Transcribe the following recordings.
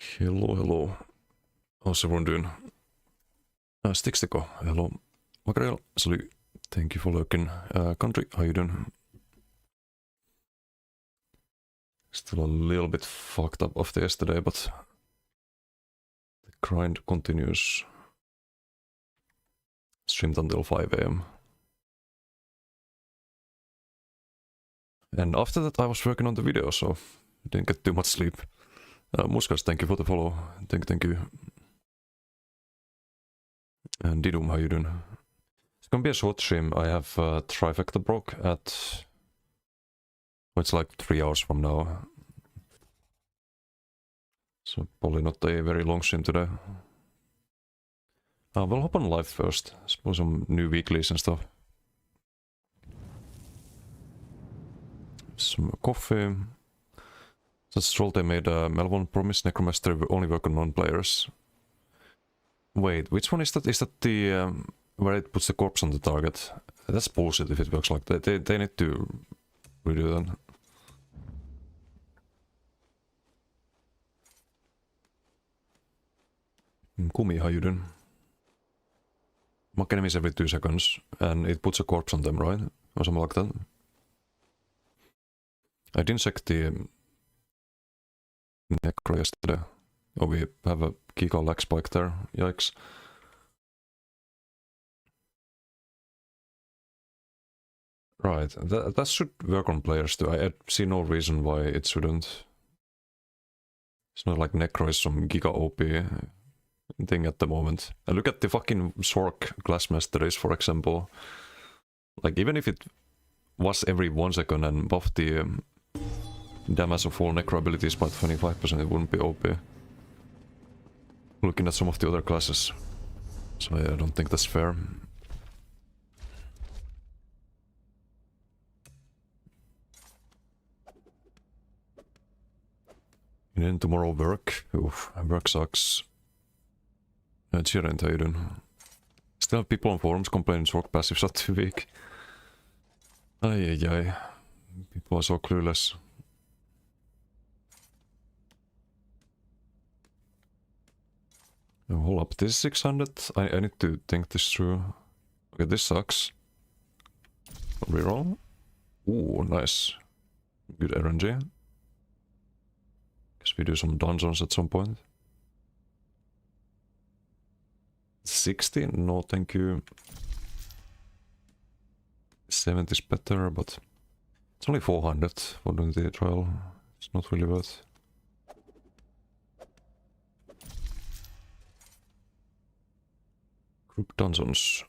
Hello, hello. How's everyone doing? Stickstico, hello. Makarel, salute. Thank you for lurking. Country, how you doing? Still a little bit fucked up after yesterday, but the grind continues. Streamed until 5 AM. And after that I was working on the video, so didn't get too much sleep. Muskas, thank you for the follow. Thank you. And Didum, how you doing? It's gonna be a short stream. I have Trifecta broke at... well, it's like 3 hours from now. So probably not a very long stream today. We'll hop on live first. Suppose some new weeklies and stuff. Some coffee. Since Trolte made a Melbourne Promise, Necromancer will only work on non-players. Wait, which one is that? Is that the where it puts the corpse on the target? That's bullshit if it works like that. They need to redo that. Kumi, how you doing? Mock enemies every 2 seconds, and it puts a corpse on them, right? Or something like that. I didn't check the Necro yesterday. Oh, we have a Giga lag spike there. Yikes. Right, that should work on players too. I see no reason why it shouldn't. It's not like Necro is some Giga OP thing at the moment. And look at the fucking Sork Glassmaster race, for example. Like, even if it was every 1 second and buffed the damage of all Necro abilities by 25%, it wouldn't be OP. Looking at some of the other classes. So I don't think that's fair. And then tomorrow work. Oof, work sucks. Chirent, how you doing? Still have people on forums complaining Sork passives are too weak. Ay. People are so clueless. Oh, hold up, this is 600. I need to think this through. Okay, this sucks. Reroll. Ooh, nice. Good RNG. Guess we do some dungeons at some point. 60? No, thank you. 70 is better, but it's only 400 for doing the trial. It's not really worth. Group dungeons.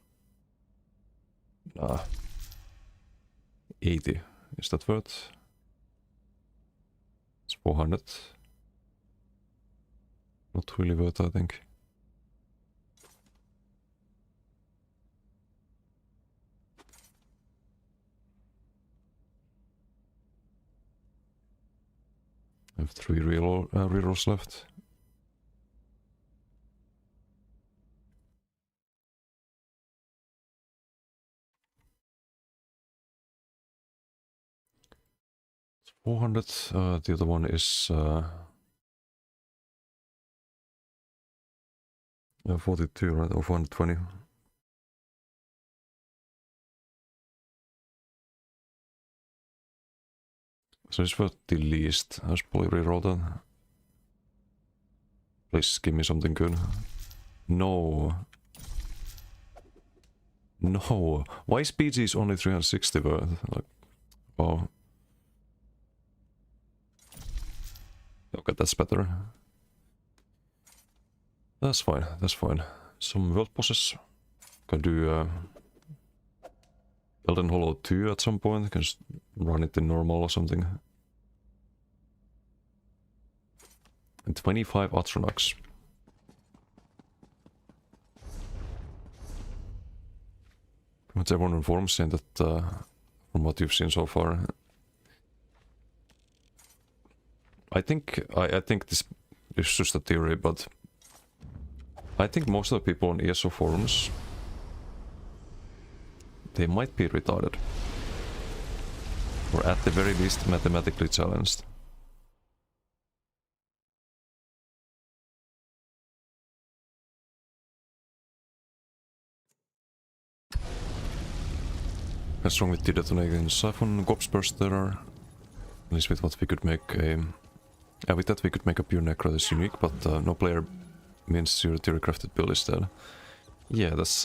80. Is that worth? It's 400. Not really worth, I think. I have 3 rerolls left. It's 400. The other one is 42, right? Or 420. So it's worth the least. I should probably reroll that. Please give me something good. No. No. Why is PG's only 360 worth? Like, wow. Okay, that's better. That's fine, that's fine. Some world bosses. Can do Elden Hollow 2 at some point. Can just run it in normal or something. And 25 Atronachs. What's everyone on forums saying that from what you've seen so far? I think this is just a theory, but I think most of the people on ESO forums, they might be retarded. Or at the very least mathematically challenged. What's wrong with the detonating siphon corpse burst there? At least with what we could make a... with that we could make a pure necro that's unique, but no player means your theory crafted build is dead. Yeah, that's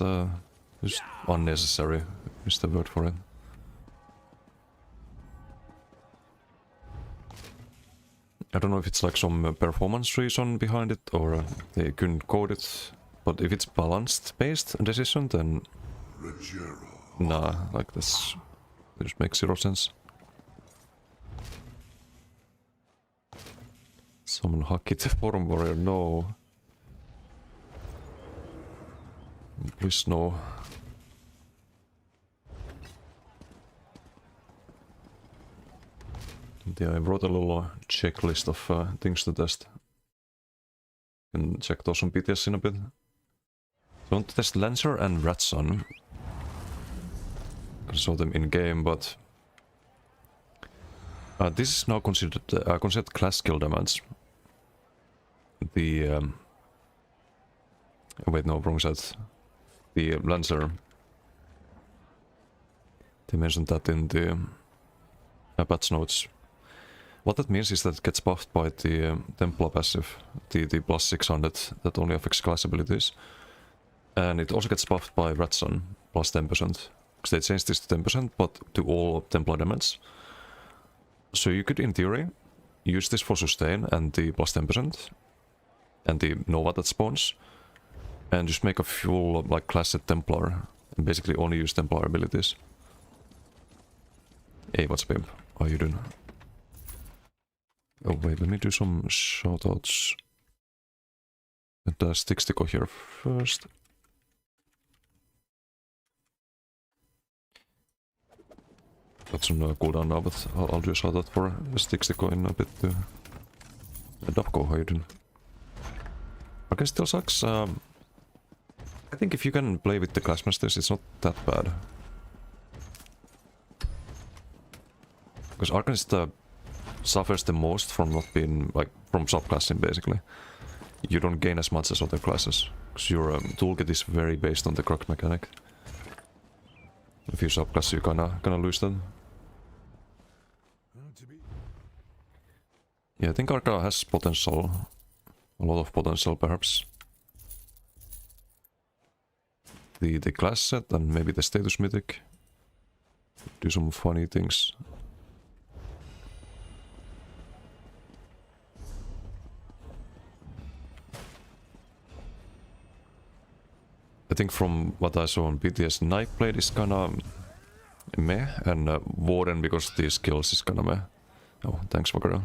just unnecessary, is the word for it. I don't know if it's like some performance reason behind it, or they couldn't code it, but if it's balanced-based decision, then... Nah, like this just makes zero sense. Someone hack it, forum warrior, no. Please no. Yeah, I wrote a little checklist of things to test. Can check those on PTS in a bit. So I want to test Lancer and Ratson. I saw them in game, but this is now considered class skill damage. The wait, no, wrong set. The Lancer. They mentioned that in the patch notes. What that means is that it gets buffed by the Templar passive, the plus 600 that only affects class abilities. And it also gets buffed by Ratson, plus 10%. Because they changed this to 10%, but to all Templar damage. So you could, in theory, use this for sustain and the plus 10%. And the Nova that spawns. And just make a full, like, class set Templar. And basically only use Templar abilities. Hey, what's Pimp? How you doing? Oh wait, let me do some shoutouts. And Sticks to go here first. That's on cooldown now, but I'll do a shoutout for Sticks to go in a bit too. Dapko, how you doing? Okay, still sucks. I think if you can play with the Classmasters, it's not that bad. Because Arcanist suffers the most from not being, like, from subclassing basically. You don't gain as much as other classes, because your toolkit is very based on the croc mechanic. If you subclass, you kinda lose that. Yeah, I think Arca has potential. A lot of potential, perhaps. The class set and maybe the status mythic. Do some funny things. I think from what I saw on PTS, Nightblade is kinda meh, and Warden, because of these skills, is kinda meh. Oh, thanks, Vakara.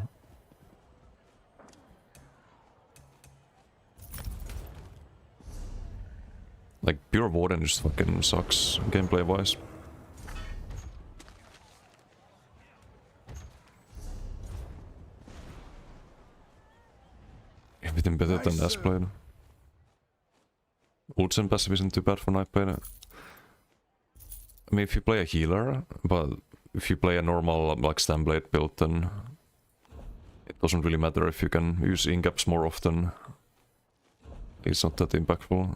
Like, pure Warden just fucking sucks, gameplay-wise. Everything better than Nightblade. Ultsen passive isn't too bad for Nightblade. I mean, if you play a healer, but if you play a normal, like, Stamblade build, then it doesn't really matter if you can use ingaps more often. It's not that impactful.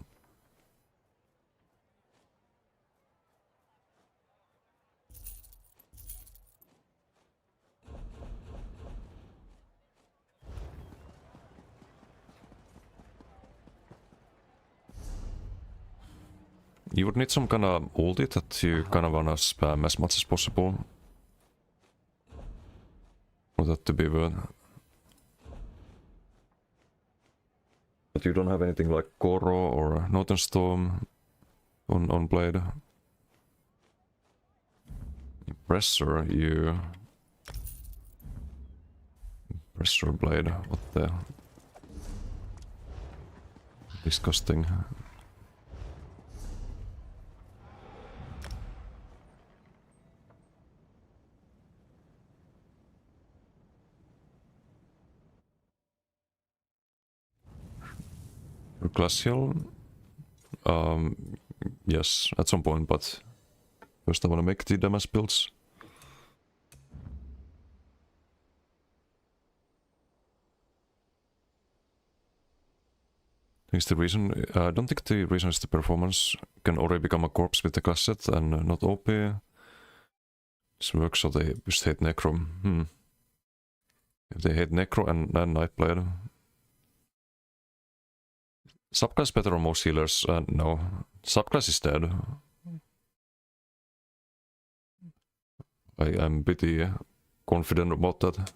You would need some kind of ulti that you kind of wanna spam as much as possible. For that to be worth. But you don't have anything like Koro or Northern Storm on Blade. Pressure, you... Pressure Blade, what the... Disgusting. Glacial? Yes, at some point, but first I wanna make the damage builds. Is the reason? I don't think the reason is the performance can already become a corpse with the class set and not OP. This works so they just hate Necro. If they hate Necro and Nightblade. Subclass better on most healers? No. Subclass is dead. I'm pretty confident about that.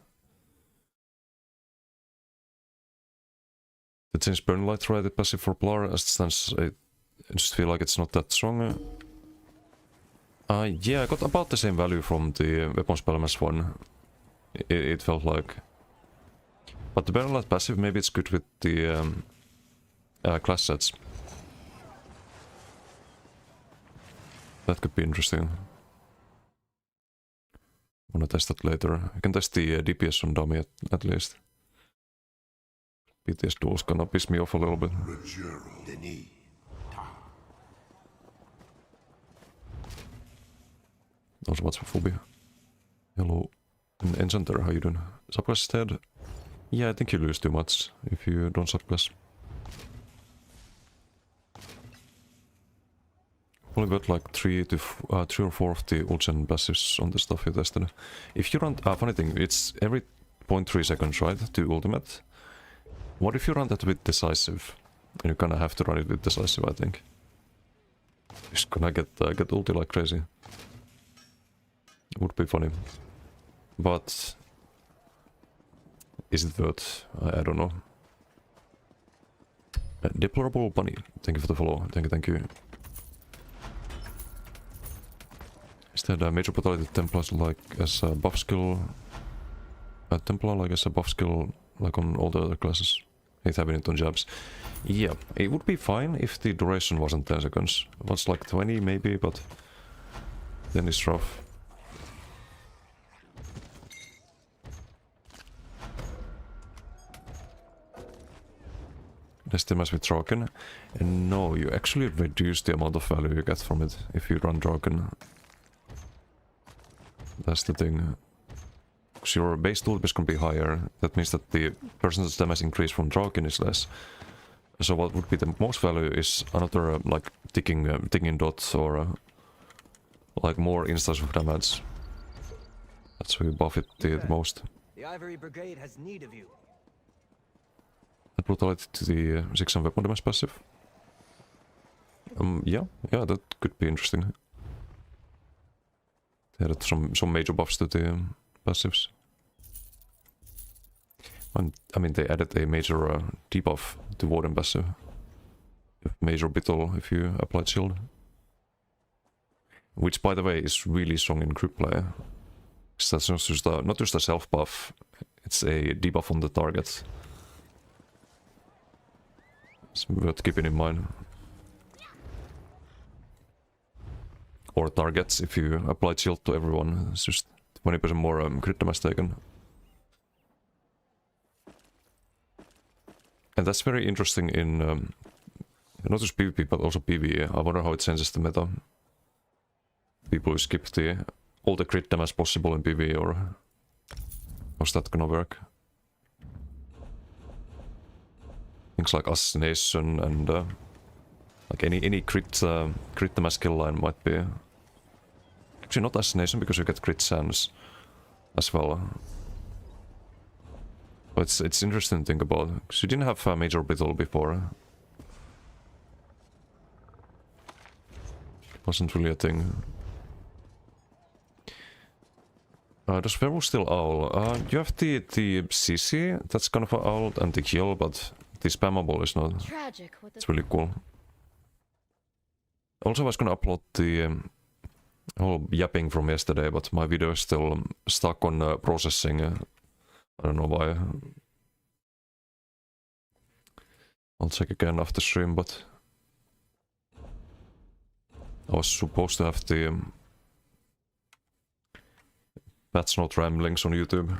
The change Burning Light right passive for Blar as it stands. I just feel like it's not that strong. Yeah, I got about the same value from the Weapon Spellmass one. It felt like. But the Burning Light passive, maybe it's good with the class sets. That could be interesting. Wanna test that later. I can test the DPS on dummy at least. PTS duels gonna piss me off a little bit. Also, what's for phobia? Hello, Enchanter, how you doing? Subclass is dead. Yeah, I think you lose too much if you don't subclass. Only got like 3 or 4 of the ults passives on the stuff you tested. If you run, funny thing, it's every 0.3 seconds, right, to ultimate. What if you run that with decisive? And you kinda have to run it with decisive, I think. Just gonna get ulti like crazy. Would be funny. But is it worth? I don't know. Deplorable Bunny, thank you for the follow. Thank you. Instead, Major Brutality Templar like as a buff skill. Templar like as a buff skill, like on all the other classes. Hate having it on jabs. Yeah, it would be fine if the duration wasn't 10 seconds. It was like 20 maybe, but then it's rough. Destimas with Draken. And no, you actually reduce the amount of value you get from it if you run Draken. That's the thing. Because your base tooltip is gonna be higher. That means that the percentage damage increase from Draken is less. So what would be the most value is another like ticking dots or like more instance of damage. That's how you buff it the most. The Ivory Brigade has need of you. Add brutality to the 6 and weapon damage passive. Yeah, that could be interesting. They added some major buffs to the passives. I mean, they added a major debuff to Warden passive. Major Bittle if you apply shield. Which, by the way, is really strong in crit play. That's not just a self buff, it's a debuff on the target. It's worth keeping in mind. Or targets, if you apply shield to everyone, it's just 20% more crit damage taken. And that's very interesting in not just PvP but also PvE. I wonder how it changes the meta. People who skip all the crit damage possible in PvE, or how's that gonna work? Things like assassination and like any crit damage skill line might be. Actually, not assassination because you get crit chance as well. But it's interesting to think about, because you didn't have a major brittle before. It wasn't really a thing. Does Werewolf still owl? You have the CC, that's kind of an owl, and the kill, but the spammable is not. It's really cool. Also, I was gonna upload the whole yapping from yesterday, but my video is still stuck on processing. I don't know why. I'll check again after stream, but I was supposed to have the Patch Note ramblings on YouTube.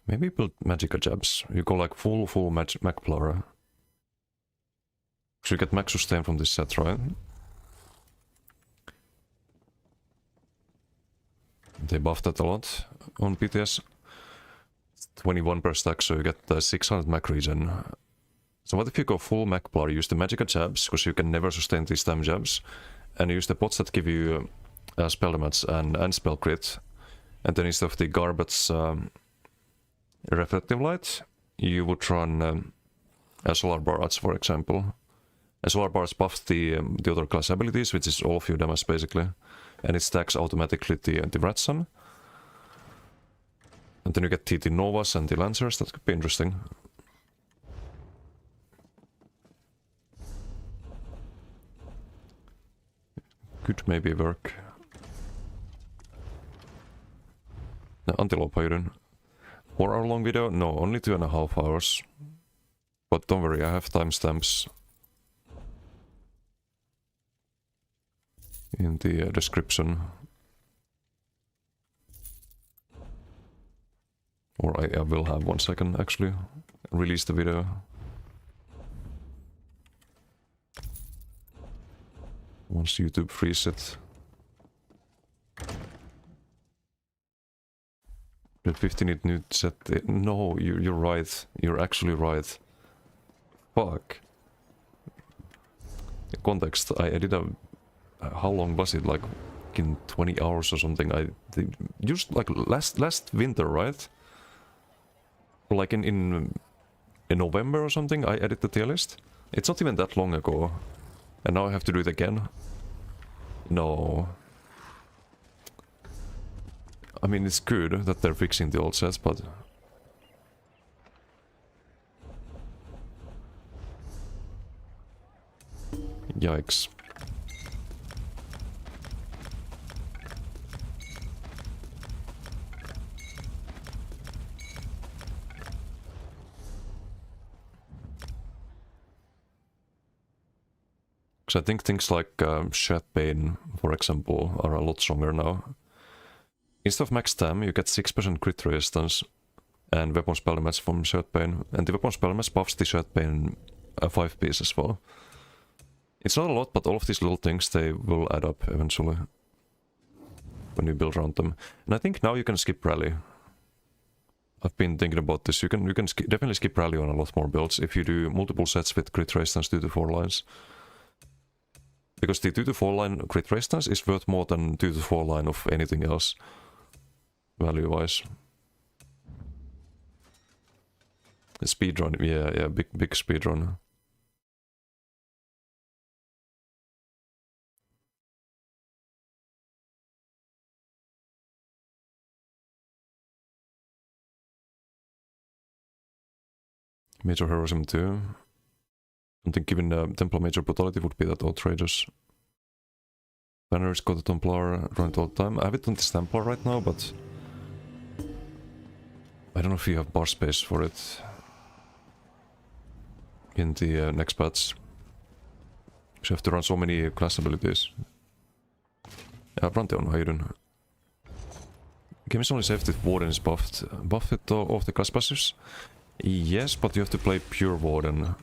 Maybe build Magica Jabs. You go like full Mag Flora. So you get max sustain from this set, right? They buffed that a lot on PTS. 21 per stack, so you get 600 Mag regen. So what if you go full Mag Flora, use the Magica Jabs, because you can never sustain these time jabs, and use the pots that give you spell damage and spell crit. And then instead of the garbage reflective light, you would run a solar barrage, for example. A solar barrage buffs the other class abilities, which is all of your damage basically, and it stacks automatically the red sun. And then you get the Novas and the Lancers. That could be interesting. Could maybe work. Antelope, how you doing? 4 hour long video? No, only 2.5 hours. But don't worry, I have timestamps in the description. Or I will have one second actually. Release the video. Once YouTube frees it. The 15 new set. No, you're right. You're actually right. Fuck. Context. I did a. How long was it? Like in 20 hours or something. Just like last winter, right? Like in November or something. I edited the tier list. It's not even that long ago, and now I have to do it again. No. I mean, it's good that they're fixing the old sets, but... Yikes. Because I think things like Shed Pain, for example, are a lot stronger now. Instead of max stam, you get 6% crit resistance and weapon spell damage from Shed Pain. And the weapon spell damage buffs the Shed Pain 5 piece as well. It's not a lot, but all of these little things, they will add up eventually when you build around them. And I think now you can skip Rally. I've been thinking about this. You can definitely skip Rally on a lot more builds if you do multiple sets with crit resistance 2 to 4 lines. Because the 2 to 4 line crit resistance is worth more than 2 to 4 line of anything else, value-wise. Speedrun, yeah, big speedrun. Major heroism too. I think given Templar Major Brutality would be that outrageous. Banners got the Templar, run it all the time. I have it on this Templar right now, but I don't know if you have bar space for it in the next patch. You have to run so many class abilities. Yeah, Brantion, how you doing? Game is only saved if Warden is buffed. Buff it off the class passives? Yes, but you have to play pure Warden.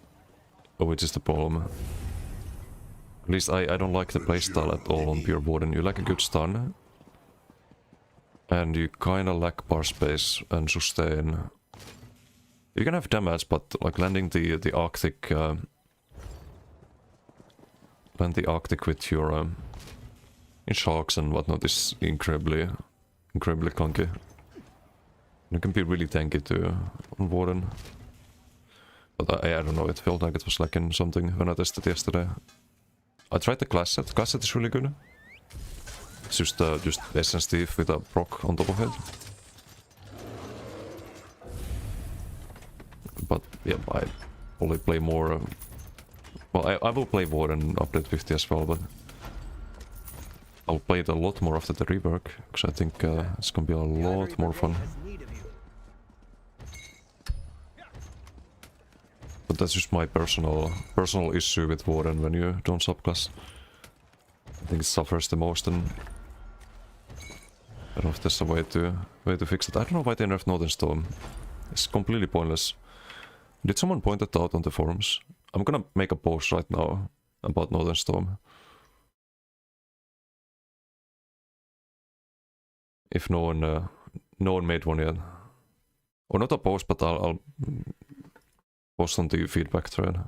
Which is the problem. At least I don't like the playstyle at all on pure Warden. You lack a good stun. And you kinda lack bar space and sustain. You can have damage, but like landing the Arctic... land the Arctic with your... in sharks and whatnot is incredibly clunky. You can be really tanky too on Warden. But I don't know, it felt like it was lacking something when I tested yesterday. I tried the class set. Class set is really good. It's just Essence Thief with a proc on top of it. But yeah, I probably play more... well, I will play Warden update 50 as well, but... I'll play it a lot more after the rework, because I think it's gonna be a lot more fun. But that's just my personal issue with Warden when you don't subclass. I think it suffers the most, and I don't know if there's a way to fix it. I don't know why they nerfed Northern Storm. It's completely pointless. Did someone point that out on the forums? I'm gonna make a post right now about Northern Storm. If no one made one yet. Or not a post, but I'll post on the feedback thread.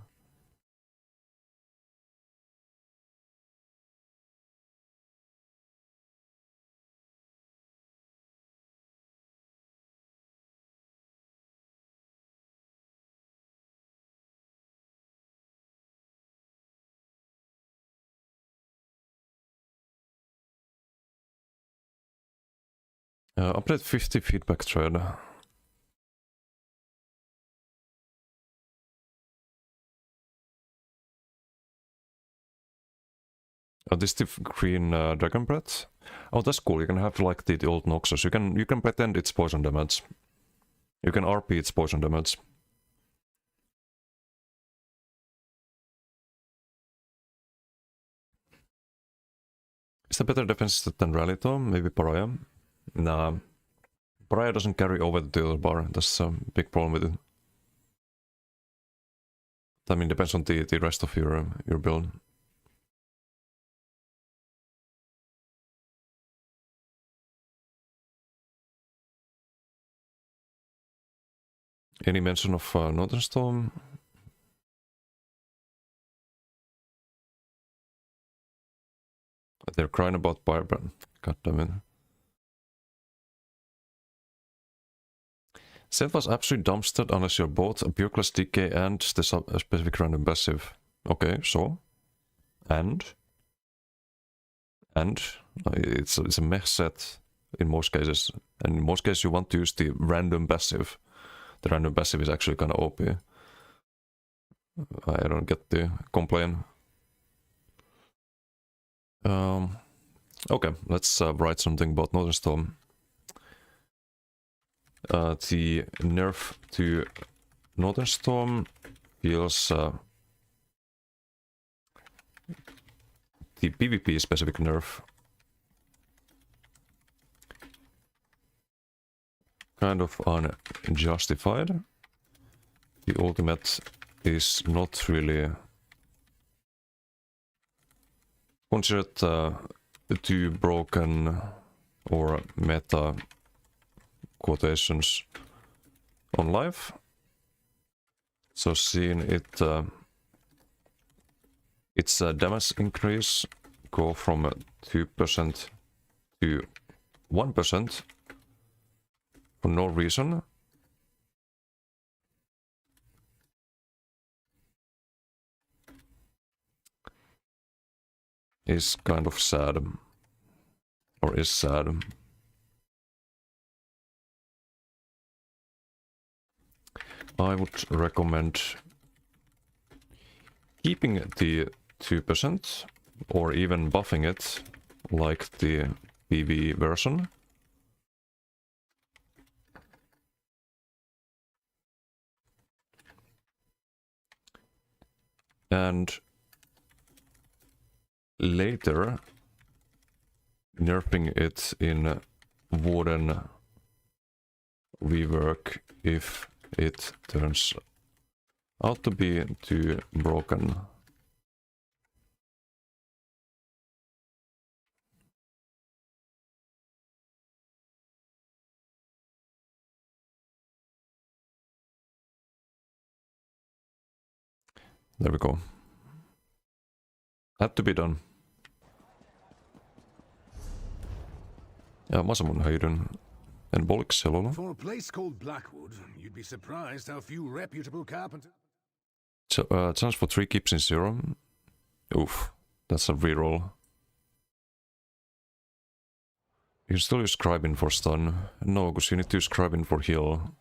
Update 50 feedback thread. Oh, this is the green dragon breath. Oh, that's cool. You can have like the old Noxus. You can pretend it's poison damage. You can RP its poison damage. Is there better defense than Rally though? Maybe Pariah? Nah. Pariah doesn't carry over the other bar. That's a big problem with it. I mean, depends on the rest of your build. Any mention of Northern Storm? They're crying about Firebrand. God damn it. Set was absolutely dumpstered unless you're both a pure class DK and the specific random passive. Okay, so? And it's a mech set in most cases. And in most cases you want to use the random passive. The random passive is actually kind of OP. I don't get the complaint. Okay, let's write something about Northern Storm. The nerf to Northern Storm feels the PvP specific nerf kind of unjustified. The ultimate is not really considered too broken or meta quotations on live. So seeing it its damage increase go from 2% to 1% for no reason is kind of sad, or is sad. I would recommend keeping the 2% or even buffing it like the PV version. And later nerfing it in wooden rework if it turns out to be too broken. There we go. Had to be done. Ja, Masamon, how you doing? And Bolix, hello. For a place called Blackwood, you'd be surprised how few reputable carpenters. So, chance for 3 keeps in 0. Oof, that's a reroll. You can still use Scribing for stun. No, because you need to use Scribing for heal.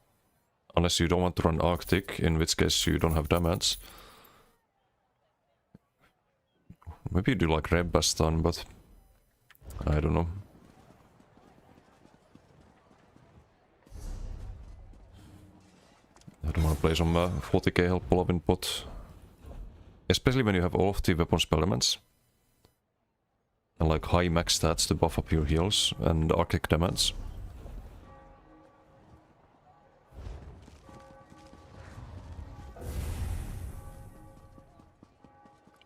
Unless you don't want to run Arctic, in which case you don't have damage. Maybe you do like Rebba stun, but I don't know. I don't want to play some 40k help pull up in pot. Especially when you have all of the weapon spell elements. And like high max stats to buff up your heals and arctic damage.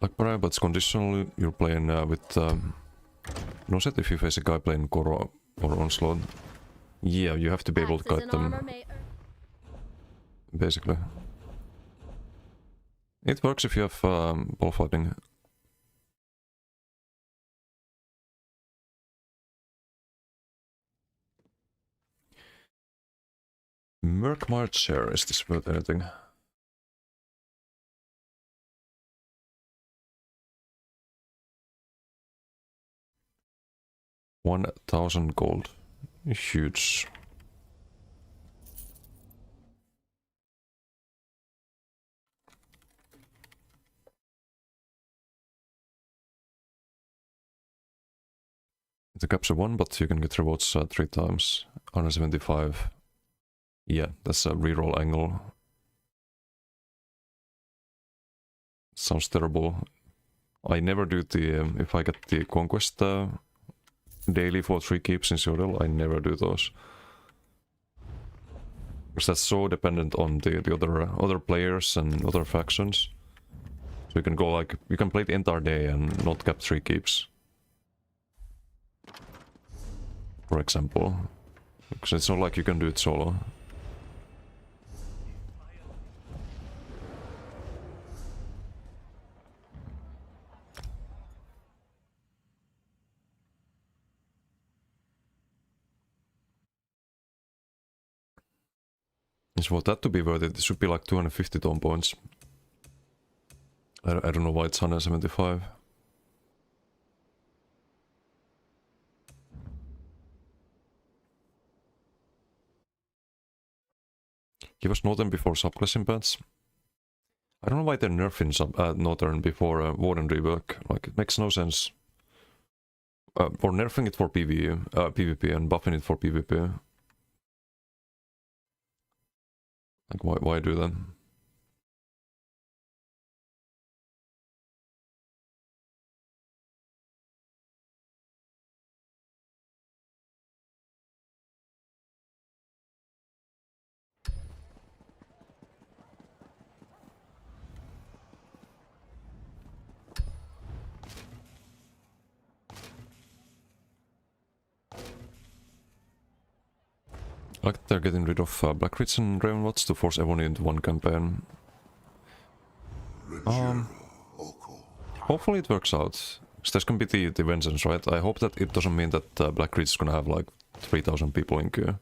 Like Pve, but it's conditional. You're playing with no set if you face a guy playing Koro or Onslaught. Yeah, you have to be able to guide them. Basically. It works if you have bullfighting. Merc Mart share, is this worth anything? 1,000 gold. Huge. The capture 1, but you can get rewards 3 times. 175. Yeah, that's a reroll angle. Sounds terrible. I never do the... if I get the conquest daily for 3 keeps in Cyril, I never do those. Because that's so dependent on the other players and other factions. So you can go like... you can play the entire day and not cap 3 keeps. For example. Because it's not like you can do it solo. So for that to be worth it, it should be like 250 tone points. I don't know why it's 175. Give us Northern before subclassing patch. I don't know why they're nerfing Northern before Warden rework. Like, it makes no sense. Or nerfing it for PvP and buffing it for PvP. Like, why do that? Like they're getting rid of Blackreeds and Ravenwatch to force everyone into one campaign. Hopefully it works out. Because there's gonna be the vengeance, right? I hope that it doesn't mean that Blackreed is gonna have like 3,000 people in queue.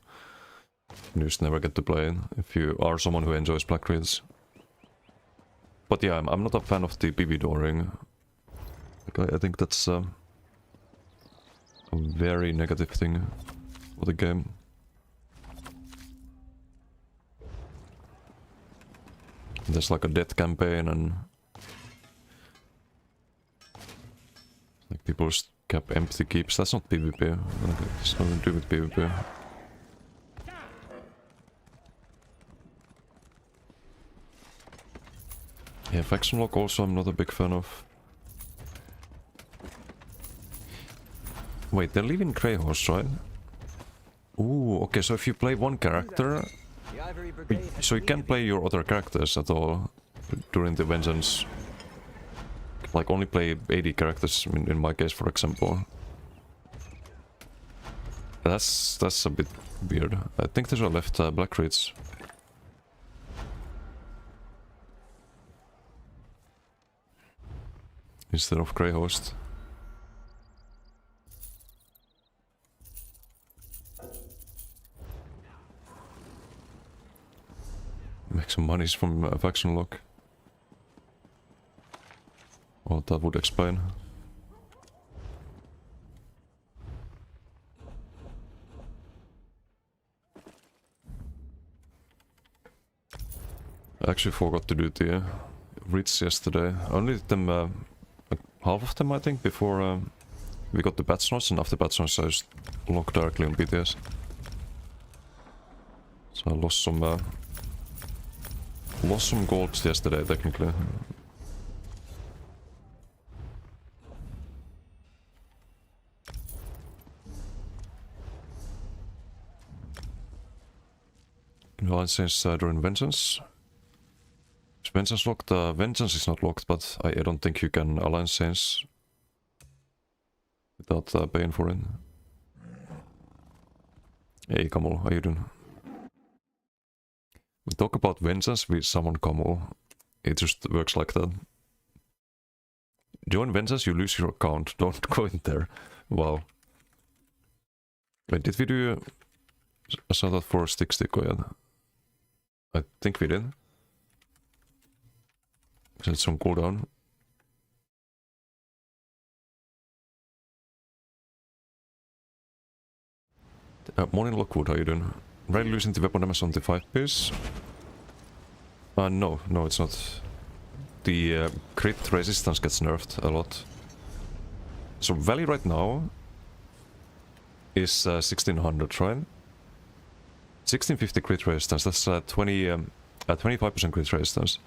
You just never get to play it if you are someone who enjoys Blackreeds. But yeah, I'm not a fan of the PV dooring. Like, I think that's a very negative thing for the game. There's like a death campaign and like people just cap empty keeps. That's not PvP. It's nothing to do with PvP. Yeah, faction lock also I'm not a big fan of. Wait, they're leaving Greyhorse, right? Ooh, okay, so if you play one character, so you can't play your other characters at all during the vengeance. Like only play 80 characters in my case, for example. That's a bit weird. I think there's a left Blackreeds. Instead of Greyhost. Make some monies from faction lock. Well, that would explain. I actually forgot to do the reads yesterday. I only did them, like half of them I think, before we got the patch notes, and after patch notes I just logged directly on BTS. So I lost some gold yesterday technically. Line change during vengeance. Is Vengeance locked? Vengeance is not locked, but I don't think you can Alliance Change without paying for it. Hey Kamul, how you doing? We talk about Vengeance, we summon Kamul. It just works like that. Join Vengeance, you lose your account. Don't go in there. Wow. Wait, did we do a sort of for stick yet? I think we did. Is it some cooldown? Morning Lockwood, how you doing? Really losing the weapon damage on the 5 piece? No, it's not. The crit resistance gets nerfed a lot. So value right now is 1600, right? 1650 crit resistance, that's 25% crit resistance.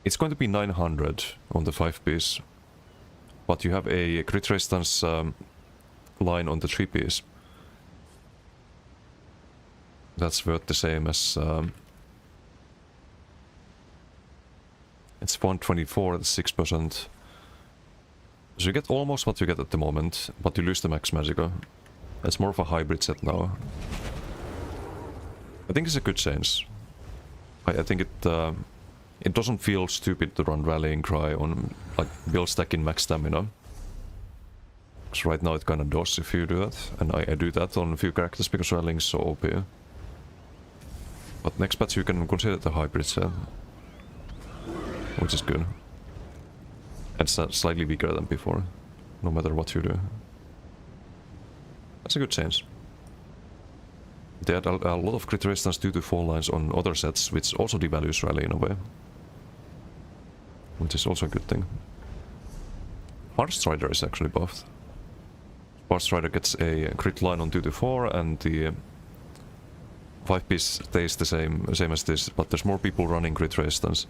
It's going to be 900 on the 5 piece, but you have a crit resistance line on the 3 piece. That's worth the same as it's 124 at 6%. So you get almost what you get at the moment, but you lose the max magica. It's more of a hybrid set now. I think it's a good change. I think it doesn't feel stupid to run Rallying Cry on like build stacking max stamina. Because right now it kinda does if you do that, and I do that on a few characters because Rallying is so OP. But next patch you can consider the hybrid set, which is good. It's slightly weaker than before, no matter what you do. That's a good change. They had a lot of crit resistance due to fall lines on other sets, which also devalues Rally in a way. Which is also a good thing. Heartstrider is actually buffed. Heartstrider gets a crit line on 2 to 4 and the 5 piece stays the same as this, but there's more people running crit resistance.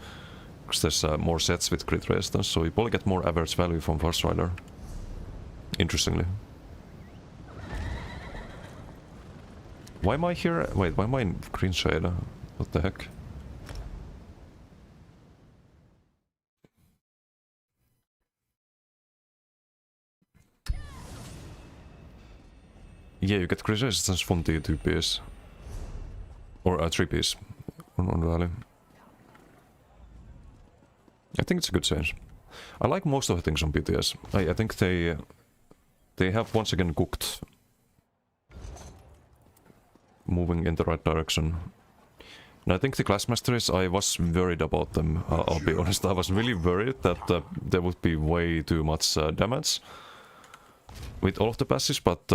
Because there's more sets with crit resistance, so you probably get more average value from Heartstrider. Interestingly. Why am I here? Wait, why am I in green shade? What the heck? Yeah, you get crit resistance from the 2 piece. Or a 3 piece on Rally. I think it's a good change. I like most of the things on PTS. I think they have once again cooked. Moving in the right direction. And I think the class masteries, I was worried about them, I'll be honest. I was really worried that there would be way too much damage with all of the passes, but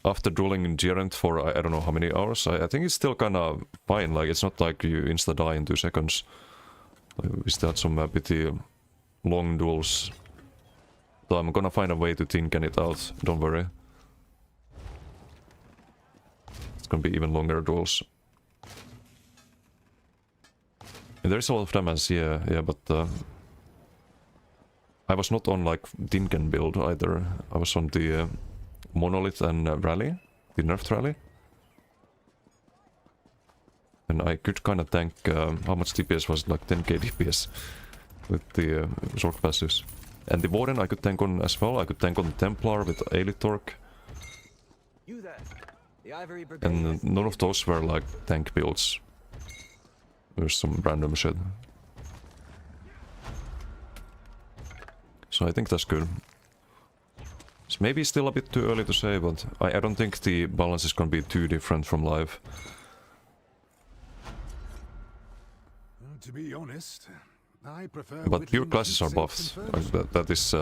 after dueling Gerent for I don't know how many hours, I think it's still kinda fine. Like, it's not like you insta-die in 2 seconds. We still had some pretty long duels. So I'm gonna find a way to tinken it out, don't worry. It's gonna be even longer duels. And there's a lot of damage, yeah, but I was not on like Tinken build either. I was on the Monolith and Rally, the nerfed Rally. And I could kind of tank, how much DPS was it? Like 10k DPS with the short passives. And the Warden I could tank on as well. I could tank on the Templar with Elite Torque. You there. The Ivory Brigade And none of those were like tank builds. There's some random shit. So I think that's good. It's maybe still a bit too early to say, but I don't think the balance is gonna be too different from live. To be honest, I prefer. But pure whittling classes are keepsakes buffed. and Like furs.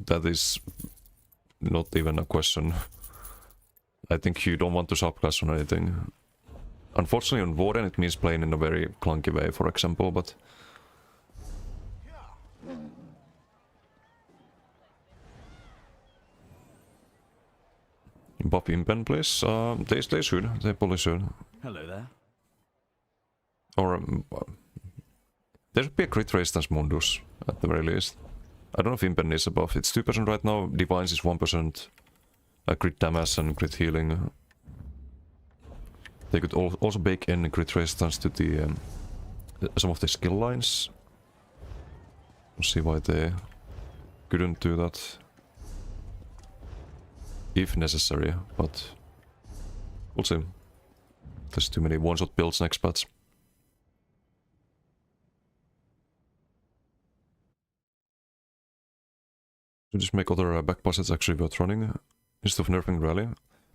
that is not even a question. I think you don't want to subclass on anything. Unfortunately on Warden it means playing in a very clunky way, for example, but... Buff Impen, please. They should. They probably should. Hello there. Or... there should be a crit resistance Mundus, at the very least. I don't know if Impen is a buff. It's 2% right now. Divines is 1%. Crit damage and crit healing. They could also bake in crit resistance to the some of the skill lines. We'll see why they couldn't do that if necessary, but we'll see. There's too many one-shot builds next patch. So just make other backpasses actually worth running instead of nerfing rally.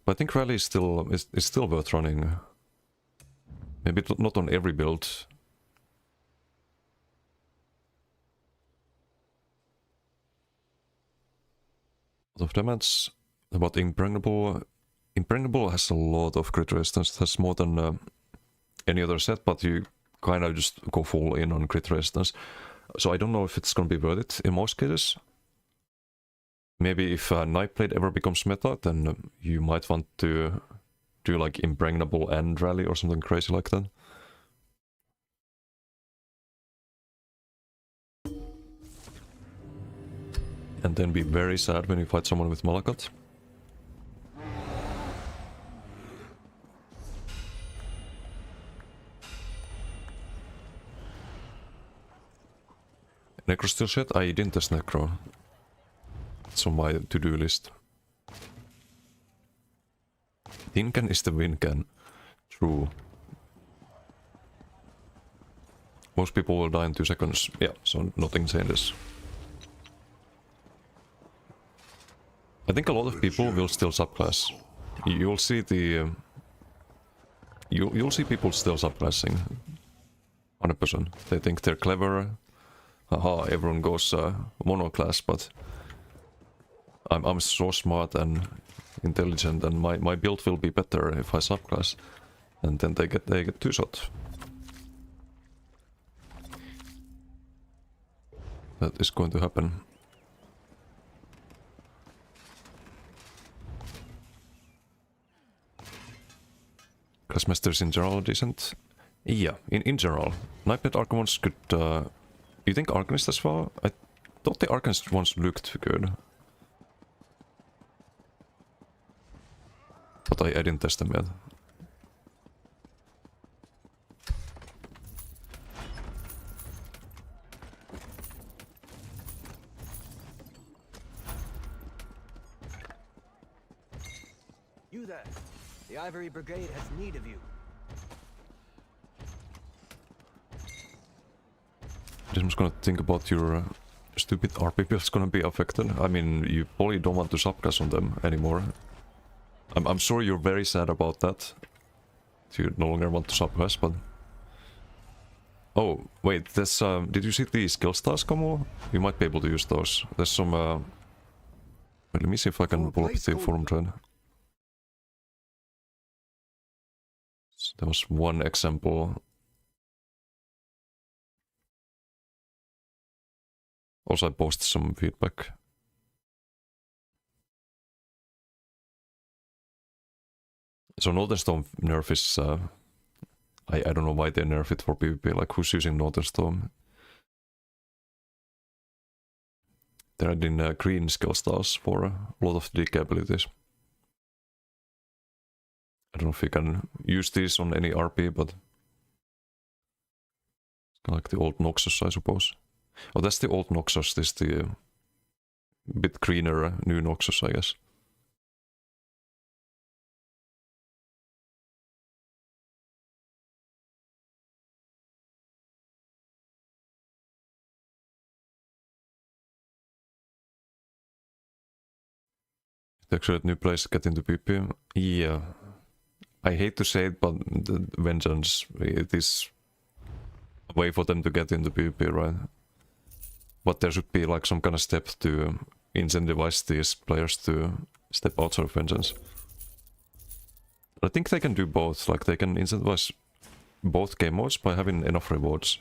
But I think rally is still worth running. Maybe not on every build. Lot of damage. About impregnable. Impregnable has a lot of crit resistance. It has more than any other set, but you kind of just go full in on crit resistance. So I don't know if it's gonna be worth it in most cases. Maybe if Nightblade ever becomes meta, then you might want to do like impregnable and rally or something crazy like that. And then be very sad when you fight someone with Malakat. Necro still shit? I didn't test Necro. It's on my to-do list. Thin can is the win can. True. Most people will die in 2 seconds. Yeah, so nothing changes. I think a lot of people will still subclass. You'll see the... You'll see people still subclassing. 100%. They think they're clever. Haha, everyone goes monoclass, but... I'm so smart and intelligent, and my build will be better if I subclass. And then they get 2-shot. That is going to happen. Classmasters in general are decent. Yeah, in general. Nightblade Arcanist could... you think Arcanist as well? I thought the Arcanist ones looked good. But I didn't test them yet. You there. The Ivory Brigade has need of you. I'm just gonna think about your stupid RP build's gonna be affected. I mean, you probably don't want to subclass on them anymore. I'm sure you're very sad about that. You no longer want to subclass, but... Oh, wait, there's did you see the skill stars combo? You might be able to use those. There's some wait, let me see if I can pull up the forum thread. So there was one example. Also I posted some feedback. So Northern Storm nerf is... I don't know why they nerf it for PvP, like who's using Northern Storm? They're adding green skill stars for a lot of the DK abilities. I don't know if you can use these on any RP, but... It's kind of like the old Noxus, I suppose. Oh, that's the old Noxus, this is the bit greener new Noxus, I guess. Actually, new place to get into PP. Yeah. I hate to say it, but the Vengeance, it is a way for them to get into PvP, right? But there should be like some kind of step to incentivize these players to step outside of Vengeance. I think they can do both, like they can incentivize both game modes by having enough rewards.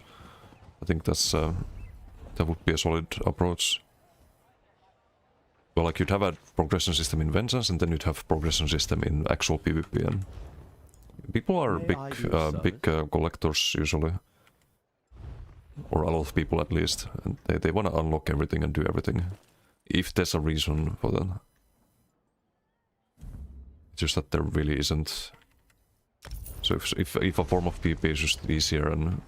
I think that's that would be a solid approach. Well, like you'd have a progression system in Vengeance, and then you'd have progression system in actual PvP. And people are big collectors usually, or a lot of people at least, and they want to unlock everything and do everything, if there's a reason for that. It's just that there really isn't. So if a form of PvP is just easier and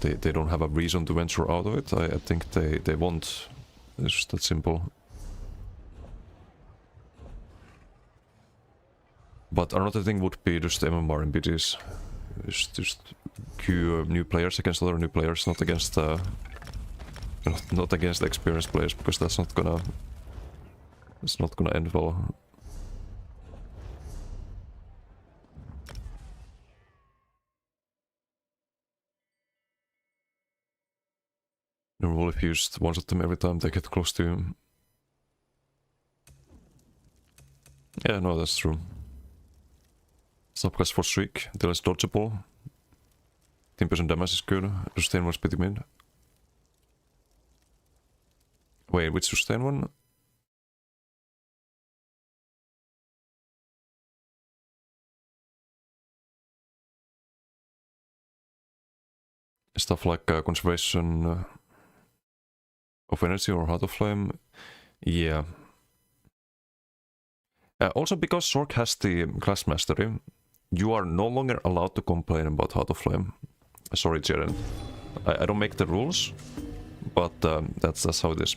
they don't have a reason to venture out of it, I think they won't. It's just that simple. But another thing would be just MMR in BTs. Just queue new players against other new players, not against not against experienced players, because that's not gonna end well. Normal if you just one-shot them every time they get close to you. Yeah, no, that's true. Subclass for streak, until it's dodgeable. 10% damage is good. Sustain one's pretty mid. Wait, which sustain one? Stuff like conservation of energy or Heart of Flame. Yeah. Also, because Sork has the class mastery, you are no longer allowed to complain about Heart of Flame. Sorry, Jaren. I don't make the rules, but that's how it is.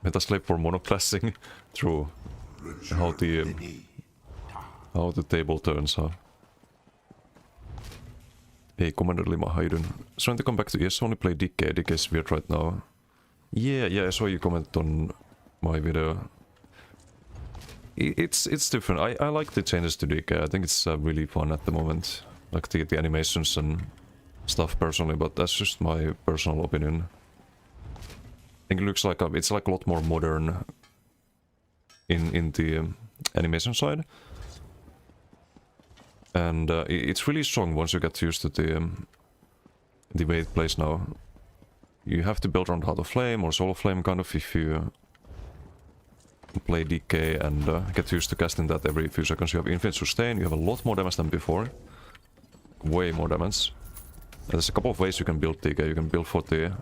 Metaslave for monoclassing through how the table turns, huh? Hey, Commander Lima, how you doing? Trying to come back to ES, only play DK. DK is weird right now. Yeah, I saw you comment on my video. It's different. I like the changes to DK. I think it's really fun at the moment. Like the animations and stuff personally, but that's just my personal opinion. I think it looks like it's like a lot more modern in the animation side, and it's really strong once you get used to the way it plays now. You have to build around Heart of Flame or Soul of Flame kind of if you play DK and get used to casting that every few seconds. You have infinite sustain, you have a lot more damage than before. Way more damage. And there's a couple of ways you can build DK. You can build for the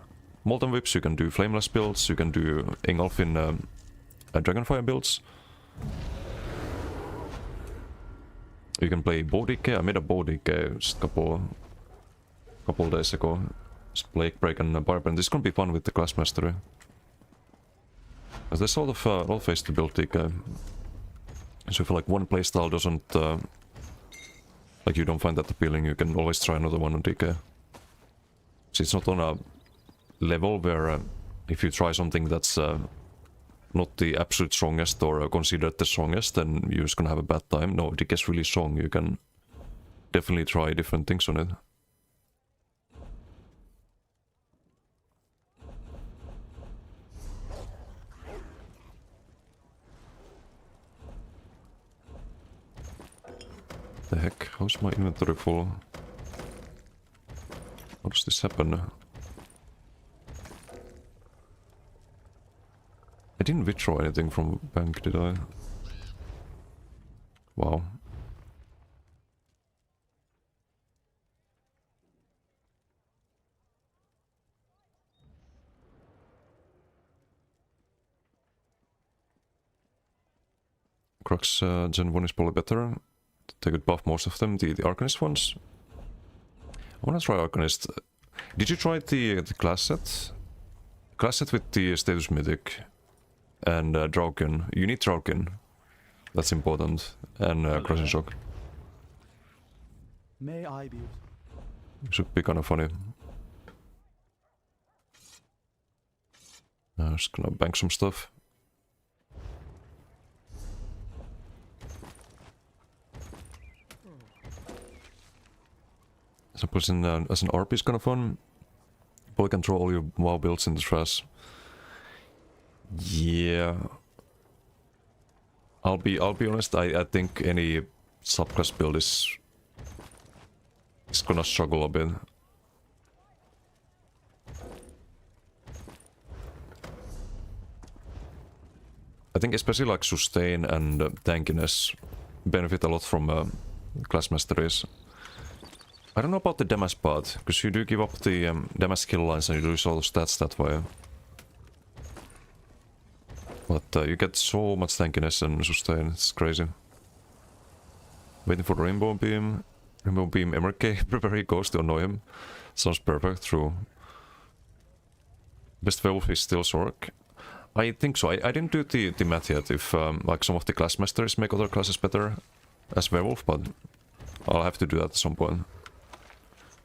Molten Whips, you can do Flameless builds, you can do Engulfin Dragonfire builds. You can play Bow DK. I made a Bow DK just a couple days ago. Just Plague Break and Barbarian. This is gonna be fun with the class mastery. There's a lot of ways to build DK. So if like one playstyle doesn't like you don't find that appealing, you can always try another one on DK. So it's not on a level where if you try something that's not the absolute strongest or considered the strongest, then you're just gonna have a bad time. No, DK is really strong. You can definitely try different things on it. The heck? How's my inventory full? How does this happen? I didn't withdraw anything from bank, did I? Wow. Crux Gen 1 is probably better. They could buff most of them, the Arcanist ones. I wanna try Arcanist. Did you try the class set? Class set with the status mythic and Draukin. You need Draukin. That's important. And Crushing Shock. May I be? Should be kind of funny. Just gonna bank some stuff. Suppose as an RP is kind of fun. Boy can throw all your WoW builds in the trash. Yeah. I'll be honest, I think any subclass build is gonna struggle a bit. I think especially like sustain and tankiness benefit a lot from class masteries. I don't know about the damage part, because you do give up the damage skill lines and you lose all the stats that way. But you get so much tankiness and sustain, it's crazy. Waiting for the Rainbow Beam. Rainbow Beam MRK, prepare he goes to annoy him. Sounds perfect, true. Best werewolf is still Sork. I think so. I didn't do the math yet if like some of the class masters make other classes better as werewolf, but I'll have to do that at some point.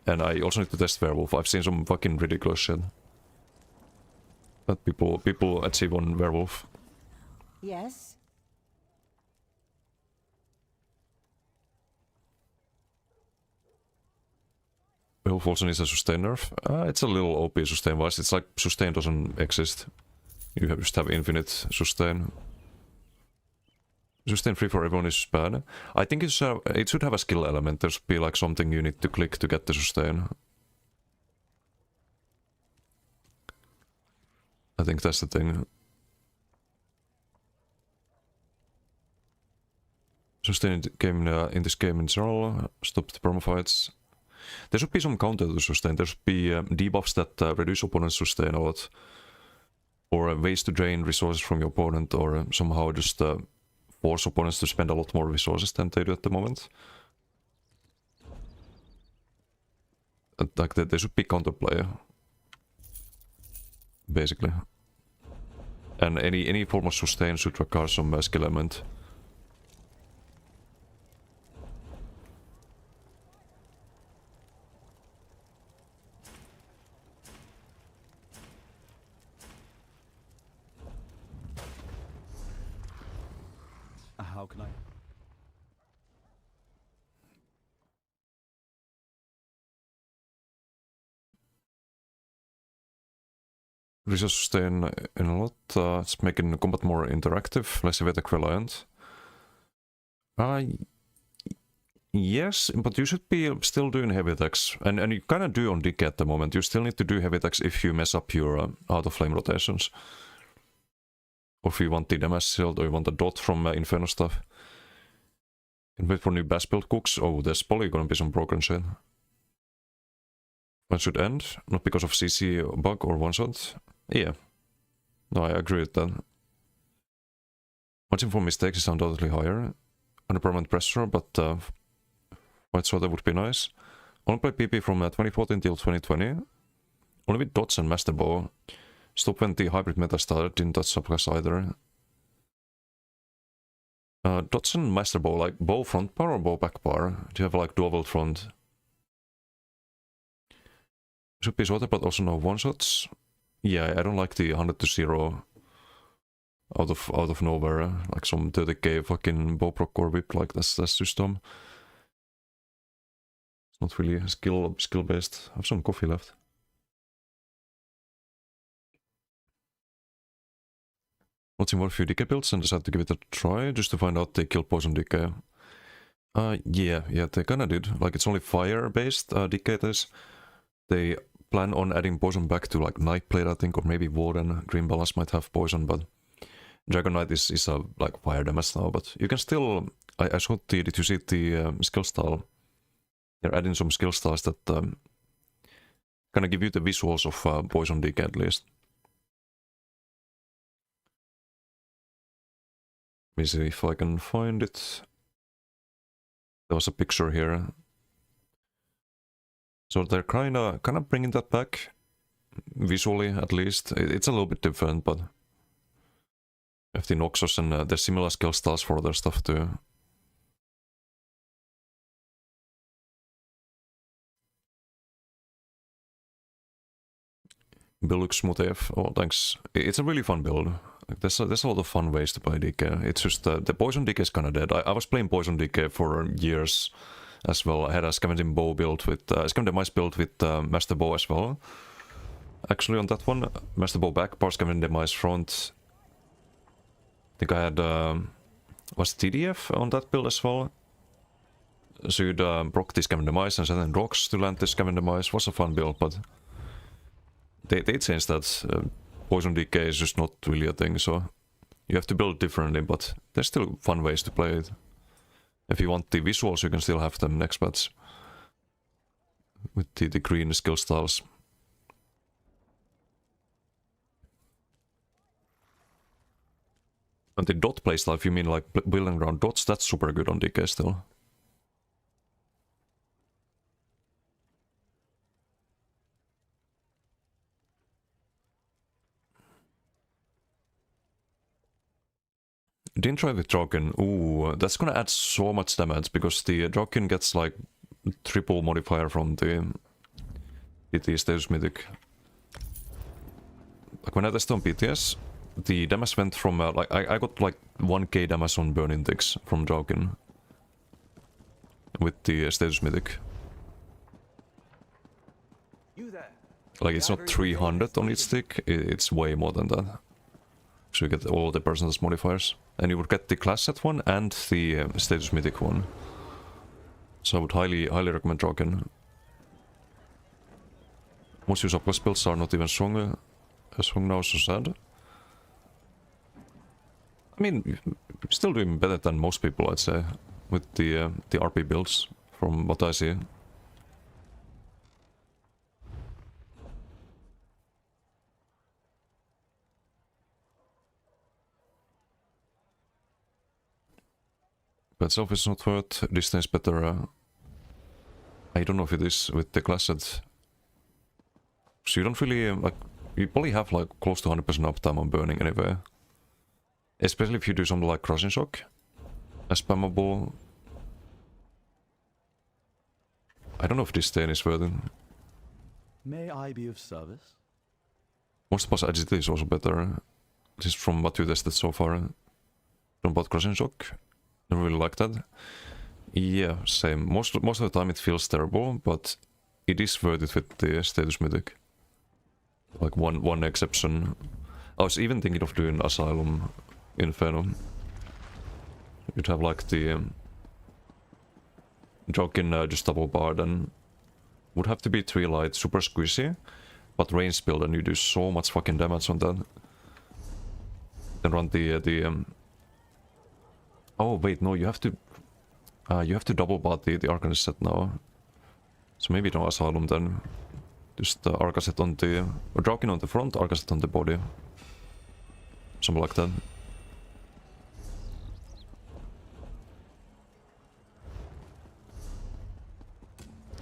And I also need to test werewolf. I've seen some fucking ridiculous shit that people achieve on werewolf. Yes? Werewolf also needs a sustain nerf. It's a little OP sustain wise. It's like sustain doesn't exist. You just have infinite sustain. Sustain free for everyone is bad. I think it should have a skill element. There should be like something you need to click to get the sustain. I think that's the thing. Sustain in this game in general. Stop the perma fights. There should be some counter to sustain. There should be debuffs that reduce opponent's sustain a lot. Or ways to drain resources from your opponent, or somehow just force opponents to spend a lot more resources than they do at the moment. Like there should be counterplay, basically. And any form of sustain should require some skill element. How can I? Resource sustain in a lot. It's making combat more interactive, less evade reliant. Yes, but you should be still doing heavy attacks, and you kind of do on Dick at the moment. You still need to do heavy attacks if you mess up your out of flame rotations, or if you want the damage shield, or you want the dot from Inferno stuff. Can wait for new bass build cooks. Oh, there's probably gonna be some broken shit. One should end, not because of CC bug or one shot. Yeah, no, I agree with that. Margin for mistakes is undoubtedly higher under permanent pressure, but white soda would be nice. Only play PP from 2014 till 2020. Only with dots and master bow. Stop when the hybrid meta started, didn't touch subclass either. Dots and master bow, like bow front bar or bow back bar? Do you have like dual front? Should be shorter, but also no one shots. Yeah, I don't like the 100 to 0 out of nowhere, like some 30k fucking bow proc or whip, like that's system. It's not really skill based. I have some coffee left. Watching more few decay builds and decided to give it a try just to find out they kill poison decay. Yeah, they kinda did. Like it's only fire based decay this. They plan on adding poison back to like Nightblade, I think, or maybe Warden. Green Balance might have poison, but Dragon Knight is a like fire damage now. But you can still. I saw the. Did you see the skill style? They're adding some skill styles that kind of give you the visuals of poison decay at least. Let me see if I can find it. There was a picture here. So they're kind of bringing that back, visually at least. It's a little bit different, but have the Noxus and there's similar skill styles for other stuff too. Build looks smooth AF. Oh, thanks. It's a really fun build. There's a lot of fun ways to play DK. It's just the Poison DK is kind of dead. I was playing Poison DK for years as well. I had a Scavenging Bow build with Scavenging Demise build with Master Bow as well. Actually, on that one, Master Bow back, bar Scavenging Demise front. I think I had was TDF on that build as well. So you'd proc the Scavenging Demise and then rocks to land the Scavenging Demise. Was a fun build, but they changed that. Poison DK is just not really a thing, so You have to build differently, but there's still fun ways to play it. If you want the visuals, you can still have them next patch. With the green skill styles. And the dot playstyle, if you mean like building around dots, that's super good on DK still. Didn't try with Draken. Ooh, that's gonna add so much damage because the Draken gets like triple modifier from the status mythic. Like when I tested on PTS, the damage went from like I got like 1k damage on burn index from Draken with the status mythic. You there. Like it's not 300 on each stick, it's way more than that. So you get all the person's modifiers. And you would get the class set one and the status mythic one. So I would highly recommend Draken. Most use of builds are not even strong now, so sad. I mean, still doing better than most people, I'd say, with the RP builds, from what I see. But itself is not worth, distance better. I don't know if it is with the class set. So you don't really, like, you probably have like close to 100% uptime on burning anyway. Especially if you do something like Crossing Shock. A spammable. I don't know if this stain is worth it. May I be of service? Most pass agility is also better. Just from what you tested so far. From about Crossing Shock. Don't really like that. Yeah, same. Most of the time it feels terrible, but it is worth it with the status mythic. Like one exception. I was even thinking of doing Asylum Inferno. You'd have like the Draken just double bar, then would have to be 3 light, super squishy, but range build, and you do so much fucking damage on that. Then run the oh wait, no, you have to double bar the Arcanist set now. So maybe no Asylum then. Just Arcaset on the... or Draken on the front, Arcaset on the body. Something like that.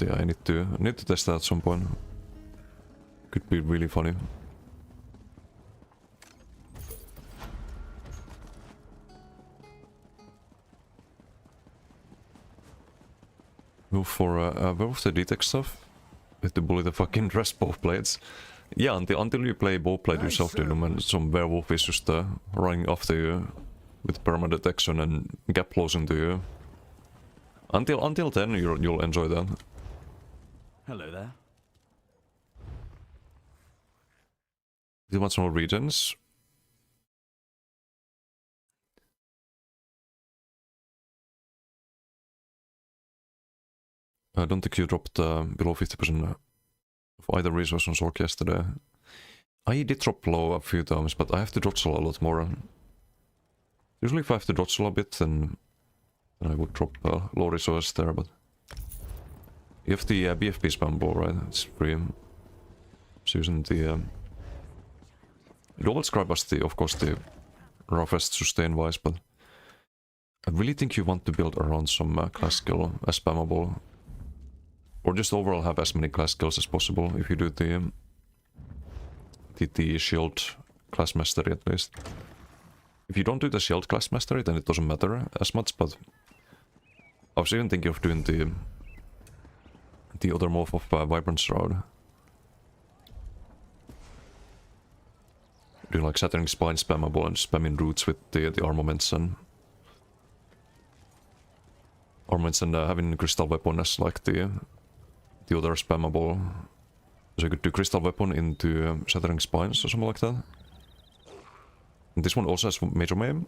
Yeah, I need to test that at some point. Could be really funny. Go for where was the detect stuff? With the bully the fucking dress both blades. Yeah, until you play both blade yourself, Dinum, and some werewolf is just running after you with perma detection and gap closing to you. Until then, you'll enjoy that. Hello there. Do you want some more regions? I don't think you dropped below 50% of either resource on Zork yesterday. I did drop low a few times, but I have to dodge a lot more. Usually if I have to dodge a bit, then I would drop low resource there, but... You have the BFP spam ball, right? It's free. So using the... Double Scribe was of course the roughest sustain-wise, but... I really think you want to build around some class skill as spammable. Or just overall have as many class skills as possible if you do the shield class mastery at least. If you don't do the shield class mastery, then it doesn't matter as much, but I was even thinking of doing the other move of Vibrant Shroud. Doing like Shattering Spine spammable and spamming roots with the armaments and having Crystal Weapon as like the other spammable. So you could do Crystal Weapon into Shattering Spines or something like that. And this one also has Major Maim.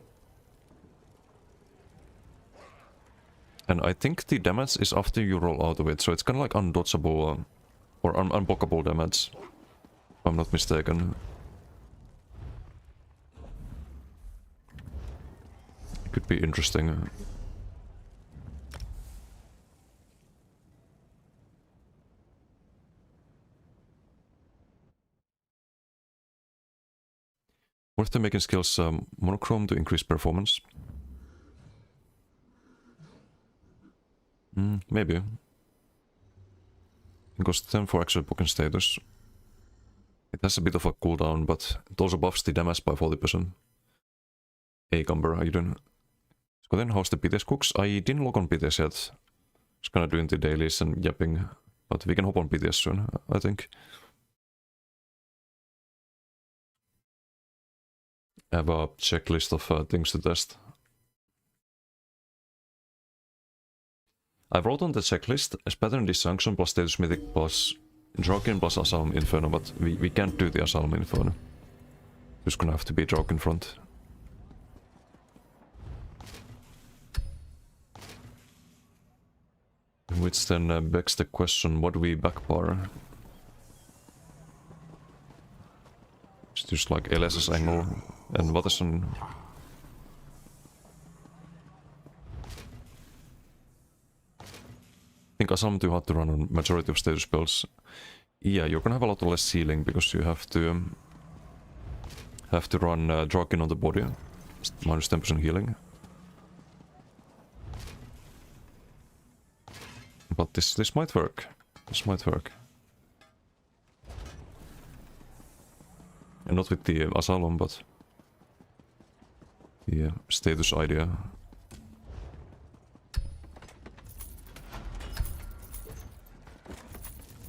And I think the damage is after you roll out of it, so it's kind of like undodgeable or unblockable damage, if I'm not mistaken. could be interesting. What if they're making skills monochrome to increase performance? Maybe. Because 10 for actual poking status. It has a bit of a cooldown, but it also buffs the damage by 40%. Hey Gumber, how you doing? So then, how's the Pts cooks? I didn't log on Pts yet. Just kinda doing the dailies and yapping. But we can hop on Pts soon, I think. I have a checklist of things to test. I wrote on the checklist as pattern dysfunction plus status mythic plus Draken plus Asylum Inferno, but we can't do the Asylum Inferno. Just gonna have to be Draken in front. Which then begs the question, what do we backbar? It's just like LS's angle and what is an... I think Asylum too hard to run on majority of status spells. Yeah, you're gonna have a lot less healing because you have to run Draken on the body. Minus 10% healing. But this might work. This might work. And not with the Asylum, but the status idea.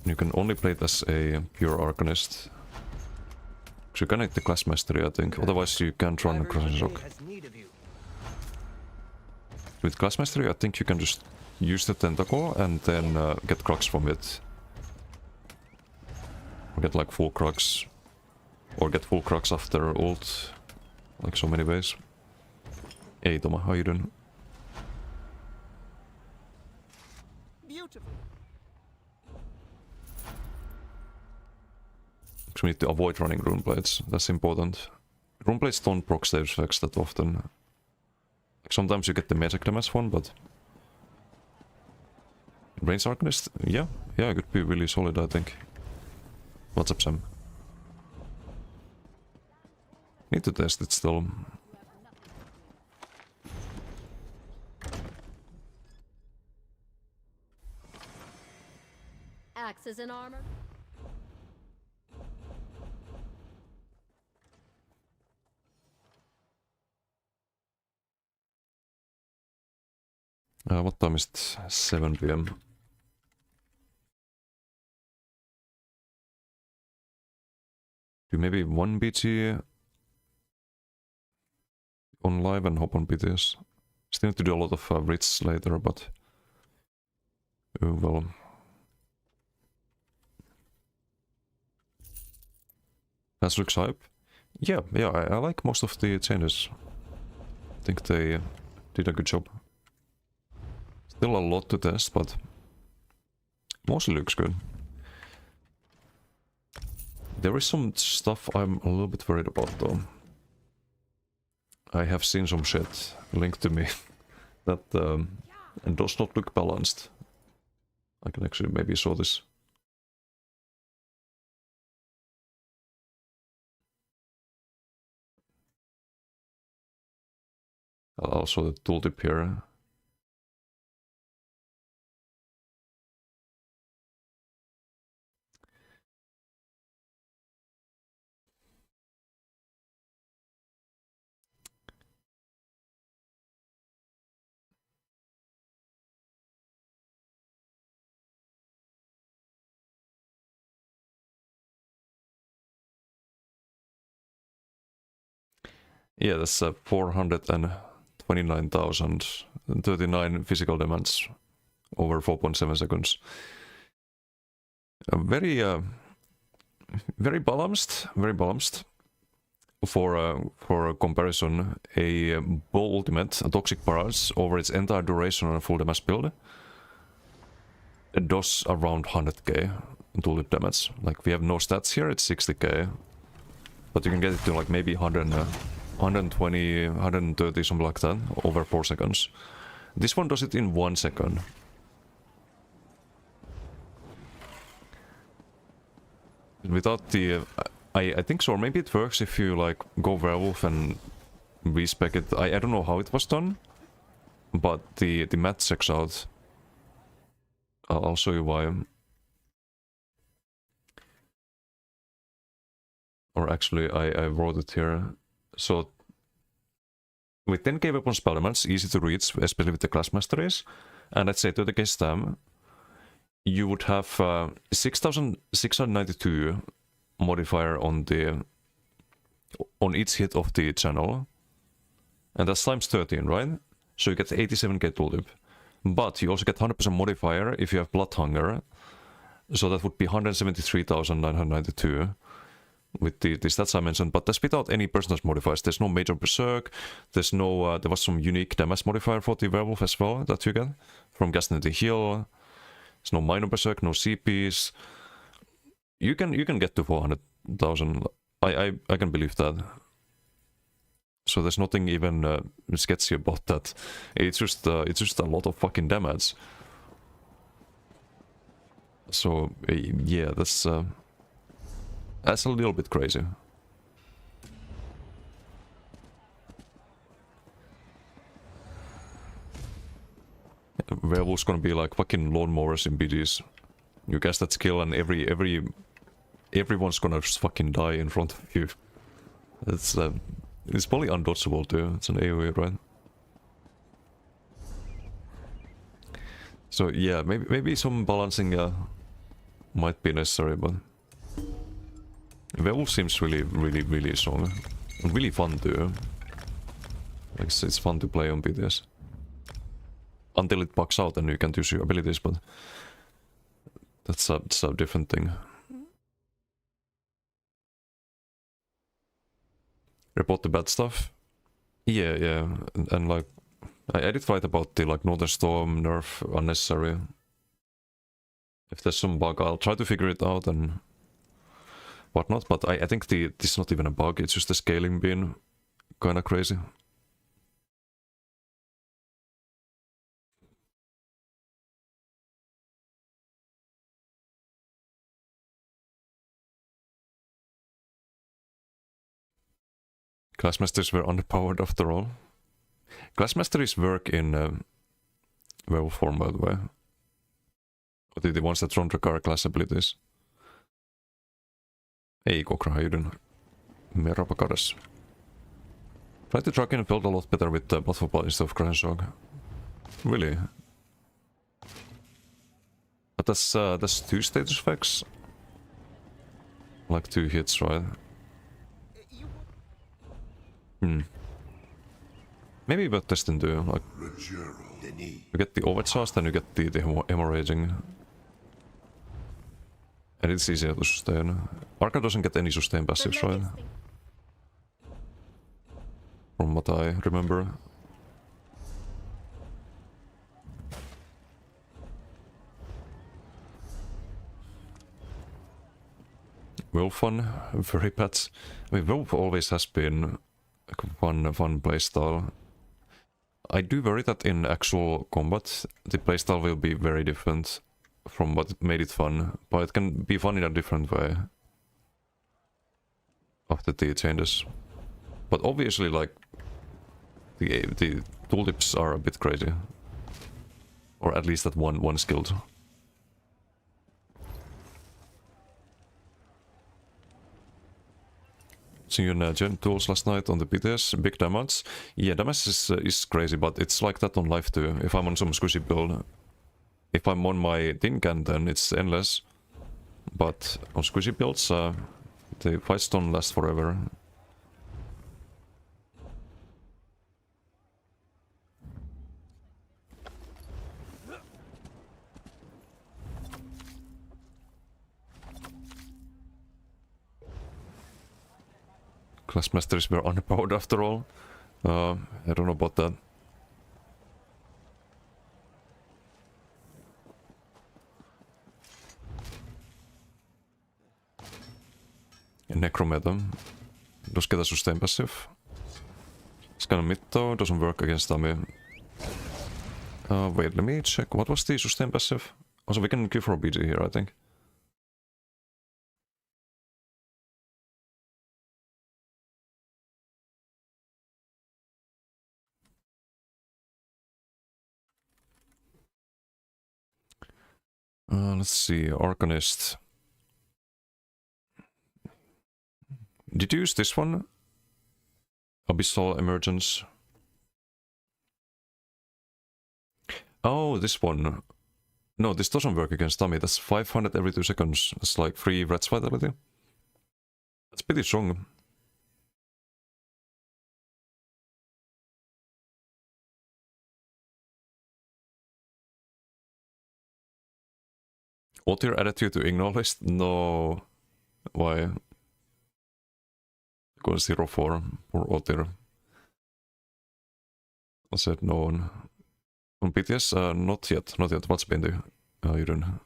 You can only play it as a pure Arcanist. So you can need the class mastery, I think. Otherwise you can't run a Crushing Shock. With class mastery, I think you can just use the tentacle and then get Crux from it. Or get like full Crux. Or get full Crux after ult. Like so many ways. Hey Toma, how you doing? Beautiful. So we need to avoid running rune blades. That's important. Rune blades don't proc status effects that often. Like sometimes you get the magic damage one, but Range Arcanist, yeah, it could be really solid, I think. What's up, Sam? Need to test it still. Axes and armor. What time is it? 7 PM. Do maybe 1 BT on live and hop on BTS. Still need to do a lot of Brits later, but well. That looks hype. Yeah, I like most of the changes. I think they did a good job. Still a lot to test, but mostly looks good. There is some stuff I'm a little bit worried about though. I have seen some shit linked to me that does not look balanced. I can actually maybe show this. I'll show the tooltip here. Yeah, that's 429,039 physical damage over 4.7 seconds. Very balanced, very balanced. For comparison, a Bow Ultimate, a Toxic Barrage, over its entire duration on a full damage build, it does around 100k tulip damage. Like, we have no stats here, it's 60k. But you can get it to like maybe 100 120, 130, something like that, over 4 seconds. This one does it in 1 second. Without the... I think so, or maybe it works if you like go werewolf and respec it. I don't know how it was done, but the math checks out. I'll show you why. Or actually, I wrote it here. So, with 10k weapon spell damage, easy to reach, especially with the class masteries, and let's say 30k stam, you would have 6692 modifier on each hit of the channel, and that's times 13, right? So you get 87k tooltip. But you also get 100% modifier if you have blood hunger, so that would be 173,992 with the stats I mentioned, but that's without any personal modifiers. There's no major berserk, there's no, there was some unique damage modifier for the werewolf as well that you get from casting the heal. There's no minor berserk, no CPs. You can get to 400,000. I can believe that. So there's nothing even sketchy about that. It's just a lot of fucking damage. So yeah, that's a little bit crazy. Werewolf's gonna be like fucking lawnmowers in BDs. You cast that skill and everyone's gonna just fucking die in front of you. It's probably undodgeable too. It's an AoE, right? So yeah, maybe some balancing might be necessary, but Werewolf seems really strong. And really fun too. Like it's fun to play on BTS. Until it bugs out and you can't use your abilities, but that's a different thing. Report the bad stuff. Yeah, and like I did write about the like Northern Storm nerf unnecessary. If there's some bug, I'll try to figure it out and whatnot. But I think this is not even a bug. It's just the scaling being kind of crazy. Classmasters were underpowered after all. Classmasters work in werewolf form, by the way. Or the ones that don't require class abilities. Hey Kokra, how you doing? Merhaba Karas. Try to track and build a lot better with Bloodfall instead of Grandshog. Really? But that's 2 status effects? Like 2 hits, right? Maybe about testing too, like you get the overcharge, then you get the hemorrhaging. And it's easier to sustain. Arca doesn't get any sustain passives, right? From what I remember. Wolf one, very bad. I mean, Wolf always has been a fun playstyle. I do worry that in actual combat, the playstyle will be very different from what made it fun, but it can be fun in a different way after the changes. But obviously, like, the tooltips are a bit crazy. Or at least that one skilled. Seeing you in Gen tools last night on the BTS, big damage. Yeah, damage is crazy, but it's like that on life too. If I'm on some squishy build, if I'm on my tin can, then it's endless. But on squishy builds, the fights don't last forever. Classmasters were underpowered after all. I don't know about that. Necrometa does get a sustain passive. Scan mid though, doesn't work against dummy. Wait, let me check. What was the sustain passive? Also, we can give for BG here, I think. Let's see, Arcanist. Did you use this one? Abyssal Emergence. Oh, this one. No, this doesn't work against dummy. That's 500 every 2 seconds. That's like 3 Rat's Vitality. That's pretty strong. Otir added you to ignore list? No. Why? Because 0-4 for Otir. I said no one. On PTS? Not yet. Not yet. What's been the Juryn?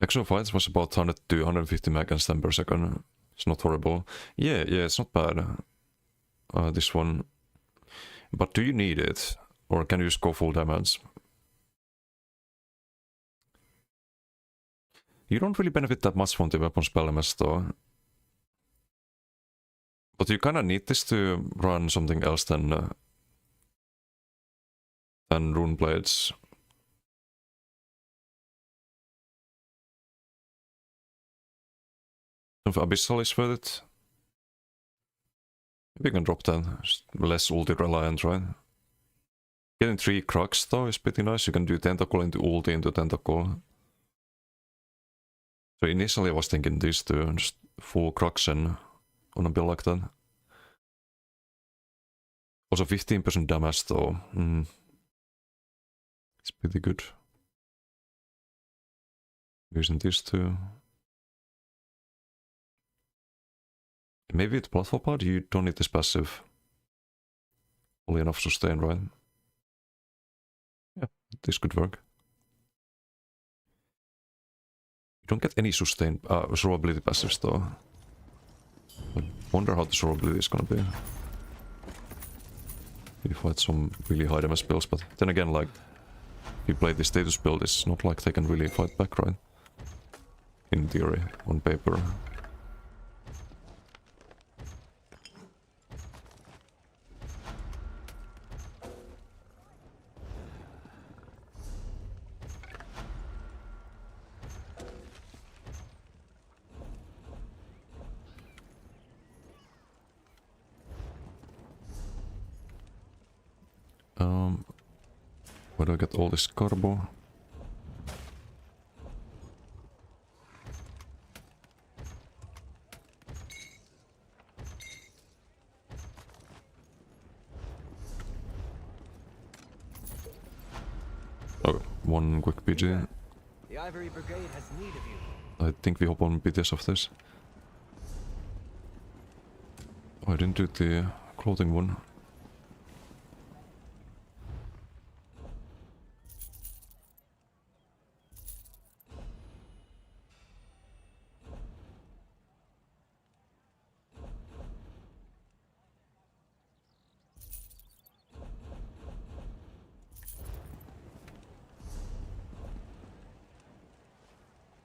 Actual fights was about 100 to 150 megas per second. It's not horrible. Yeah, it's not bad. This one. But do you need it? Or can you just go full damage? You don't really benefit that much from the weapon spell MS though. But you kinda need this to run something else than Rune Blades. If Abyssal is worth it, maybe you can drop that. Just less ulti reliant, right? Getting 3 Crux though is pretty nice. You can do Tentacle into ulti into Tentacle. So initially I was thinking these two, just full Cruxen on a build like that. Also 15% damage though. It's pretty good. Using these two. Maybe with Platform Pod you don't need this passive. Only enough sustain, right? Yeah, this could work. You don't get any sustain survivability passives though. I wonder how the survivability is gonna be. You fight some really high damage spells, but then again, like, if you play the status build, it's not like they can really fight back, right? In theory, on paper. Where do I get all this carbo? Okay, one quick PG. The Ivory Brigade has need of you. I think we hop on BTS of this. Oh, I didn't do the clothing one.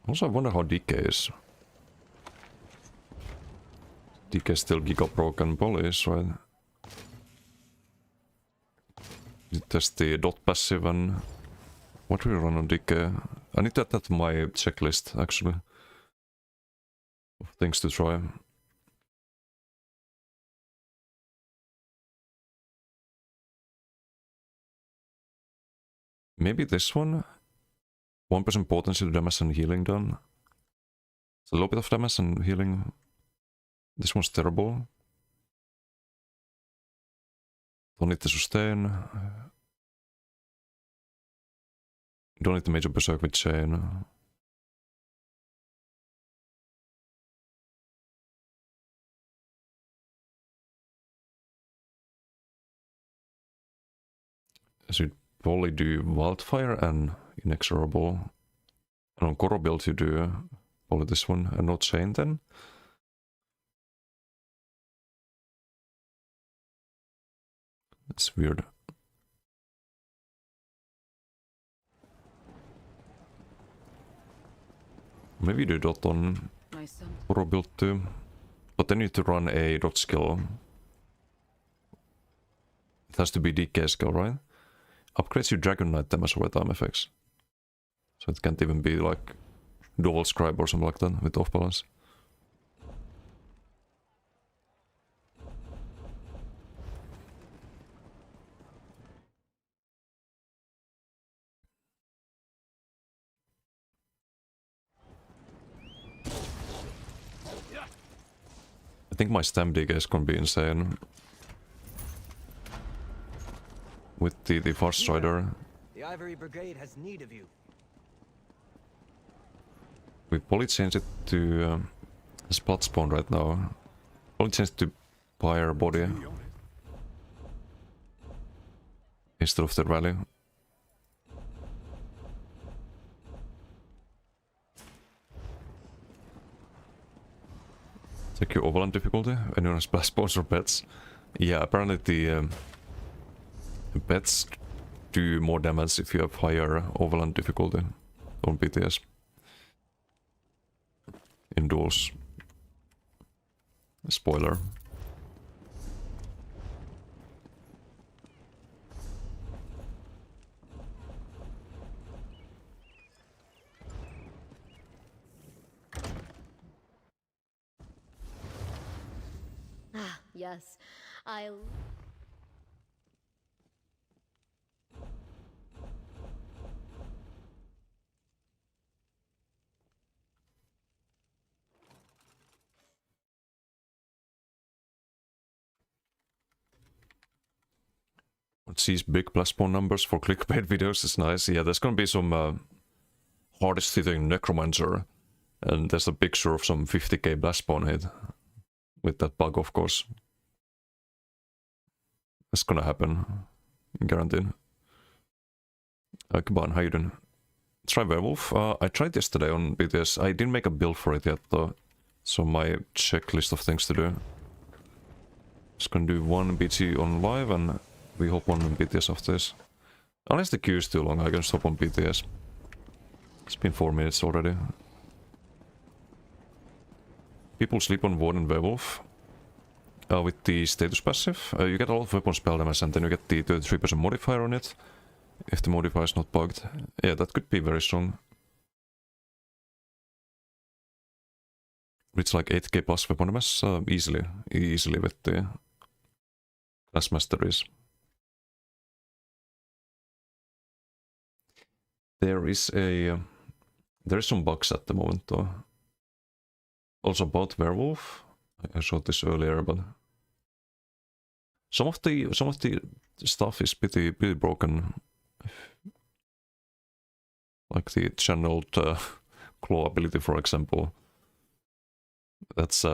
Also, I wonder how DK is. DK is still Giga broken police, right? You test the dot passive and what do we run on DK? I need to add that to my checklist actually. Of things to try. Maybe this one? 1% potency to damage and healing done. It's a little bit of damage and healing. This one's terrible. Don't need to sustain. Don't need to major berserk with chain. I should probably do wildfire and inexorable. And on Koro build you do probably this one and not chain then. It's weird. Maybe do dot on My son. Poro build too. But then you need to run a dot skill. It has to be DK skill, right? Upgrades your Dragon Knight damage over time effects. So it can't even be like dual scribe or something like that with off balance. I think my stamp DK is gonna be insane. With the Fast Strider. The Ivory Brigade has need of you. We probably change it to spot spawn right now. Probably change it to Pyre body instead of the rally. Check your overland difficulty. Anyone has splash spawns or pets? Yeah, apparently the pets do more damage if you have higher overland difficulty on PTS. In duels. Spoiler. Ah, yes. I'll. These big plus spawn numbers for clickbait videos is nice. Yeah, there's gonna be some hardest hitting necromancer, and there's a picture of some 50k blast spawn hit with that bug, of course. It's gonna happen, guaranteed. Kaban, how you doing? Try werewolf. I tried yesterday on BTS. I didn't make a build for it yet though, so my checklist of things to do. Just gonna do one BT on live and we hop on BTS after this. Unless the queue is too long, I can just hop on BTS. It's been 4 minutes already. People sleep on Warden Werewolf. With the status passive, you get a lot of weapon spell damage and then you get the 33% modifier on it. If the modifier is not bugged. Yeah, that could be very strong. It's like 8k plus weapon damage, easily with the class masteries. There is some bugs at the moment though. Also about werewolf. I showed this earlier, but some of the stuff is pretty broken. Like the channeled claw ability, for example. That's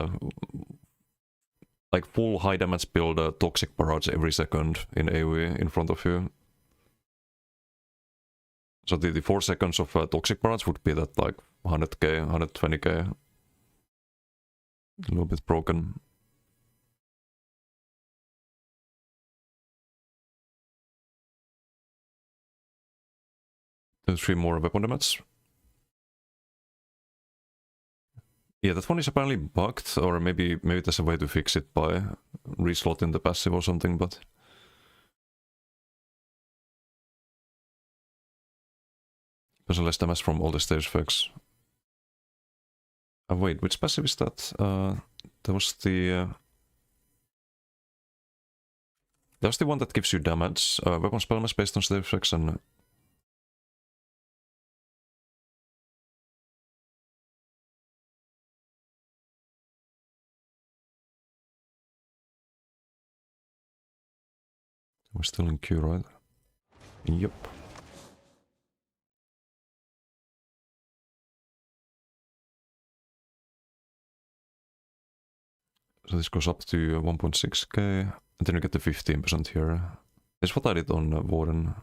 like full high damage build toxic barrage every second in AoE in front of you. So the 4 seconds of toxic barrage would be that like 100k, 120k. A little bit broken. There's 3 more weapon damage. Yeah, that one is apparently bugged, or maybe there's a way to fix it by reslotting the passive or something, but there's less damage from all the stage effects. Wait, which passive is that? That was the one that gives you damage. Weapon spell mass based on stage effects and we're still in queue, right? Yep. So this goes up to 1.6k, and then you get the 15% here. It's what I did on Warden.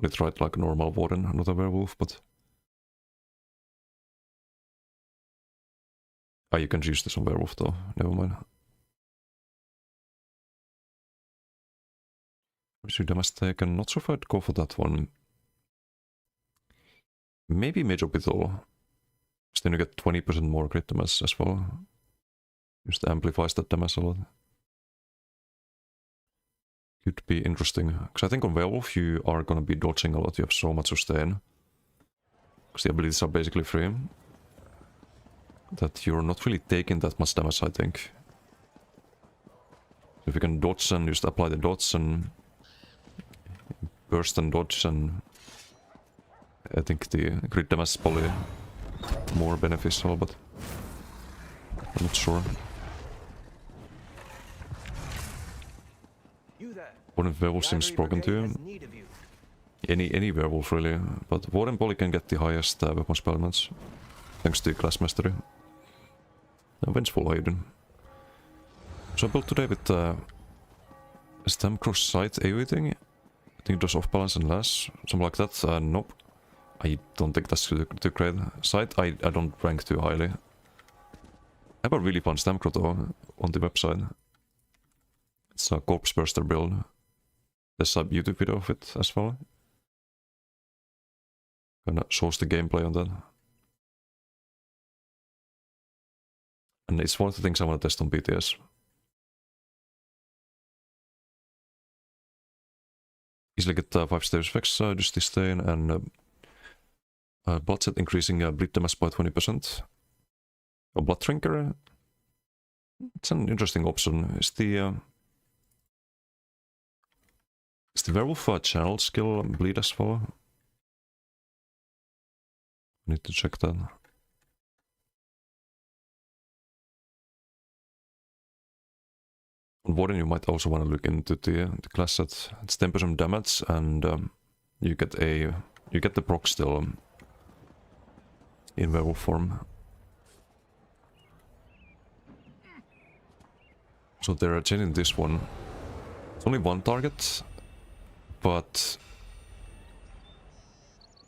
I tried like a normal Warden, not a werewolf, but... Ah, you can use this on werewolf though, never mind. Should damage taken. Not sure if I'd go for that one. Maybe Major Orbital. So then you get 20% more crit damage as well. Just amplifies that damage a lot. Could be interesting. Because I think on Werewolf you are gonna be dodging a lot. You have so much sustain. Because the abilities are basically free. That you're not really taking that much damage, I think. If you can dodge and just apply the dodge and burst and dodge, and I think the crit damage is probably more beneficial, but I'm not sure. You there. What if Werewolf The seems Ivory broken Brigade to has you? need of you. Any werewolf really, but Warden probably can get the highest weapon spell damage, thanks to class mastery. Vengeful Hayden. So I built today with Stem Cross Sight AoE thing. I think it was off balance and less, something like that. Nope. I don't think that's too great. Sight I don't rank too highly. I have a really fun Stem Cross though on the website. It's a Corpse Burster build. There's a YouTube video of it as well. Kinda shows the gameplay on that. And it's one of the things I want to test on BTS. Easily get 5 status effects, just this stain, and blood set increasing bleed damage by 20%. A blood drinker. It's an interesting option. Is the werewolf channel skill bleed as well? Need to check that. On Warden you might also want to look into the class set. It's 10% damage, and you get the proc still in werewolf form. So they're changing this one. It's only one target, but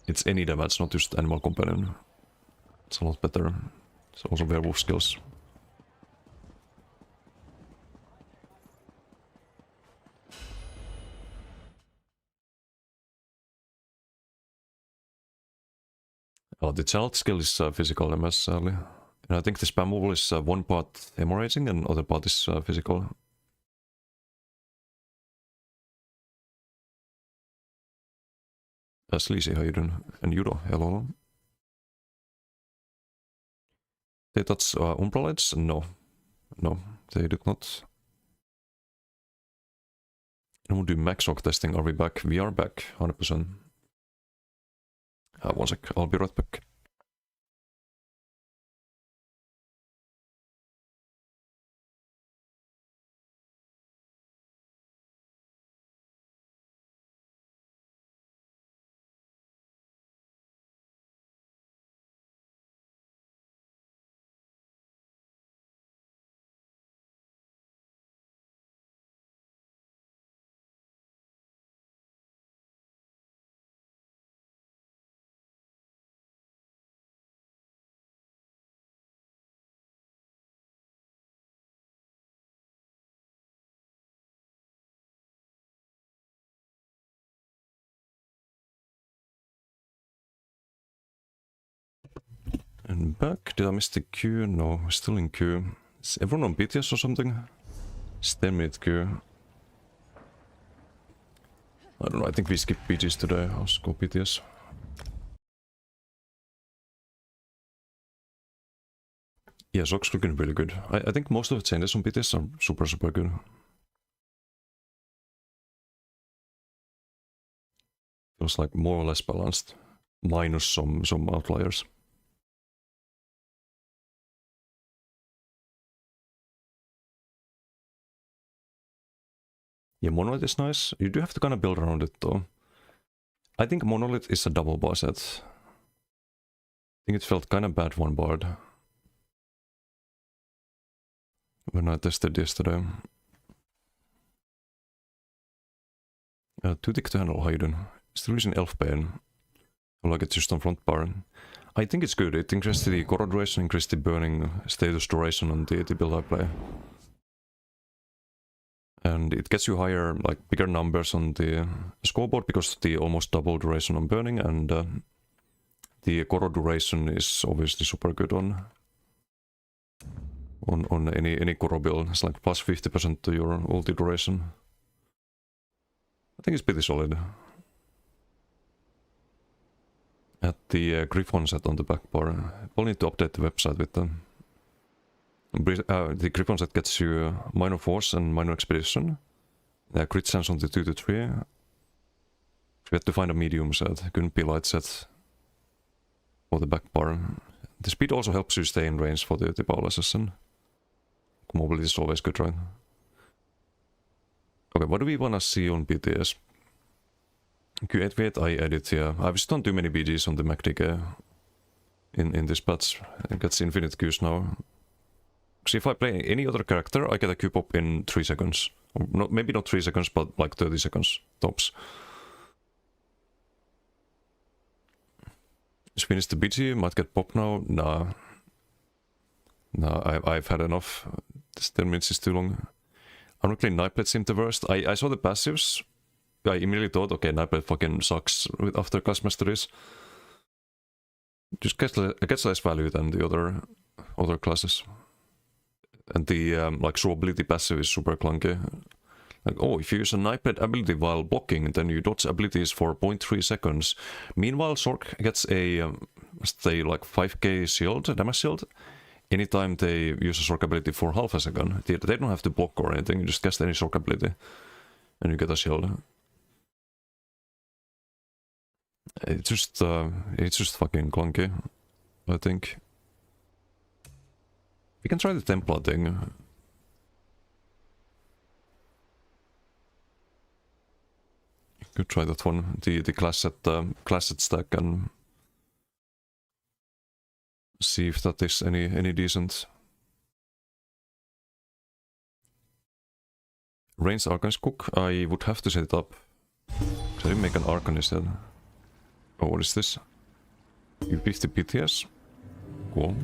it's any damage, not just animal companion. It's a lot better. It's also werewolf skills. The child skill is physical damage, sadly. And I think the spam wall is one part hemorrhaging and other part is physical. Sleazy, how you doing? And Yudo, hello. They touch Umbra lights? No. No, they did not. And we'll do max rock testing. Are we back? We are back, 100%. One sec, I'll be right back. And back. Did I miss the queue? No, still in queue. Is everyone on BTS or something? It's 10-minute queue. I don't know, I think we skip BTS today. I'll just go BTS. Yeah, Zock's looking really good. I think most of the changes on BTS are super good. Feels like more or less balanced. Minus some outliers. Yeah, Monolith is nice. You do have to kind of build around it though. I think Monolith is a double bar set. I think it felt kind of bad one bard when I tested yesterday. Too thick to handle, how you doing? Still using Elf Bane. I like it just on front bar. I think it's good. It increases the corrode duration, increases the burning status duration on the build I play. And it gets you higher, like bigger numbers on the scoreboard because of the almost double duration on burning, and the Koro duration is obviously super good on any Koro build. It's like plus 50% to your ulti duration. I think it's pretty solid. At the Griffon set on the back bar, we'll need to update the website with them. The Griffon set gets you minor force and minor expedition. Crit chance on the 2 to 3. We had to find a medium set, couldn't be light set for the back bar. The speed also helps you stay in range for the Power Assassin. Mobility is always good, right? Okay, what do we wanna see on BTS? Q8V8 I edit, yeah. I've just done too many BGs on the MacDK in this patch. It gets infinite Qs now. Because if I play any other character, I get a Q pop in 3 seconds. Not, maybe not 3 seconds, but like 30 seconds tops. Just finish the BG, might get pop now. Nah. Nah, I've had enough. This 10 minutes is too long. Ironically, Knightblade seemed the worst. I saw the passives. I immediately thought, okay, Knightblade fucking sucks after class masteries. Just gets less value than the other classes. And the like survivability passive is super clunky. Like, oh, if you use a Knightblade ability while blocking, then you dodge abilities for 0.3 seconds. Meanwhile, Sork gets a say like 5k shield, damage shield, anytime they use a Sork ability for half a second. They don't have to block or anything, you just cast any Sork ability and you get a shield. It's just fucking clunky, I think. We can try the Templar thing. Could try that one, the class set stack, and see if that is any decent. Range Arcanist Cook, I would have to set it up. I didn't make an Arcanist yet. Oh, what is this? Pve Pts? Cool.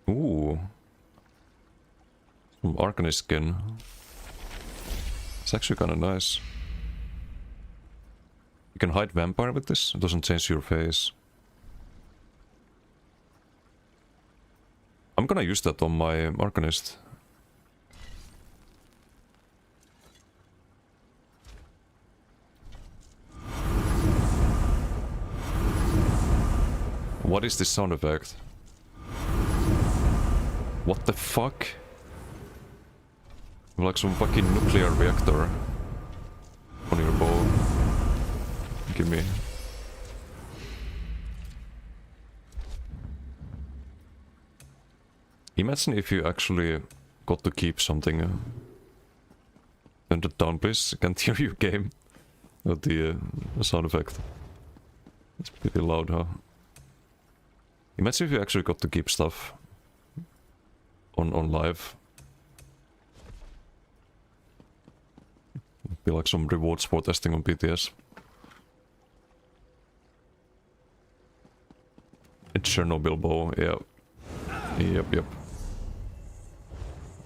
Ooh. Some Arcanist skin. It's actually kinda nice. You can hide Vampire with this, it doesn't change your face. I'm gonna use that on my Arcanist. What is this sound effect? What the fuck? Like some fucking nuclear reactor on your bow. Give me. Imagine if you actually got to keep something. Turn it down, please. I can't hear you, game. The sound effect. It's pretty loud, huh? Imagine if you actually got to keep stuff on live. It'd be like some rewards for testing on BTS. A Chernobyl bow, yeah. Yep.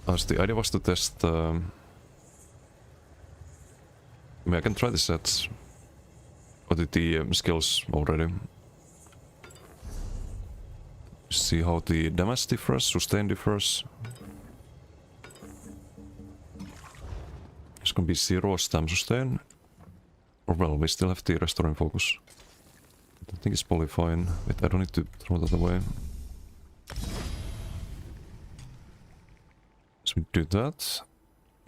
As the idea was to test... I mean, I can try the sets. Or the skills already. See how the damage differs, sustain differs. It's gonna be 0 stam sustain. Or well, we still have the restoring focus. I think it's probably fine. Wait, I don't need to throw that away. So we do that.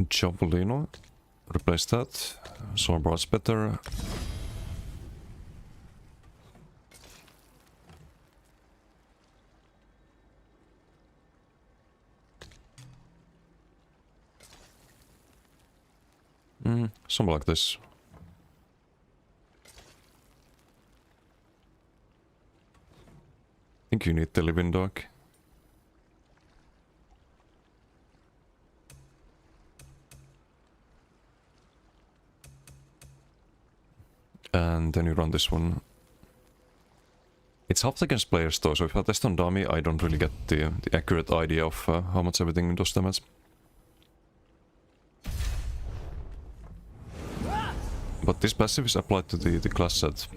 Javelino. Replace that. Swordbar's better. Something like this. I think you need the living dog. And then you run this one. It's helped against players though, so if I test on dummy, I don't really get the accurate idea of how much everything does damage. But this passive is applied to the class set.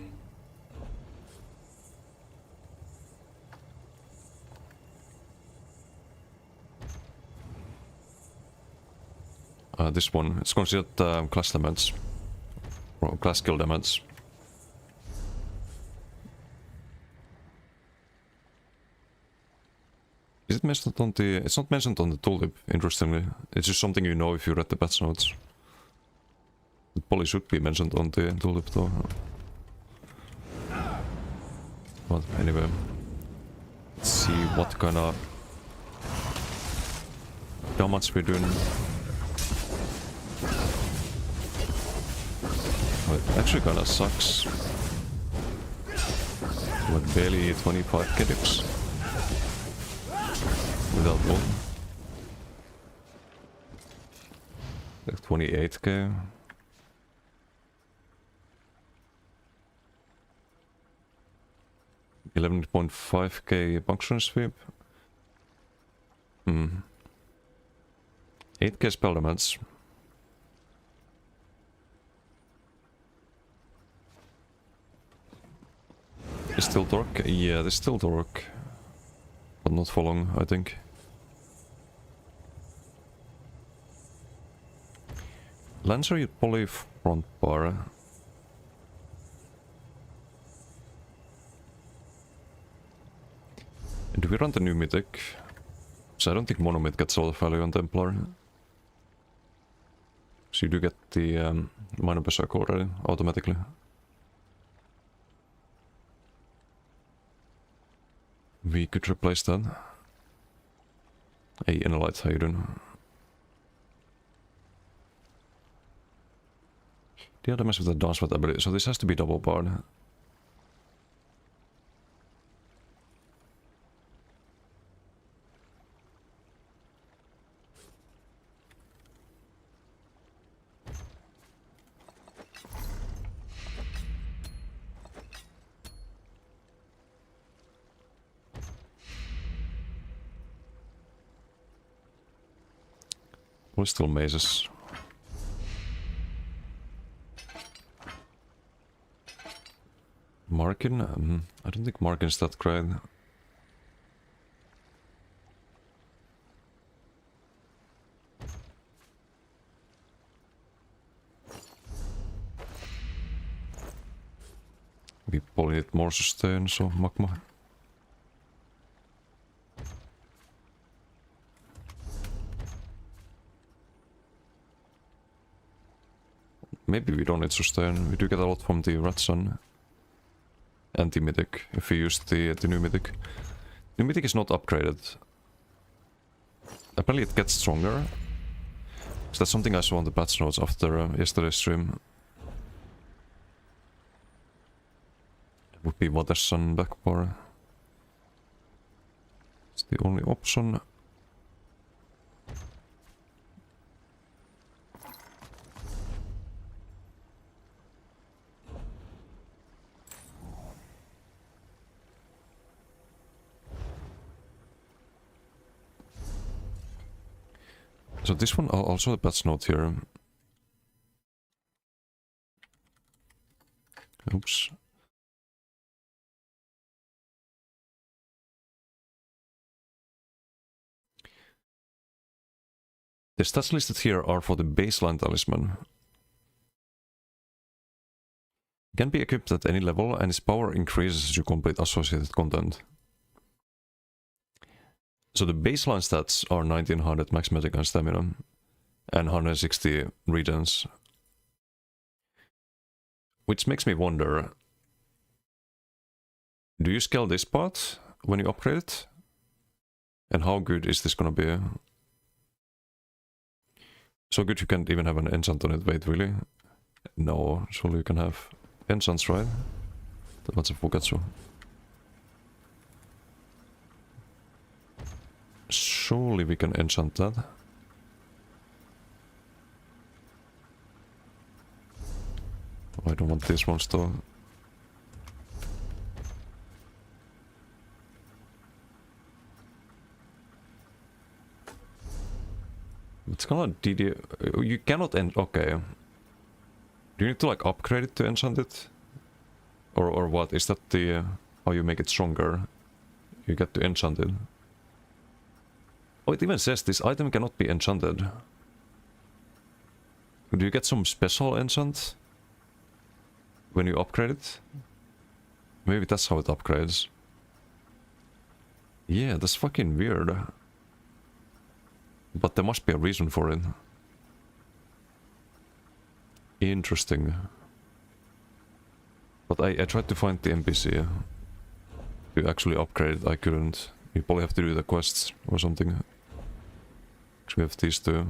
This one, it's considered class damage. Or class skill damage. Is it mentioned on the... It's not mentioned on the tooltip, interestingly. It's just something you know if you read the patch notes. It probably should be mentioned on the tooltip though. But anyway. Let's see what kind of damage we're doing. Oh, it actually kinda sucks. With barely 25 dips. Without one. Like 28k. $11.5k function sweep. 8k spell damage. Is still torque? Yeah, there's still torque. But not for long, I think. Lancer, you probably front bar. Do we run the new mythic? So I don't think monomyth gets a lot of value on Templar. So you do get the minor berserk already, automatically. We could replace that. Hey, Innerlight, how you doing? The other mess with the dance with ability, so this has to be double barred. We're still mazes. Markin? I don't think Markin's that great. We probably need more sustain, so Magma. Maybe we don't need sustain. We do get a lot from the Rat Sun. And the Mythic, if we use the new Mythic. The Mythic is not upgraded. Apparently it gets stronger. So that's something I saw on the patch notes after yesterday's stream. It would be Water Sun backbar. It's the only option. So this one, also the patch note here. Oops. The stats listed here are for the baseline talisman. It can be equipped at any level and its power increases as you complete associated content. So the baseline stats are 1900 max magic and stamina and 160 regens. Which makes me wonder, do you scale this part when you upgrade it? And how good is this gonna be? So good you can't even have an enchant on it, wait, really? No, surely you can have enchants, right? That's a Fukatsu. Surely we can enchant that. I don't want these ones though. It's kind of DD. You cannot end. Okay. Do you need to like upgrade it to enchant it? Or what? Is that the how you make it stronger? You get to enchant it. Oh, it even says this item cannot be enchanted. Do you get some special enchant when you upgrade it? Maybe that's how it upgrades. Yeah, that's fucking weird. But there must be a reason for it. Interesting. But I tried to find the NPC to actually upgrade it. I couldn't. You probably have to do the quests or something. Because we have these two.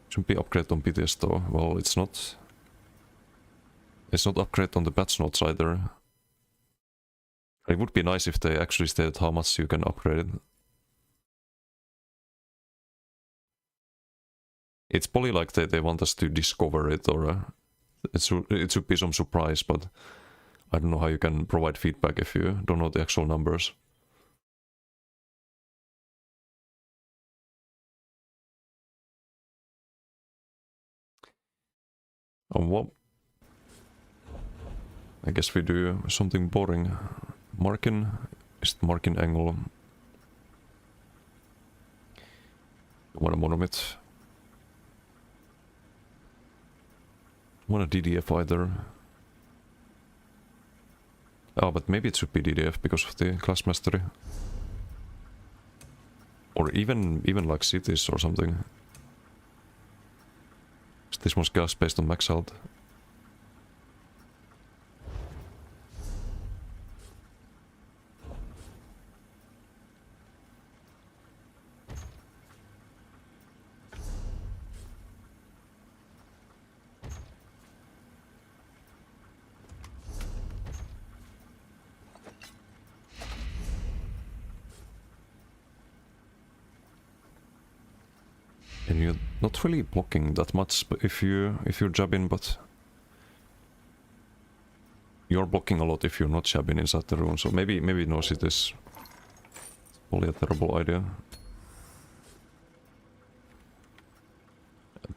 Shouldn't be upgraded on PTS though. Well, it's not. It's not upgraded on the patch notes either. It would be nice if they actually stated how much you can upgrade it. It's probably like they want us to discover it, or it should be some surprise, but I don't know how you can provide feedback if you don't know the actual numbers. Well, I guess we do something boring. Markin is the Markin angle. Want a monomit. Want a DDF either. Oh, but maybe it should be DDF because of the class mastery. Or even like cities or something. This one's gas based on max health. And you're not really blocking that much if you're jabbing, but you're blocking a lot if you're not jabbing inside the room. So maybe no cities. Probably a terrible idea.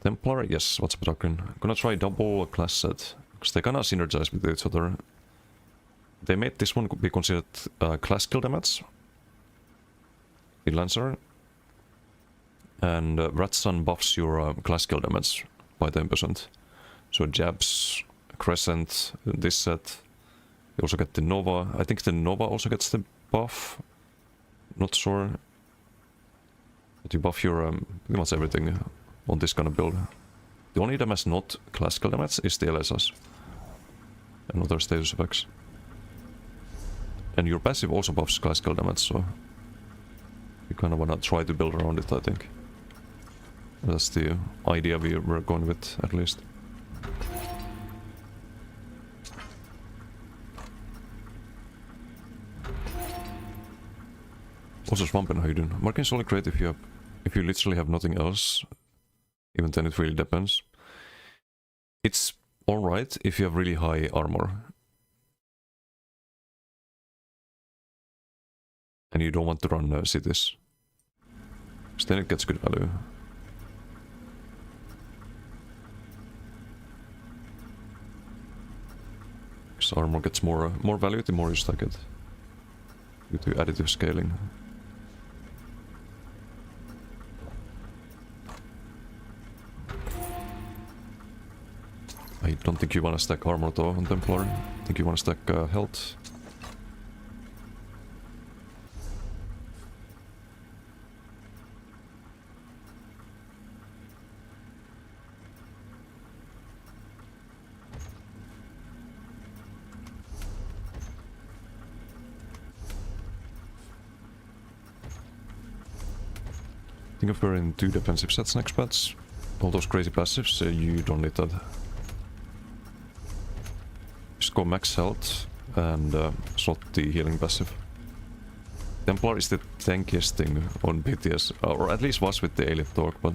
Templar, yes. What's up, Doctrine? Gonna try double class set because they kinda synergize with each other. They made this one be considered class skill damage in Lancer. And Ratsun buffs your class skill damage by 10%. So jabs, crescent, this set. You also get the Nova. I think the Nova also gets the buff. Not sure. But you buff your pretty much everything on this kind of build. The only damage not class skill damage is the LSS. And other status effects. And your passive also buffs class skill damage, so you kind of wanna try to build around it, I think. That's the idea we're going with, at least. Also, Swampen, how you doing? Marking is only great if you literally have nothing else. Even then, it really depends. It's alright if you have really high armor. And you don't want to run cities. Because then it gets good value. Because armor gets more value the more you stack it. Due to additive scaling. I don't think you want to stack armor though on Templar. I think you want to stack health. I think if we're in 2 defensive sets next patch, all those crazy passives, you don't need that. Just go max health and slot the healing passive. Templar is the tankiest thing on PTS, or at least was with the Elite Torque, but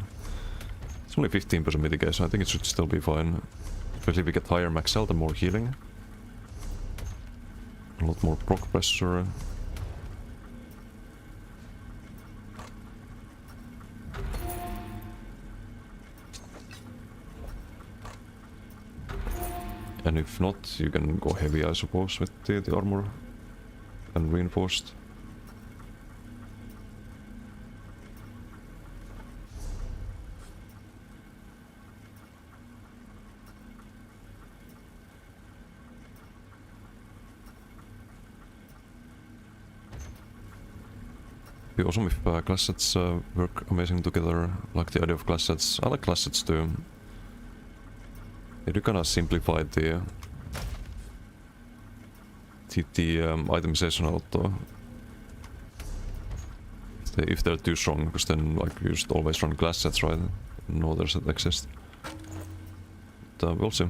It's only 15% mitigation, I think it should still be fine. Especially if we get higher max health and more healing. A lot more proc pressure. And if not, you can go heavy, I suppose, with the armor and reinforced. Be awesome if class sets work amazing together, like the idea of class sets. I like class sets too. They do kind of simplify the itemization a lot though. If they're too strong, because then like you just always run class sets, right? No others that exist. But we'll see.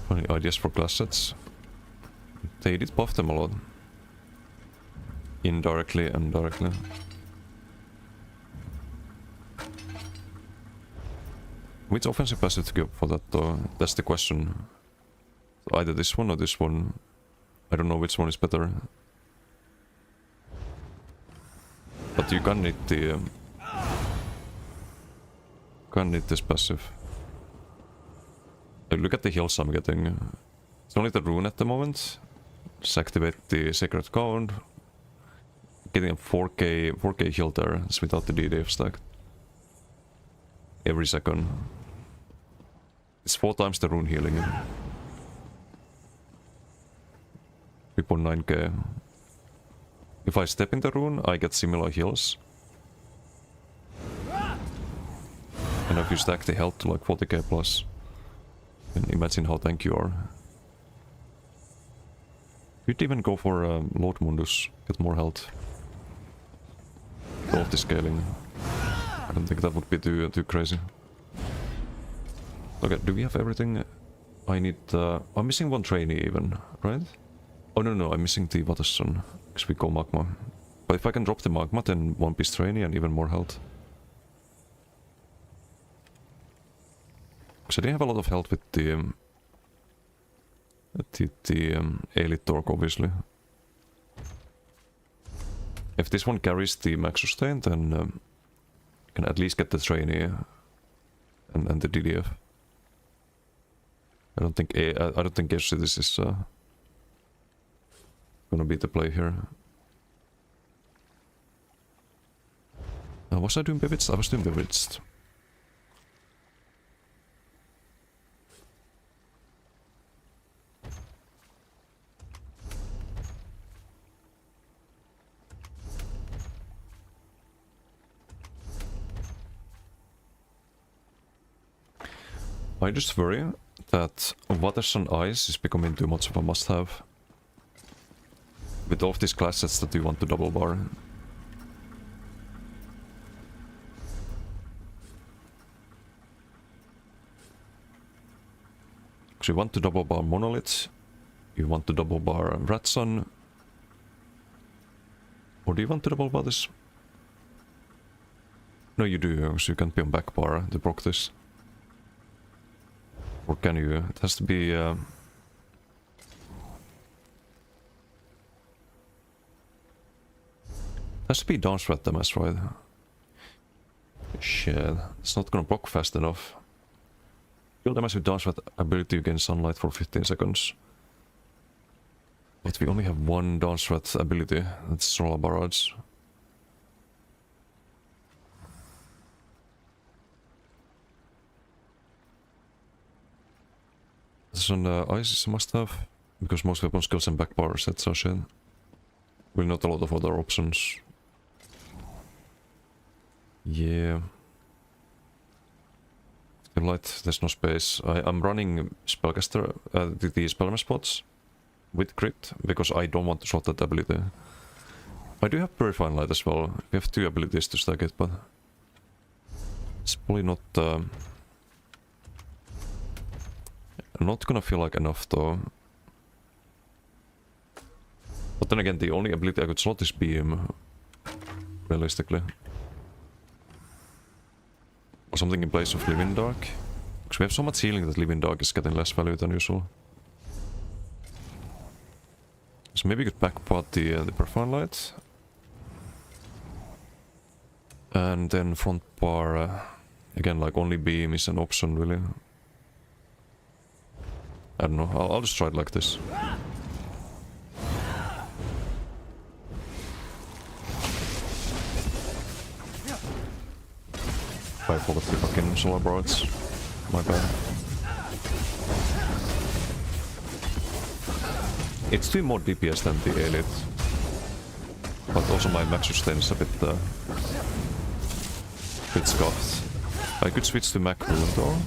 Any ideas for class sets? They did buff them a lot. Indirectly and directly. Which offensive passive to go for that though? That's the question. Either this one or this one. I don't know which one is better. But you can need the... can need this passive. Look at the heals I'm getting. It's only the rune at the moment. Just activate the sacred code. Getting a 4k heal there. It's without the DDF stack. Every second. It's 4 times the rune healing. 3.9k. If I step in the rune, I get similar heals. And if you stack the health to like 40k plus. And imagine how tanky you are. You'd even go for Lord Mundus, get more health. All of the scaling. I don't think that would be too crazy. Okay, do we have everything? I need... I'm missing one trainee even, right? Oh no, I'm missing the Waterson, because we go magma. But if I can drop the magma, then one piece trainee and even more health. Because I didn't have a lot of health with the Elite Torque, obviously. If this one carries the max sustain, then you can at least get the trainee and the DDF. I don't think this is gonna be the play here. Was I doing Bewitched? I was doing Bewitched. I just worry that Waterson Ice is becoming too much of a must-have. With all of these class sets that you want to double bar. Because you want to double bar Monolith, you want to double bar Ratson, or do you want to double bar this? No, you do, because you can't be on back bar to proc this. Or can you? It has to be... has to be down threat damage, right? Shit, it's not gonna proc fast enough. Kill damage with down threat ability to gain sunlight for 15 seconds. But we only have one down threat ability, that's Solar Barrage. This on ice is a must-have, because most weapon skills and back bar sets are shit. Well, not a lot of other options. Yeah. Light, there's no space. I'm running Spellcaster, the Spellman spots, with crit, because I don't want to shot that ability. I do have Purifying Light as well. We have 2 abilities to stack it, but it's probably not gonna feel like enough though. But then again, the only ability I could slot is Beam, realistically. Or something in place of Living Dark. Because we have so much healing that Living Dark is getting less value than usual. So maybe you could backpart the Purifying Light. And then front bar, again, like only Beam is an option really. I don't know, I'll just try it like this. I forgot the fucking solar broads. My bad. It's still more DPS than the Elite. But also my max sustain is a bit scuffed. I could switch to Mac Rune though.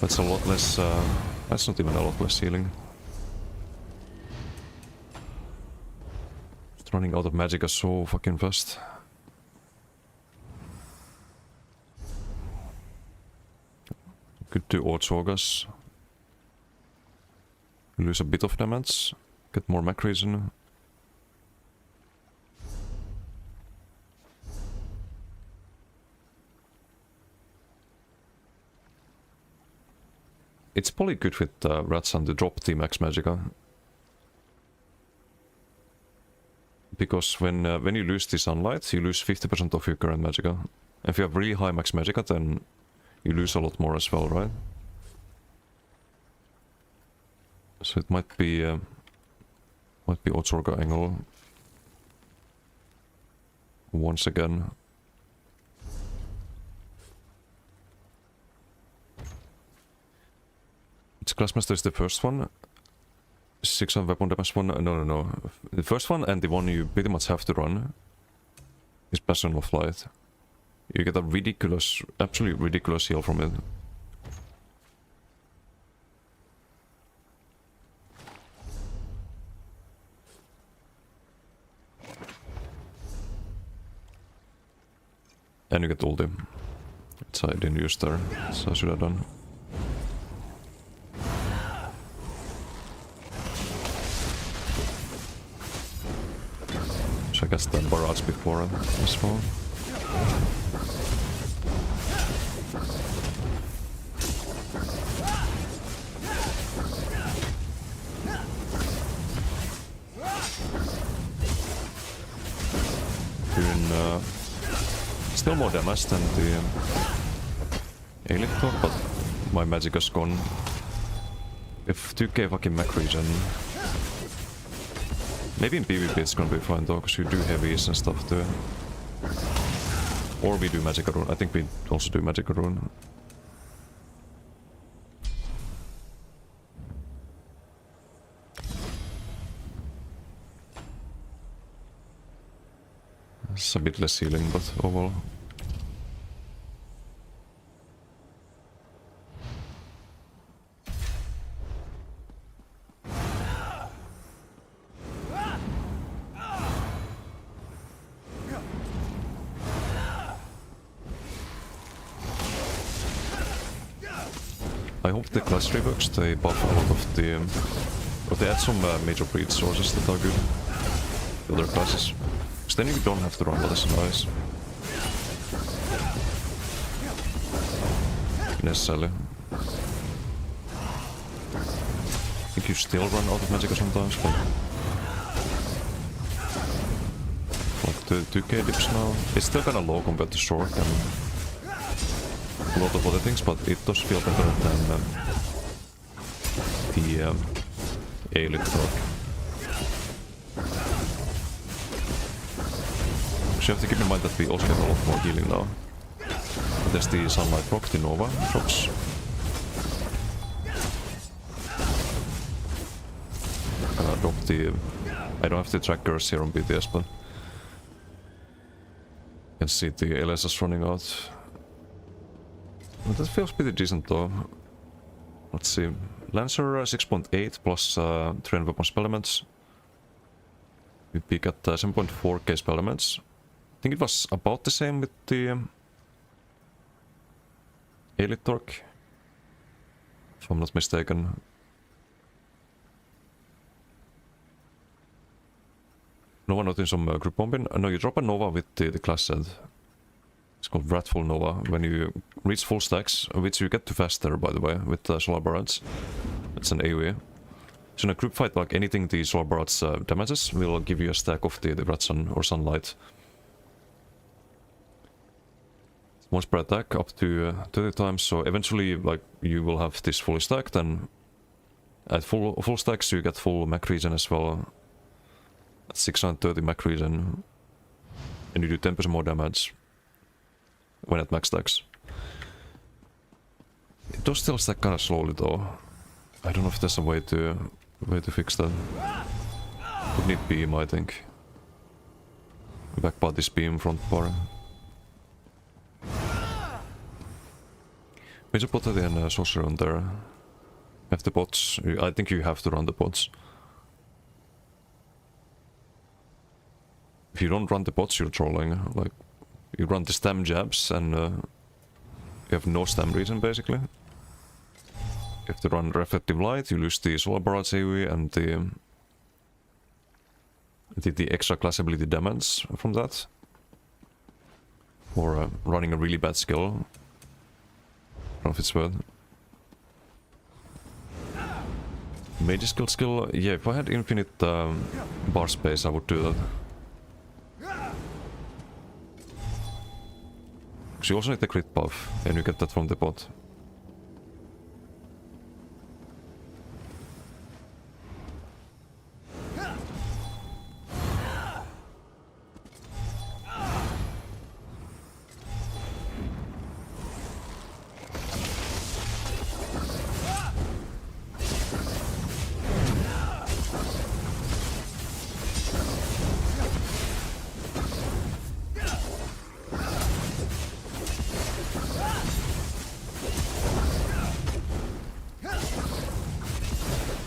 That's a lot less, that's not even a lot less healing. Just running out of magicka so fucking fast. Could do Ortsogas. Lose a bit of damage. Get more Mac reason. It's probably good with Ratsan to drop the max magicka. Because when you lose the sunlight, you lose 50% of your current magicka. If you have really high max magicka, then you lose a lot more as well, right? So it might be Otsorga angle once again. Its Classmaster is the first one. 6 on weapon damage one. No. The first one and the one you pretty much have to run is Passion of Light. You get a ridiculous, absolutely ridiculous heal from it. And you get ulti. Which I didn't use there, so I should have done. So I guess the barrage before as well. Doing still more damage than the Elite though, but my magic is gone. If 2k fucking Mac regen. Maybe in PvP it's gonna be fine though, because you do heavies and stuff too. Or we do Magic Rune. I think we also do Magic Rune. It's a bit less healing, but overall. I hope the class reworks, they buff a lot of the... but they add some major breed sources that are good. The other classes. Because then you don't have to run what is nice. Necessarily. I think you still run out of magicka sometimes, but... like the 2k dips now. It's still kinda low compared to short and... a lot of other things, but it does feel better than the Elite proc. So you have to keep in mind that we also get a lot more healing now. There's the Sunlight proc, the Nova drops. Drop the... I don't have the trackers here on BTS, but... you can see the LSS running out. But that feels pretty decent though. Let's see. Lancer 6.8 plus 300 weapon spell elements. We peak at 7.4k spell elements. I think it was about the same with the Elite Torque, if I'm not mistaken. Nova not in some group bombing. No, you drop a Nova with the class set. It's called Wrathful Nova. When you reach full stacks, which you get to faster, by the way, with Solar Barrage. It's an AoE. So in a group fight, like anything the Solar Barrage damages will give you a stack of the Red Sun or Sunlight. Once per attack, up to 30 times, so eventually, like, you will have this fully stacked, and at full stacks you get full Mac regen as well. At 630 Mac regen, and you do 10% more damage when at max stacks. It does still stack kinda slowly though. I don't know if there's a way to fix that. Would need beam, I think. Back part is beam, front bar. Major pot and sorcerer on there. Have the bots. I think you have to run the bots. If you don't run the bots, you're trolling. Like, you run the stem jabs and you have no stem regen basically. You have to run reflective light, you lose the solar barrage AoE and the extra class ability damage from that. Or running a really bad skill. I don't know if it's worth. Mage skill, yeah, if I had infinite bar space I would do that. Because you also need the crit buff, and you get that from the bot.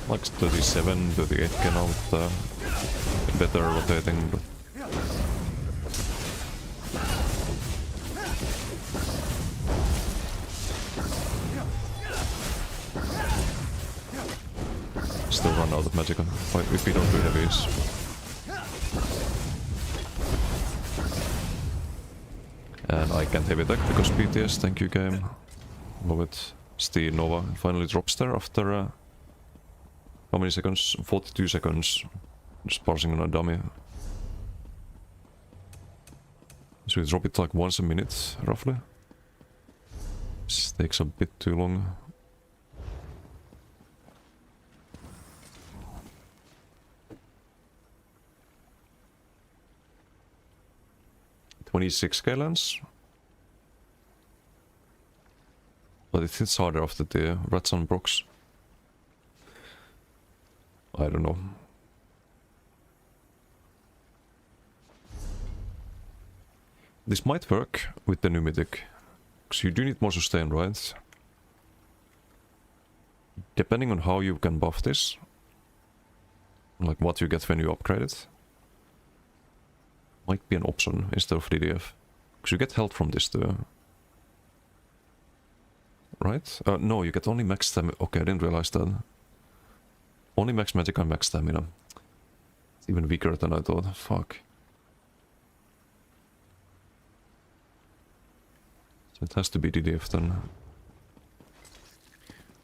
Like 37, 38 can out better rotating, but still run out of magicka if we don't do heavies. And I can't heavy attack because PTS, thank you game. Love it. The Nova finally drops there after how many seconds? 42 seconds. Just parsing on a dummy. So we drop it like once a minute, roughly. This takes a bit too long. $26k lens. But it hits harder after the Red Sun Brooks. I don't know. This might work with the new mythic. Because you do need more sustain, right? Depending on how you can buff this. Like what you get when you upgrade it. Might be an option instead of DDF. Because you get health from this too. Right? No, you get only max stamina. Okay, I didn't realize that. Only max magic and max stamina. It's even weaker than I thought. Fuck. So it has to be DDF then.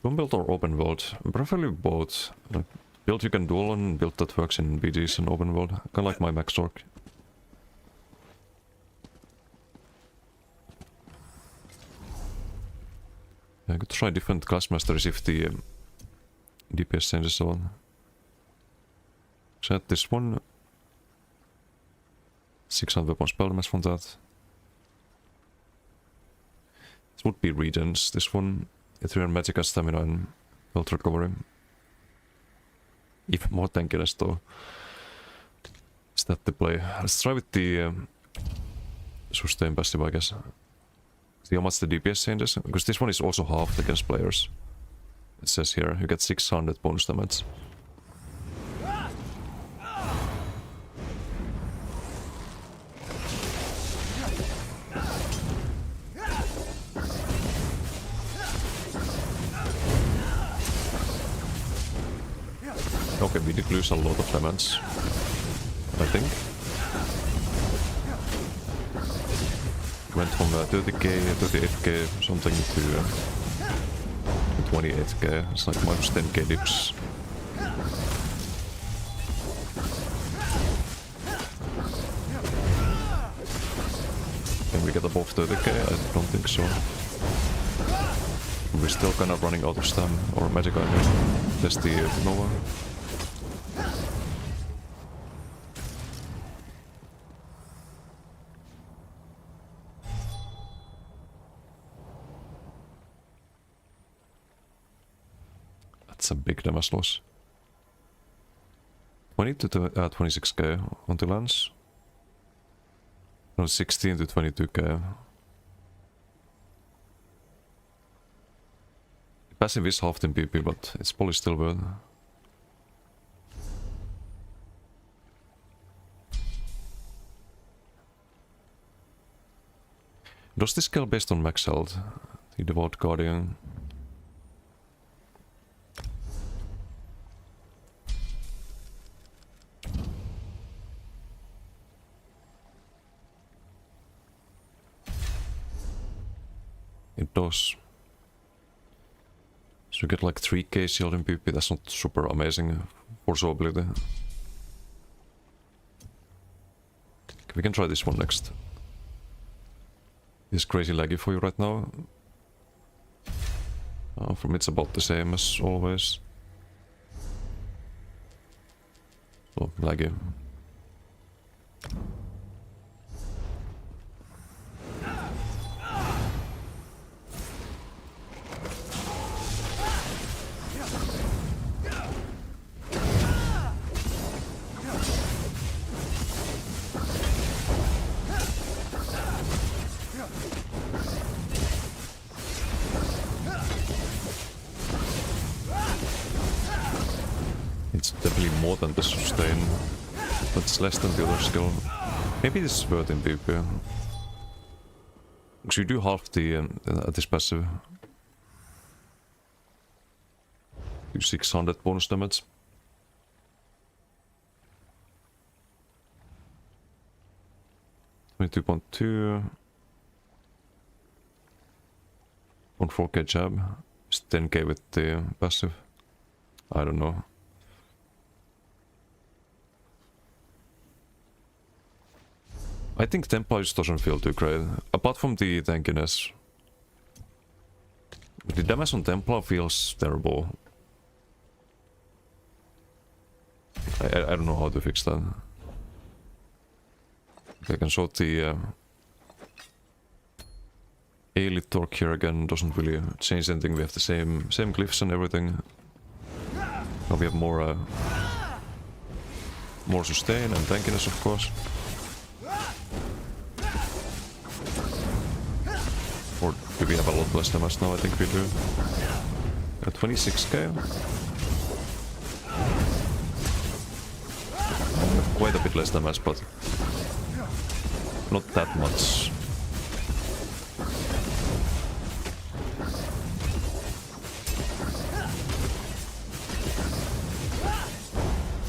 Open build or open world? Preferably both. Like, build you can duel and build that works in BGs and open world. Kinda like my max torque. I could try different class masters if the DPS changes so on. Set this one. 600 weapon spell damage from that. This would be regens. This one, 300 magic and stamina and health recovery. Even more tankiness though. Is that the play? Let's try with the sustain passive, I guess. See how much the DPS changes, because this one is also halved against players. It says here, you get 600 bonus damage. Okay, we did lose a lot of damage, I think. Went from 30k, 38k, something to 28k. It's like minus 10k dips. Can we get above 30k? I don't think so. We're still kind of running out of stam or magic item. That's the Nova. That's a big damage loss. 20 to 26k on the lance. No, 16 to 22k. Passive is halved in PP, but it's probably still worth. Does this scale based on max health? The Devout Guardian. It does. So you get like 3k shield in PP, that's not super amazing for so ability. We can try this one next. It's crazy laggy for you right now. For me it's about the same as always. So, laggy. It's definitely more than the sustain, but it's less than the other skill. Maybe this is worth in PvP. Because you do half the this passive. Do 600 bonus damage. $22.2. 4k jab. It's 10k with the passive. I don't know. I think Templar just doesn't feel too great, apart from the tankiness. The damage on Templar feels terrible. I don't know how to fix that. I can show the Elite Torque here again, doesn't really change anything. We have the same glyphs and everything. Now we have more sustain and tankiness, of course. Or do we have a lot less damage now? I think we do. 26k. Quite a bit less damage, but not that much.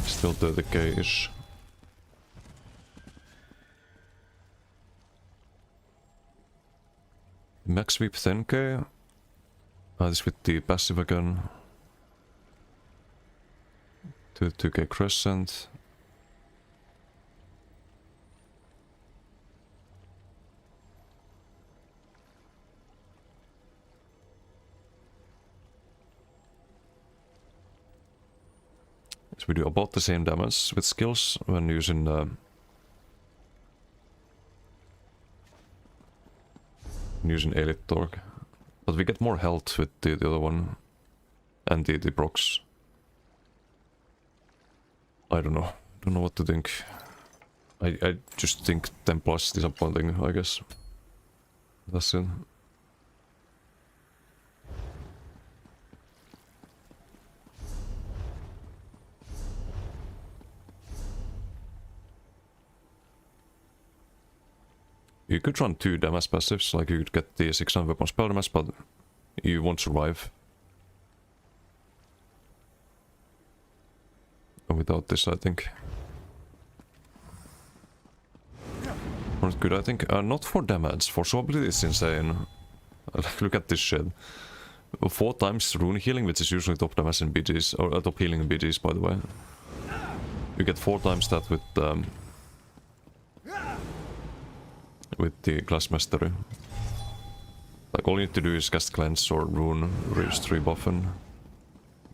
Still 30k-ish. Max sweep 10k. This with the passive again. 2k crescent. So we do about the same damage with skills when using Elite Torque. But we get more health with the other one. And the procs. I don't know. Don't know what to think. I just think 10 plus disappointing, I guess. That's it. You could run 2 damage passives, like you could get the 600 weapon spell damage, but you won't survive without this, I think. Not good, I think. Not for damage. For survivability it's insane. Look at this shit. 4 times rune healing, which is usually top damage in BGs, or top healing in BGs, by the way. You get 4 times that with the class mastery. Like all you need to do is cast cleanse or rune, reach 3 buff and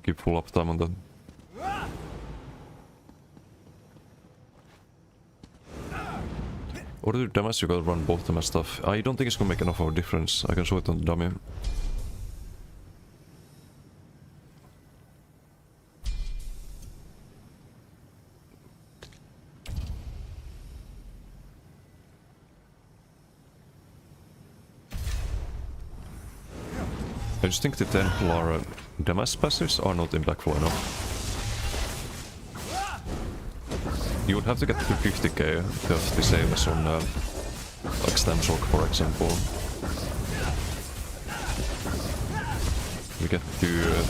keep full uptime on that. Or to do damage, you gotta run both damage stuff. I don't think it's gonna make enough of a difference. I can show it on the dummy. I just think the Templar damage passives are not impactful enough. You would have to get to 50k to have the same as on like Stem Shock, for example. We get to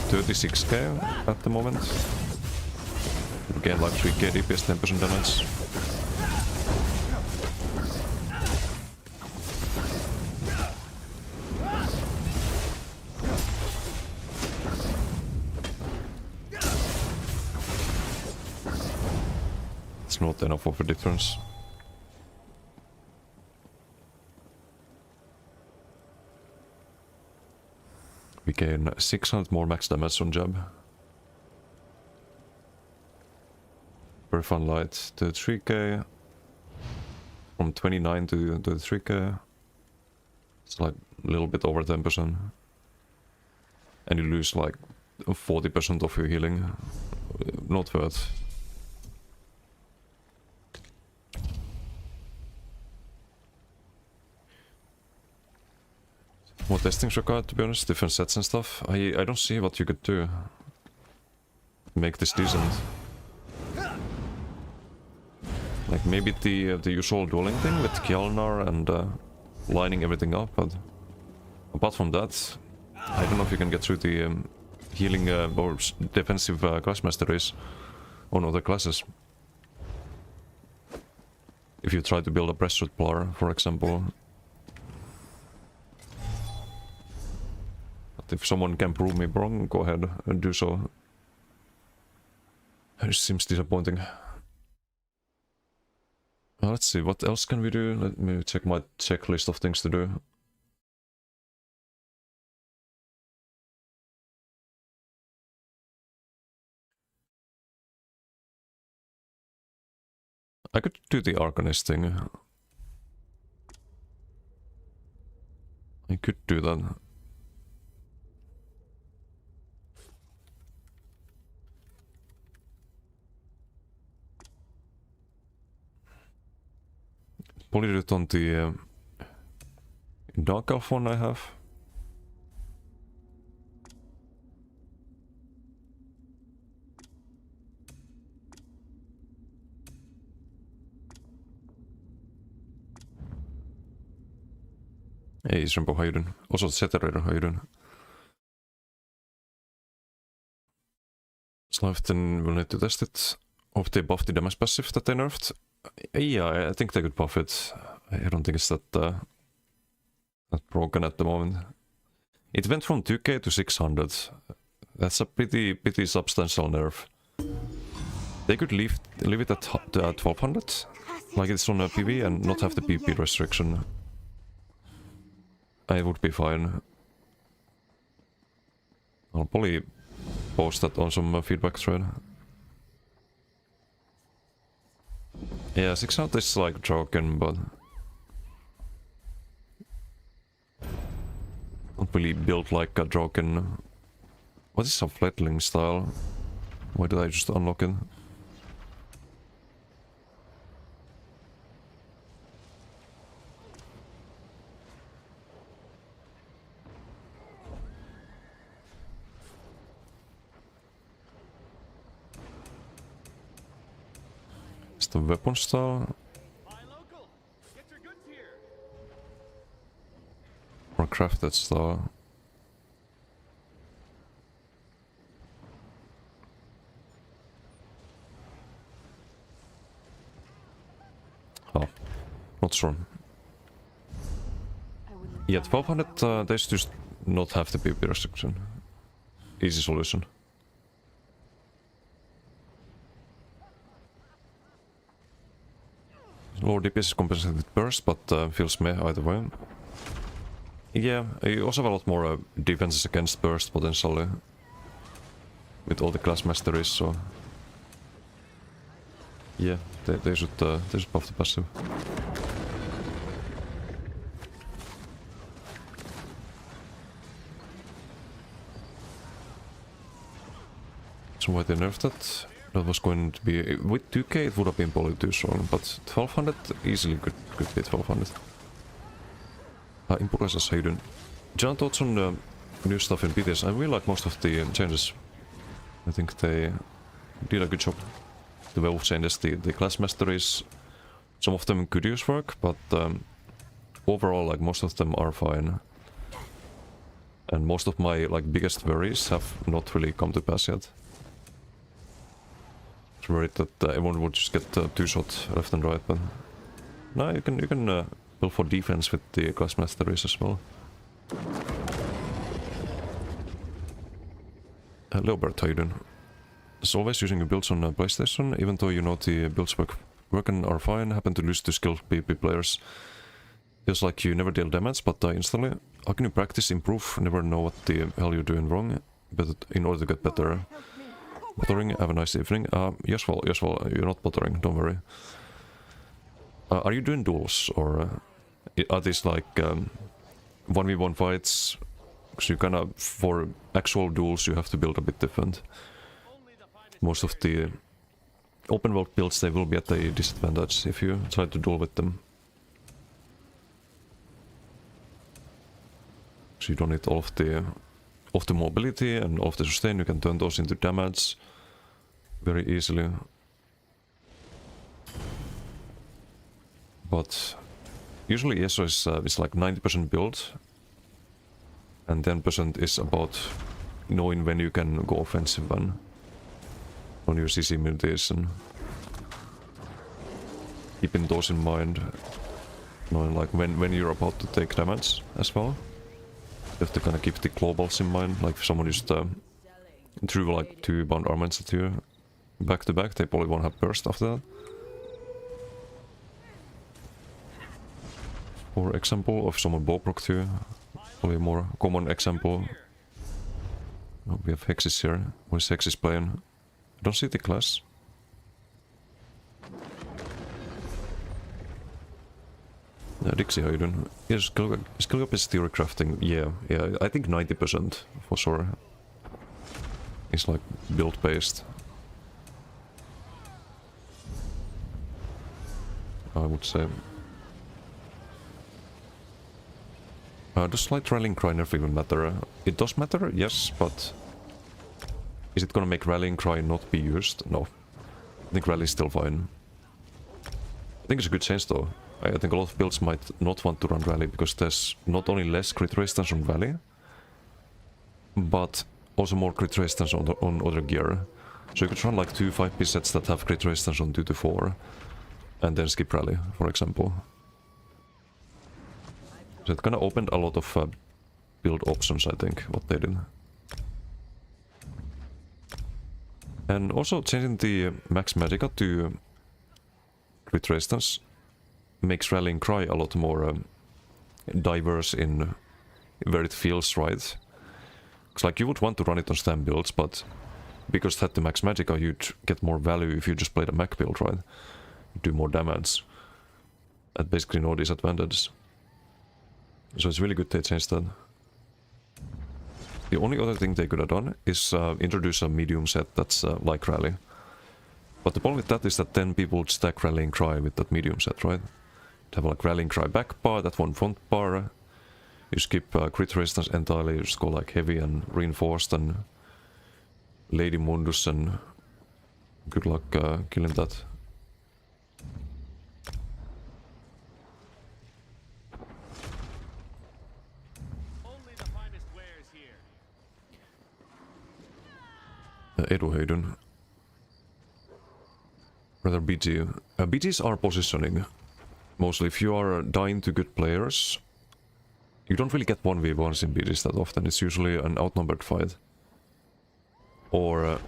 36k at the moment. We gain like 3k DPS, 10% damage. Not enough of a difference. We gain 600 more max damage on jab. Very fun light to 3k. From 29 to 3k. It's like a little bit over 10%. And you lose like 40% of your healing. Not worth. More testings required, to be honest, different sets and stuff. I don't see what you could do to make this decent. Like maybe the usual dueling thing with Kjalnar and lining everything up, but apart from that, I don't know if you can get through the healing or defensive class masteries on other classes. If you try to build a breastsword Plar, for example. If someone can prove me wrong, go ahead and do so. It seems disappointing. Let's see, what else can we do? Let me check my checklist of things to do. I could do the Arcanist thing. I could do that. Probably do it on the Dark Elf one I have. Hey Shrimpo, how you doing? Also Zeterator, how you doing? Slavton will need to test it. Hope they buffed the damage passive that they nerfed. Yeah, I think they could buff it. I don't think it's that broken at the moment. It went from 2k to 600. That's a pretty substantial nerf. They could leave it at 1200, like it's on a PV, and not have the PP restriction. I would be fine. I'll probably post that on some feedback thread. Yeah, 600 is like broken, but not really built like a broken. What is a flatling style? Why did I just unlock it? It's the weapon style. Buy local. Get your goods here. more crafted stuff. Oh, not sure. Yeah, 1200 they just not have the PvP restriction. Easy solution. Lower DPS is compensated with burst, but feels meh either way. Yeah, you also have a lot more defenses against burst potentially. With all the class masteries, so... Yeah, they should buff the passive. So why they nerfed that? That was going to be... With 2k it would have been probably too strong, but 1200 easily could be 1200. Impulses, how you doing? John, thoughts on new stuff in PTS? I really like most of the changes. I think they did a good job. The way of changes, the class masteries, some of them could use work, but overall, like, most of them are fine. And most of my, like, biggest worries have not really come to pass yet. I was worried that everyone would just get 2-shot left and right, but... No, you can build for defense with the class masteries as well. Leobert, how you doing? As always, using your builds on PlayStation, even though you know the builds work and are fine, happen to lose to skilled PvP players. Feels like you never deal damage, but die instantly. How can you practice, improve, never know what the hell you're doing wrong, but in order to get better? Bothering, have a nice evening. Yes, well, you're not bothering, don't worry. Are you doing duels, or are these like 1v1 fights? Because you kinda, for actual duels, you have to build a bit different. Most of the open world builds, they will be at a disadvantage if you try to duel with them. So you don't need all of the mobility and all of the sustain, you can turn those into damage very easily. But usually ESO is like 90% build, and 10% is about knowing when you can go offensive and on your CC mutation. Keeping those in mind, knowing like when you're about to take damage as well. You have to kind of keep the globals in mind, like if someone just threw like 2 bound armaments at you back to back, they probably won't have burst after that. For example, if someone bowprocked you, probably a more common example. Oh, we have Hexes here. What is Hexes playing? I don't see the class. Dixie, how you doing? Yes, skill up is theory crafting. Yeah, I think 90% for sure. It's like build based. I would say. Does slight rallying cry nerf even matter? It does matter, yes, but is it gonna make rallying cry not be used? No. I think rally is still fine. I think it's a good change though. I think a lot of builds might not want to run rally because there's not only less crit resistance on rally, but also more crit resistance on other gear. So you could run like 2 5-piece sets that have crit resistance on 2 to 4, and then skip rally, for example. So it kind of opened a lot of build options, I think, what they did. And also changing the max magicka to crit resistance makes rallying cry a lot more diverse in where it feels right. It's like you would want to run it on stam builds, but because it had the max magicka, you'd get more value if you just played a mech build, right? You do more damage at basically no disadvantage. So it's really good they changed that. The only other thing they could have done is introduce a medium set that's like rally. But the problem with that is that then people would stack rallying cry with that medium set, right? Have like rallying cry back bar, that one front bar. You skip crit resistance entirely, you just go like heavy and reinforced and Lady Mundus, and good luck killing that. Eduheidun. Rather BG. BGs are positioning. Mostly if you are dying to good players, you don't really get 1v1s in BGs that often. It's usually an outnumbered fight. Or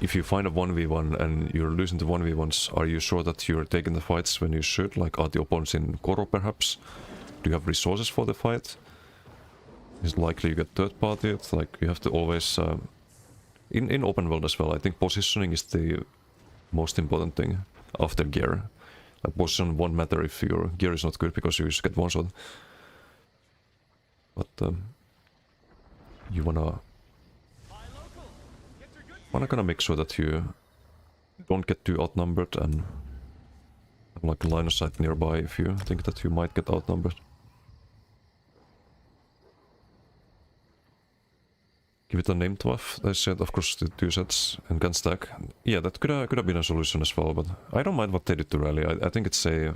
if you find a 1v1 and you're losing the 1v1s, are you sure that you're taking the fights when you should? Like, are the opponents in Koro perhaps? Do you have resources for the fight? Is it likely you get third party? It's like, you have to always... in open world as well, I think positioning is the most important thing after gear. Like, position won't matter if your gear is not good because you just get one shot. But you wanna kinda make sure that you don't get too outnumbered and have like a line of sight nearby if you think that you might get outnumbered. Give it a name buff, they said, of course the 2 sets and can stack. Yeah, that could have been a solution as well, but I don't mind what they did to Rally. I think it's a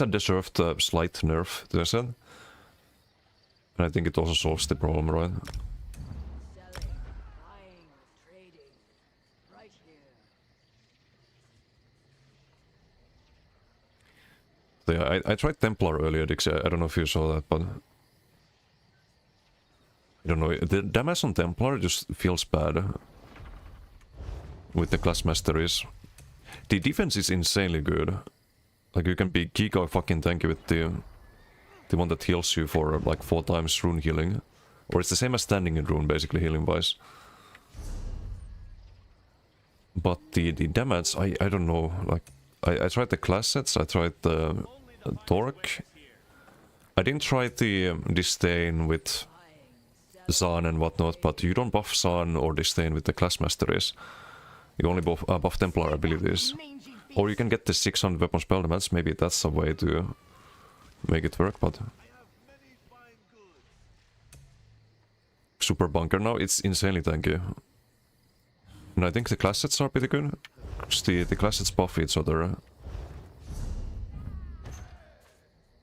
deserved slight nerf to the set. And I think it also solves the problem, right? So yeah, I tried Templar earlier, Dixie. I don't know if you saw that, but... I don't know, the damage on Templar just feels bad with the class masteries. The defense is insanely good. Like, you can be giga fucking tanky with the one that heals you for like 4 times rune healing. Or it's the same as standing in rune, basically, healing wise. But the damage, I don't know, like, I tried the class sets, I tried the Torque. I didn't try the Disdain with Zaan and whatnot, but you don't buff Zaan or Disdain with the class masteries. You only buff Templar abilities. Or you can get the 600 weapon spell damage, maybe that's a way to make it work, but... Super Bunker now, it's insanely tanky. And I think the class sets are pretty good. Because the class sets buff each other.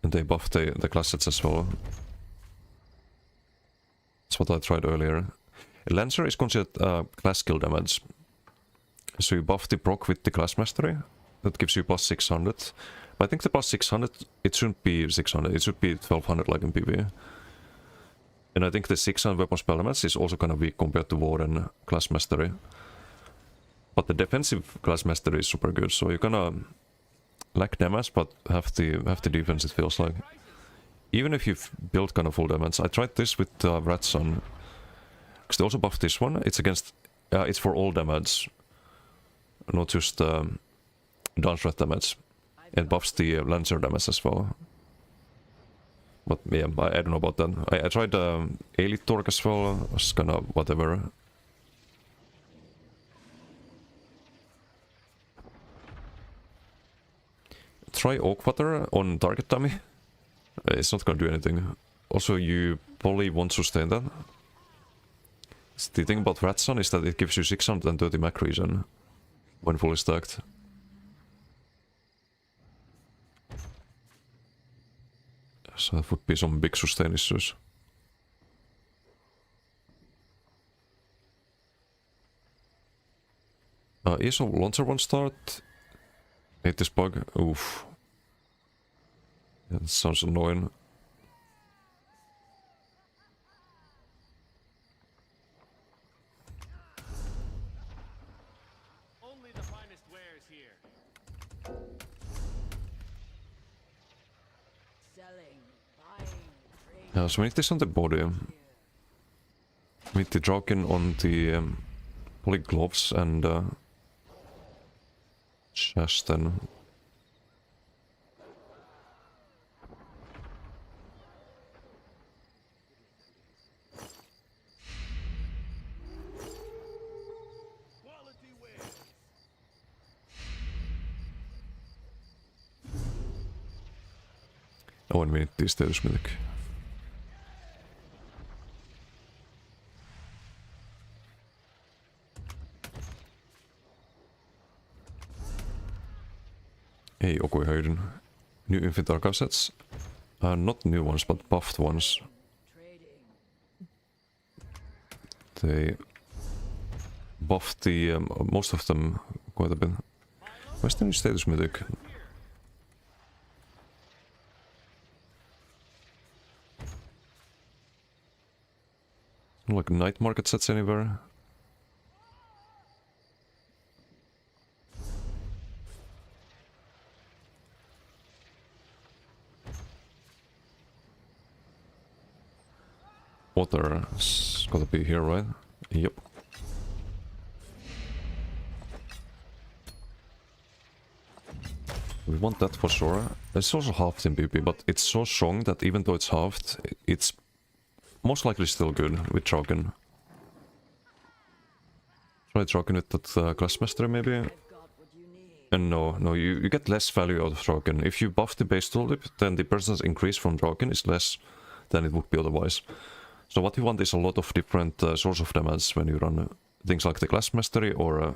And they buff the class sets as well. That's what I tried earlier. Lancer is considered class skill damage. So you buff the proc with the class mastery. That gives you plus 600. But I think the plus 600, it shouldn't be 600. It should be 1200 like in PvE. And I think the 600 weapon spell damage is also kind of weak compared to Warden class mastery. But the defensive class mastery is super good. So you're gonna lack damage, but have the defense, it feels like. Even if you've built kind of full damage. I tried this with Ratson. Because they also buffed this one. It's against... it's for all damage. Not just dance rat damage. It buffs the Lancer damage as well. But yeah, I don't know about that. I tried Elite Torque as well. It was kinda whatever. Try Oak Water on target dummy. It's not gonna do anything. Also, you probably won't sustain that. The thing about Ratson is that it gives you 630 mac regen when fully stacked. So that would be some big sustain issues. ESO launcher won't start. Hate this bug. Oof. Yeah, that sounds annoying. Only the finest wares here. Selling, buying, trading. Yeah, so we need this on the body. We need the Draken on the poly gloves and chest then. Oh, and we need this status mythic. Hey, Okuihöiden. New Infinite Archive sets. Not new ones, but buffed ones. buffed the most of them quite a bit. Where's the new status mythic? Like night market sets anywhere? Water's gotta be here, right? Yep. We want that for sure. It's also halved in PvP, but it's so strong that even though it's halved, it's most likely still good with Draken. Try Draken with that class mastery maybe? And no, you get less value out of Draken. If you buff the base tulip, then the percentage increase from Draken is less than it would be otherwise. So what you want is a lot of different source of damage when you run things like the class mastery or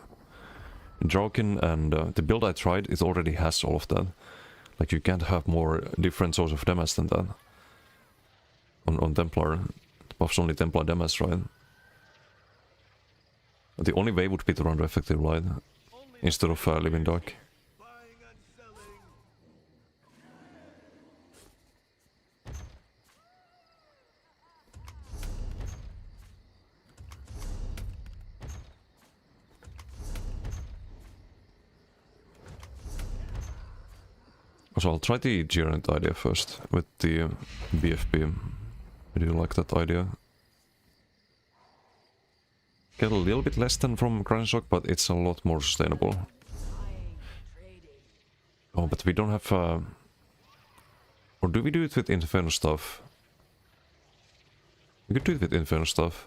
Draken, and the build I tried, it already has all of that. Like you can't have more different source of damage than that. On Templar, it buffs only Templar damage, right? The only way would be to run Effective Light instead of Living Dark. So I'll try the Gerent idea first with the BFP. I do like that idea. Get a little bit less than from Shock, but it's a lot more sustainable. Oh, but we don't have... Or do we do it with Inferno stuff? We could do it with Inferno stuff.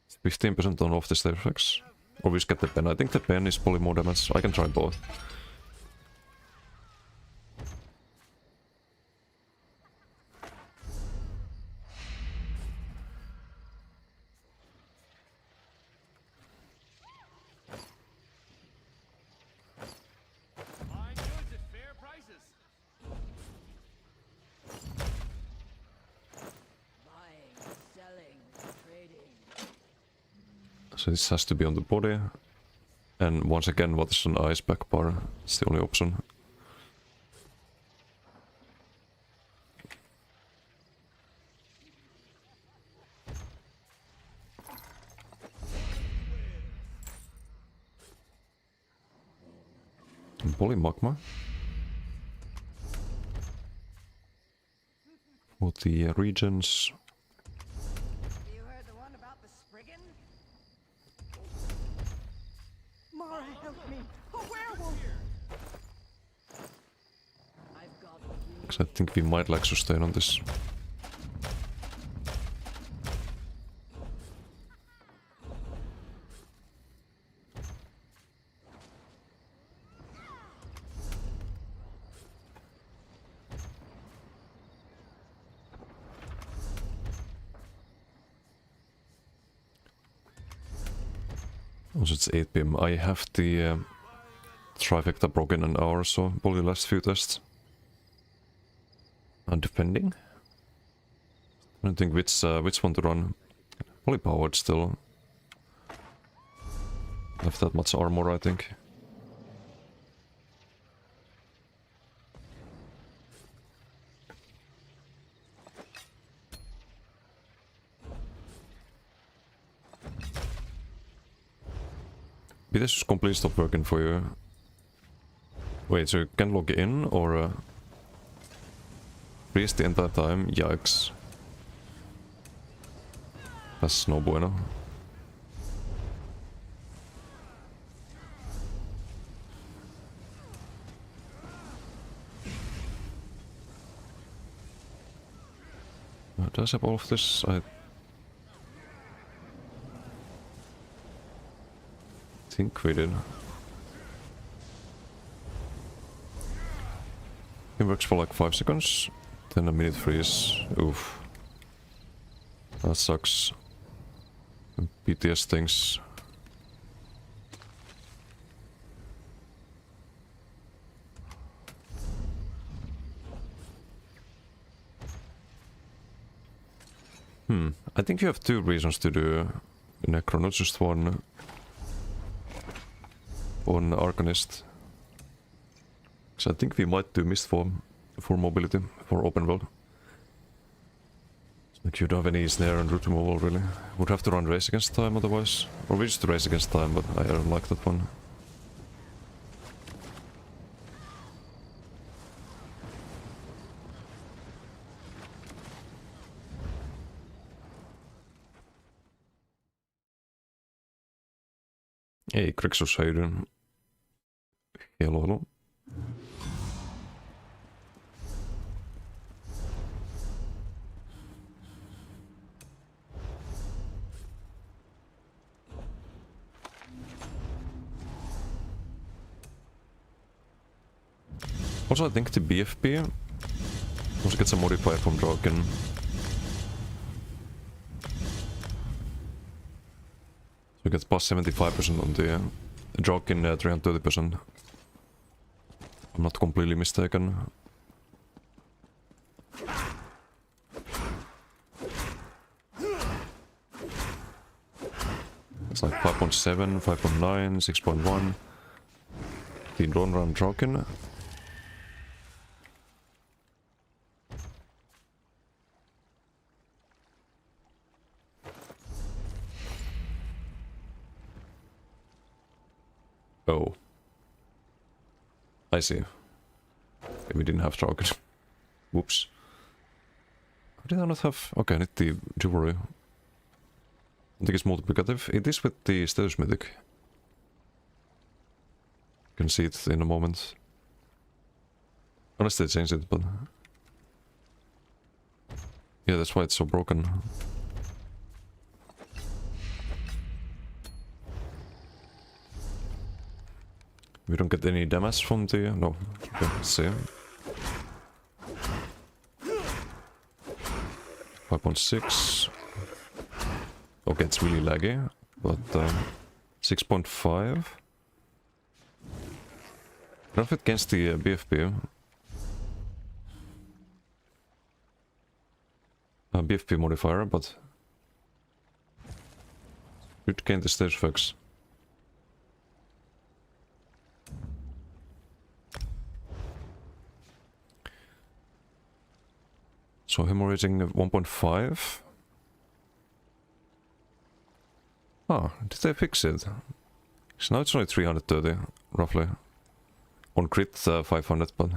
It's 15% on off the state effects. Or we just get the pen. I think the pen is probably more damage. I can try both. Buying goods at fair prices. Buying, selling, trading. So this has to be on the body. And once again, what is an ice back bar? It's the only option. Polymagma. For the regions. You heard the one about the Spriggan? Mara, help me! A werewolf! I've got what you need. 'Cause I think we might like sustain on this. Also, it's 8 PM. I have the trifecta broken in an hour, so probably last few tests. Depending. I don't think which one to run. Probably powered still. Have that much armor, I think. Did this just completely stop working for you? Wait, so you can log in or freeze the entire time? Yikes. That's no bueno. Does have all of this? I think we did. It works for like 5 seconds, then a minute freeze. Oof. That sucks. PTS things. I think you have two reasons to do Necro, not just one. On Arcanist. So I think we might do Mist for mobility, for open world. Like you don't have any snare and root removal really. Would have to run race against time otherwise. Or we just race against time, but I don't like that one. Ei, Krixus, how you doing? Hello, hello. Also, I think the BFP also gets a modifier from Draken. So we get plus 75% on the Draken, 330%. I'm not completely mistaken. It's like 5.7, 5.9, 6.1. The drone run Draken. Oh. I see. Okay, we didn't have Draken. Whoops. How did I not have... Okay, I need the jewelry. I think it's multiplicative. It is with the status mythic. You can see it in a moment. Unless they change it, but... Yeah, that's why it's so broken. We don't get any damage from the... No. Okay, let's see. 5.6. Okay, it's really laggy, but 6.5. Not against the BFP. BFP modifier, but should gain the stage fix. So hemorrhaging 1.5. Ah, did they fix it? So now it's only 330, roughly. On crit 500, but...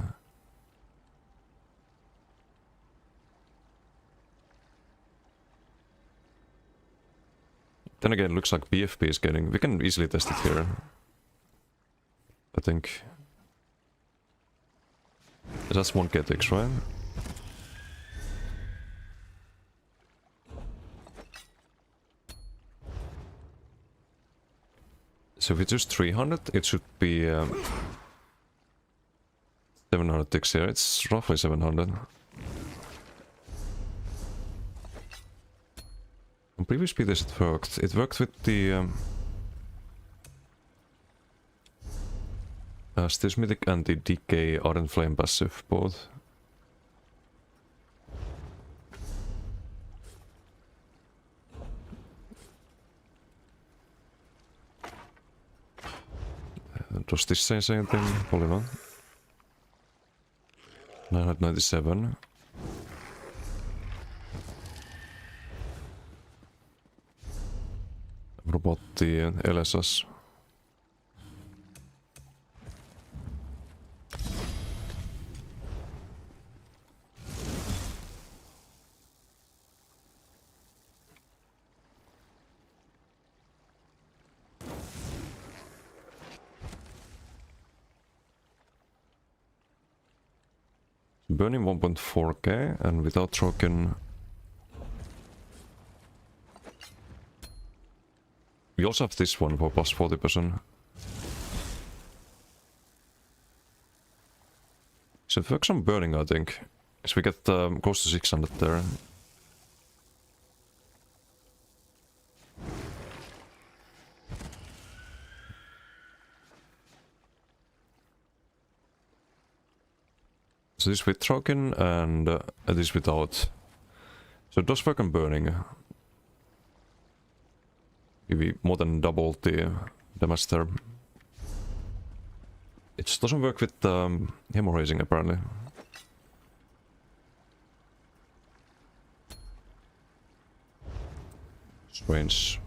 Then again, it looks like BFP is getting... We can easily test it here. I think. That's 1 KTX, right? So if it's just 300, it should be 700 ticks here. It's roughly 700. On previous speeders it worked. It worked with the Status Mythic and the Decay Ardent Flame passive both. Does this say anything? Probably not. 997. Robotti LSS. Burning 1.4k and without Troken. We also have this one for plus 40%. So it works on burning, I think. So we get close to 600 there. So this with Troken and this without. So it does work on burning. Pve more than double the damage there. It just doesn't work with hemorrhaging apparently. Strange.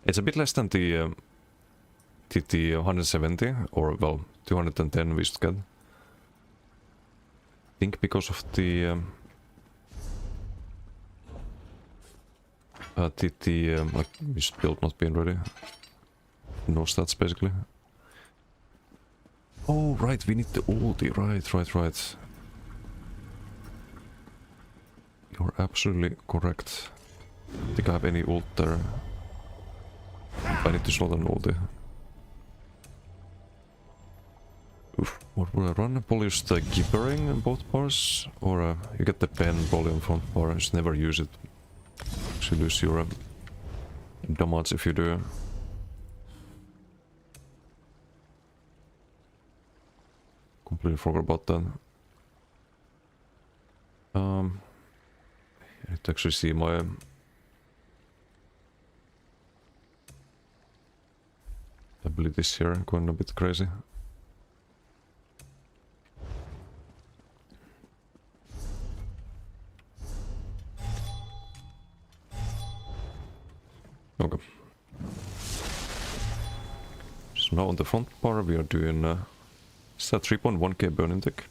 It's a bit less than the TT 170, or well, 210 we should get. I think because of the TT, like, we should build not being ready. No stats basically. Oh, right, we need the ulti, right. You're absolutely correct. I think I have any ult there. I need to slot an ulti. Oof, what will I run? Probably just gibbering in both bars, or you get the pen probably on front bar, just never use it. You lose your damage if you do. Completely forgot about that. I need to actually see my abilities here going a bit crazy. Okay. So now on the front bar we are doing is that 3.1k burning tick?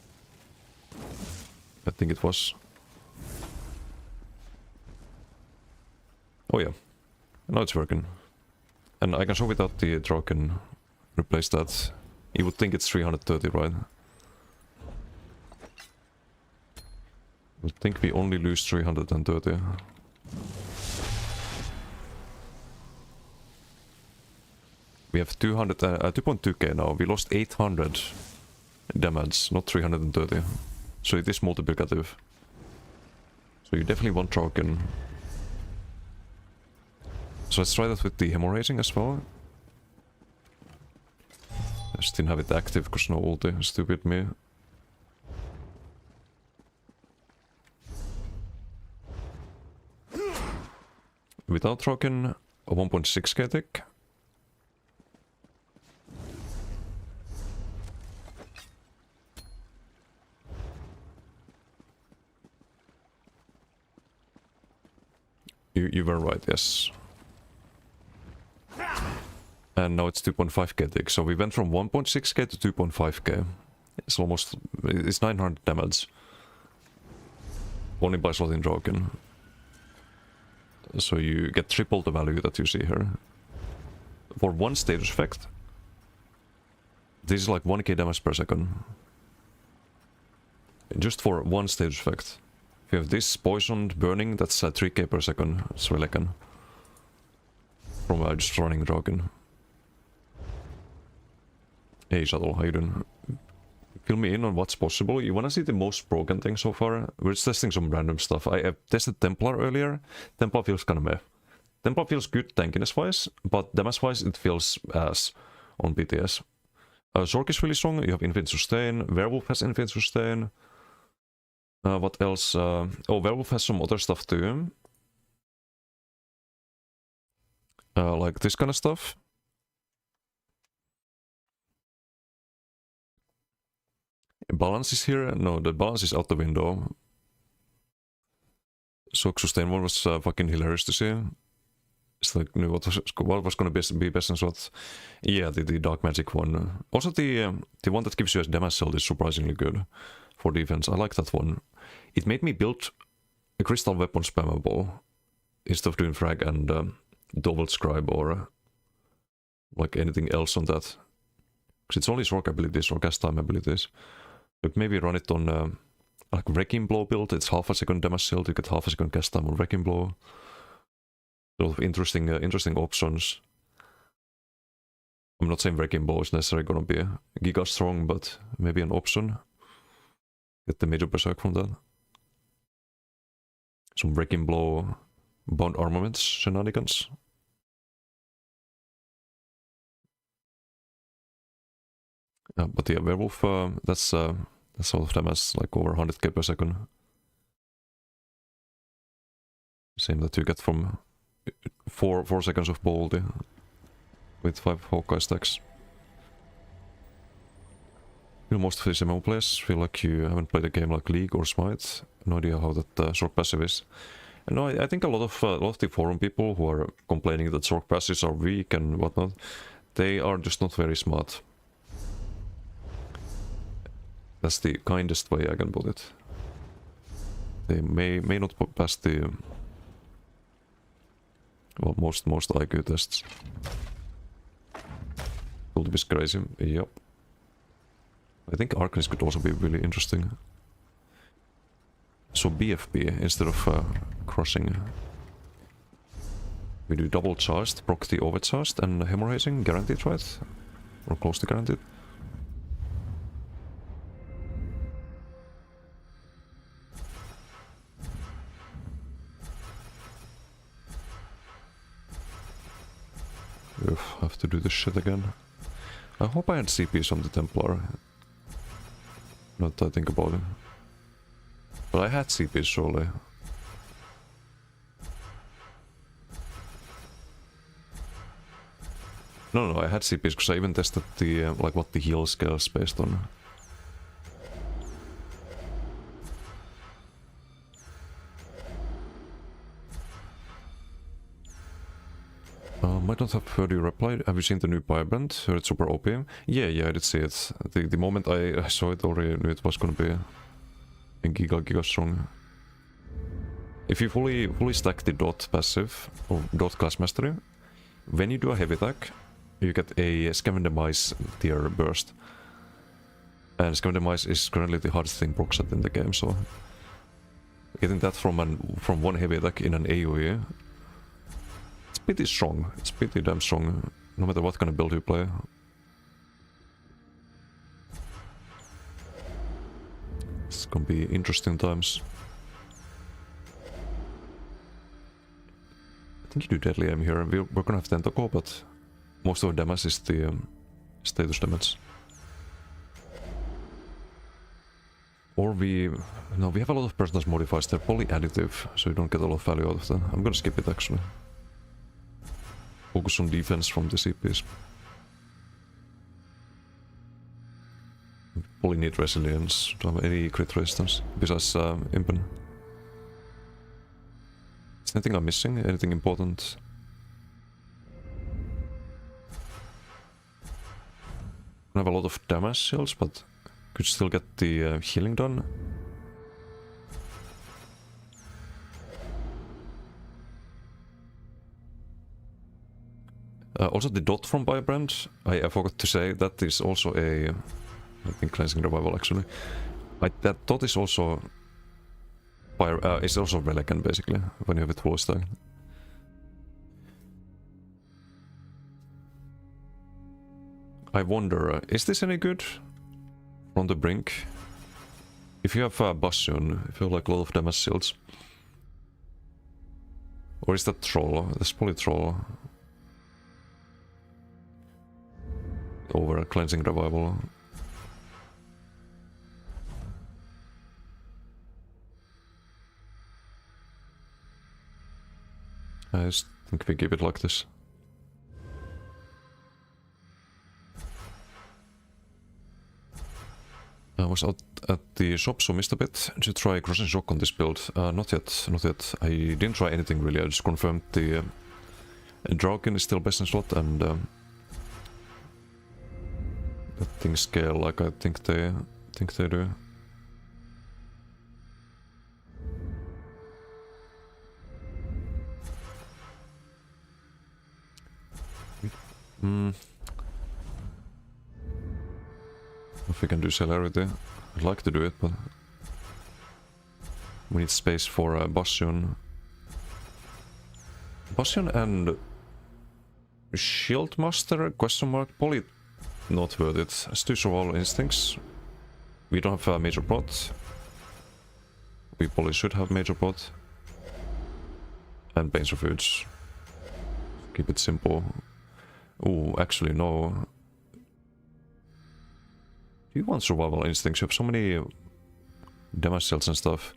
I think it was. Oh yeah. Now it's working. And I can show without the draw can replace that. You would think it's 330, right? I would think we only lose 330. We have 2.2k now. We lost 800 damage, not 330. So it is multiplicative. So you definitely want Draken. So let's try that with the hemorrhaging as well. I just didn't have it active because no ulti. Stupid me. Without Draken, a 1.6k tick. You were right, yes. And now it's 2.5k tick, so we went from 1.6k to 2.5k. It's almost... it's 900 damage. Only by slotting Draken. So you get triple the value that you see here. For one status effect, this is like 1k damage per second. Just for one status effect. If you have this poisoned burning, that's 3k per second. It's really can. From just running Draken. Hey Shuttle, how you doing? Fill me in on what's possible. You wanna see the most broken thing so far? We're just testing some random stuff. I have tested Templar earlier. Templar feels kinda meh. Templar feels good tankiness wise, but damage wise it feels ass on BTS. Zork is really strong, you have infinite sustain, Werewolf has infinite sustain. What else? Oh, Werewolf has some other stuff too. Like this kind of stuff. Balance is here? No, the balance is out the window. So sustain one was fucking hilarious to see. It's like, what was gonna be best and what? Yeah, the dark magic one. Also the one that gives you a damage shield is surprisingly good for defense. I like that one. It made me build a crystal weapon spammable instead of doing frag and double scribe or like anything else on that. Because it's only Zork abilities or cast time abilities. But maybe run it on like Wrecking Blow build. It's half a second damage shield. You get half a second cast time on Wrecking Blow. A lot of interesting options. I'm not saying Wrecking Blow is necessarily gonna be giga strong, but maybe an option. Get the major berserk from that. Some Wrecking Blow, bound armaments shenanigans. But yeah, Werewolf, that's sort of damage, like over 100k per second. Same that you get from 4 seconds of boldy with 5 Hawkeye stacks. You know, most of these MMO players feel like you haven't played a game like League or Smite. No idea how that Sorc passive is. And no, I think a lot of the forum people who are complaining that Sorc passives are weak and whatnot, they are just not very smart. That's the kindest way I can put it. They may not pass the well, most IQ tests. Will be crazy. Yep. I think Arcanist could also be really interesting. So BFP instead of crushing. We do double charged, proc the overcharged, and hemorrhaging, guaranteed, right? Or close to guaranteed. Ugh, have to do this shit again. I hope I had CPs on the Templar. Not that I think about it. But I had CPs surely. No, I had CPs because I even tested the like what the heal scale is based on. Might not have heard you reply. Have you seen the new Firebrand? Heard it's super OP? Yeah, I did see it. The moment I saw it already knew it was gonna be a giga strong. If you fully stack the dot passive or dot class mastery, when you do a heavy attack, you get a Scavenger Mice tier burst. And Scavenger Mice is currently the hardest thing proc set in the game, so getting that from one heavy attack in an AoE, it's pretty strong. It's pretty damn strong, no matter what kind of build you play. It's gonna be interesting times. I think you do deadly aim here. We're gonna have Tentacle, but most of the damage is the status damage. Or we have a lot of personal modifiers. They're poly additive, so you don't get a lot of value out of them. I'm gonna skip it actually. Focus on defense from the CPs. Poly need resilience. Don't have any crit resistance besides Impen. Is anything I'm missing? Anything important? I have a lot of damage shields, but could still get the healing done. Also the dot from Firebrand, I forgot to say, that is also a, I think, cleansing revival actually. That dot is also it's also Relican basically, when you have it full stack. I wonder, is this any good? On the brink? If you have Bastion, if you have like a lot of damage shields. Or is that Troll? That's probably Troll. Over a cleansing revival. I just think we keep it like this. I was out at the shop, so missed a bit to try Crushing Shock on this build. Not yet. I didn't try anything really, I just confirmed the Dragon is still best in slot, and that things scale like I think they do. If we can do celerity, I'd like to do it, but we need space for Bastion. Bastion and Shield Master, question mark, probably not worth it. As to survival instincts, we don't have a major plot. We probably should have major plot. And Bane's Refuge. Keep it simple. Oh, actually no. Do you want survival instincts? You have so many damage shields and stuff.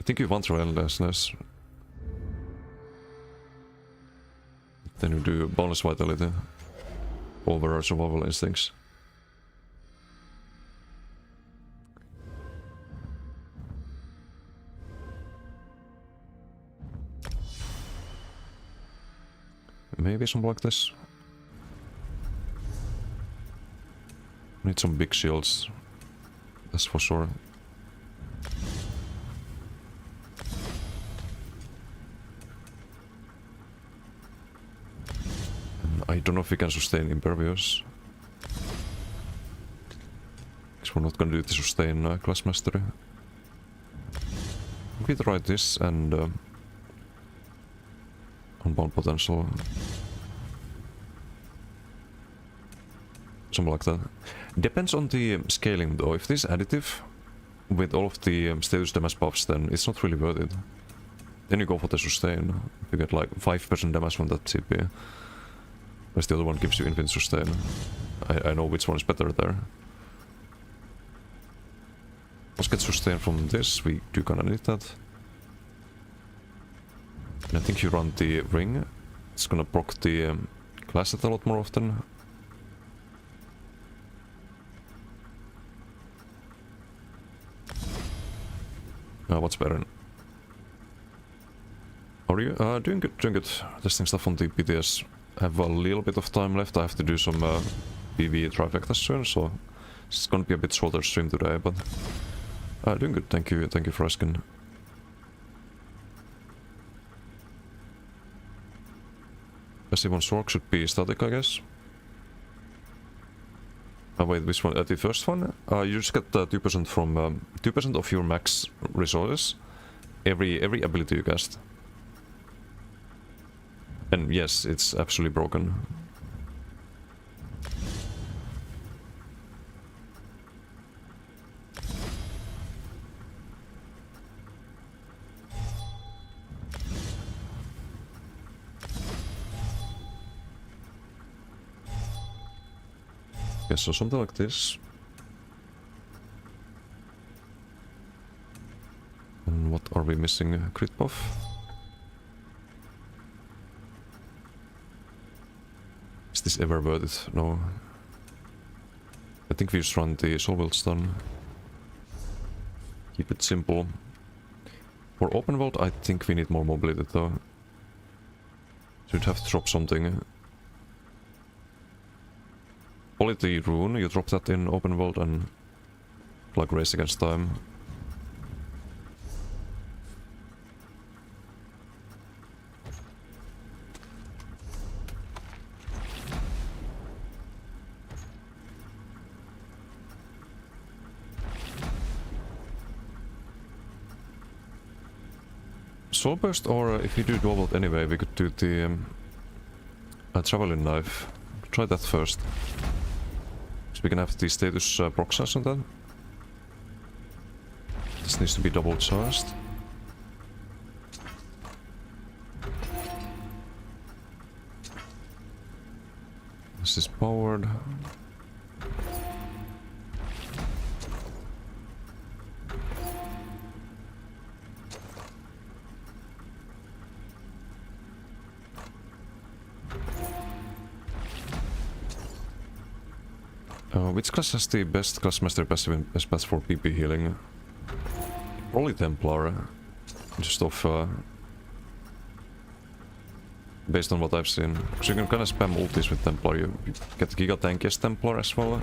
I think you want relentlessness. Then you do bonus vitality over our survival instincts. Maybe something like this. Need some big shields, that's for sure. And I don't know if we can sustain Impervious. Because we're not gonna do the sustain class mastery. We try this and unbound potential. Something like that. Depends on the scaling though. If this is additive with all of the status damage buffs, then it's not really worth it. Then you go for the sustain. You get like 5% damage from that CP. Whereas the other one gives you infinite sustain. I know which one is better there. Let's get sustain from this. We do kinda need that. And I think you run the ring. It's gonna proc the class set a lot more often. What's better? Are you? Doing good, doing good. Testing stuff on the PTS. I have a little bit of time left. I have to do some PV trifecta soon, so it's gonna be a bit shorter stream today, but doing good. Thank you for asking. Passive on Sork should be static, I guess. Wait, which one? The first one? You just get 2% from 2% of your max resources every ability you cast. And yes, it's absolutely broken. Okay, so something like this. And what are we missing? Crit buff? Is this ever worth it? No. I think we just run the Soul Wield stun. Keep it simple. For open world, I think we need more mobility though. Should have to drop something. Quality rune, you drop that in open world and like race against time. Soul Burst, or if you do dual wield anyway, we could do the Traveling Knife. Try that first. We can have the status proxies on that. This needs to be double charged. This is powered. Which class has the best class master passive and best path for PP healing? Probably Templar. Just off based on what I've seen. Because you can kinda spam ultis with Templar. You get Giga tankiest Templar as well.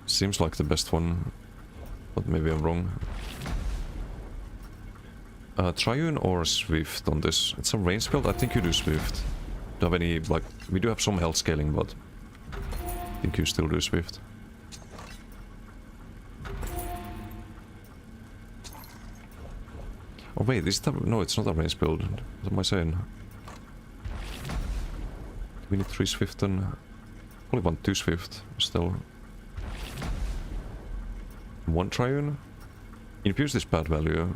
Seems like the best one. But maybe I'm wrong. Triune or Swift on this? It's a range build. I think you do Swift. Don't have any, like, we do have some health scaling, but I think you still do Swift. Oh wait, is that, no, it's not a range build. What am I saying? We need 3 Swift and only want 2 Swift still. 1 Triune? Infuse this bad value,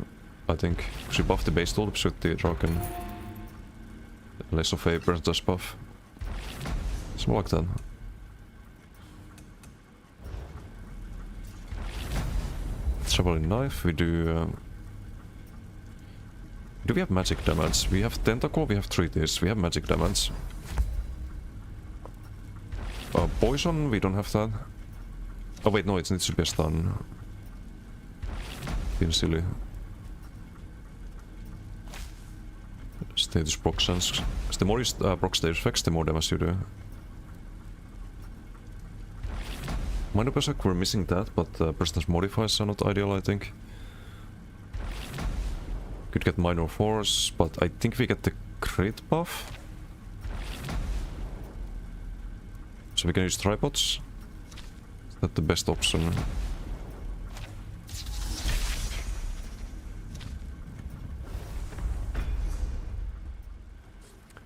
I think. Because you buff the base tool with the Draken. Less of a percentage buff. Something like that. Traveling Knife, we do Do we have magic damage? We have tentacle, we have treaties, we have magic damage. Poison, we don't have that. Oh wait, no, it needs to be a stun. Been silly. Status proc sense. The more you proc status effects, the more damage you do. Minor Berserk, we're missing that, but Persistence modifiers are not ideal, I think. Could get Minor Force, but I think we get the crit buff. So we can use tripods. Is that the best option?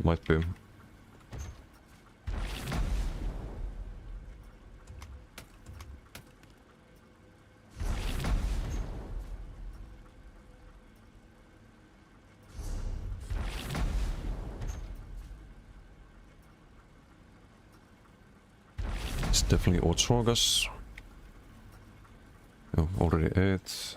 Might be. It's definitely Otsrogas. Oh, already 8.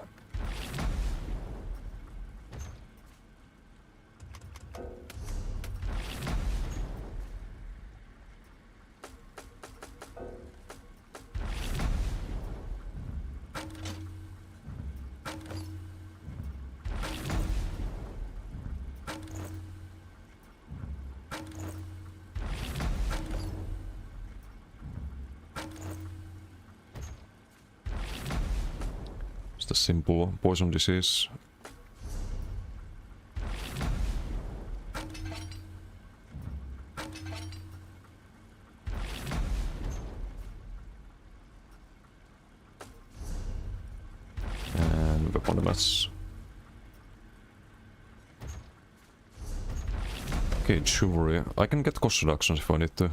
Just a simple poison disease. And weapon damage. Okay, jewelry. I can get cost reductions if I need to.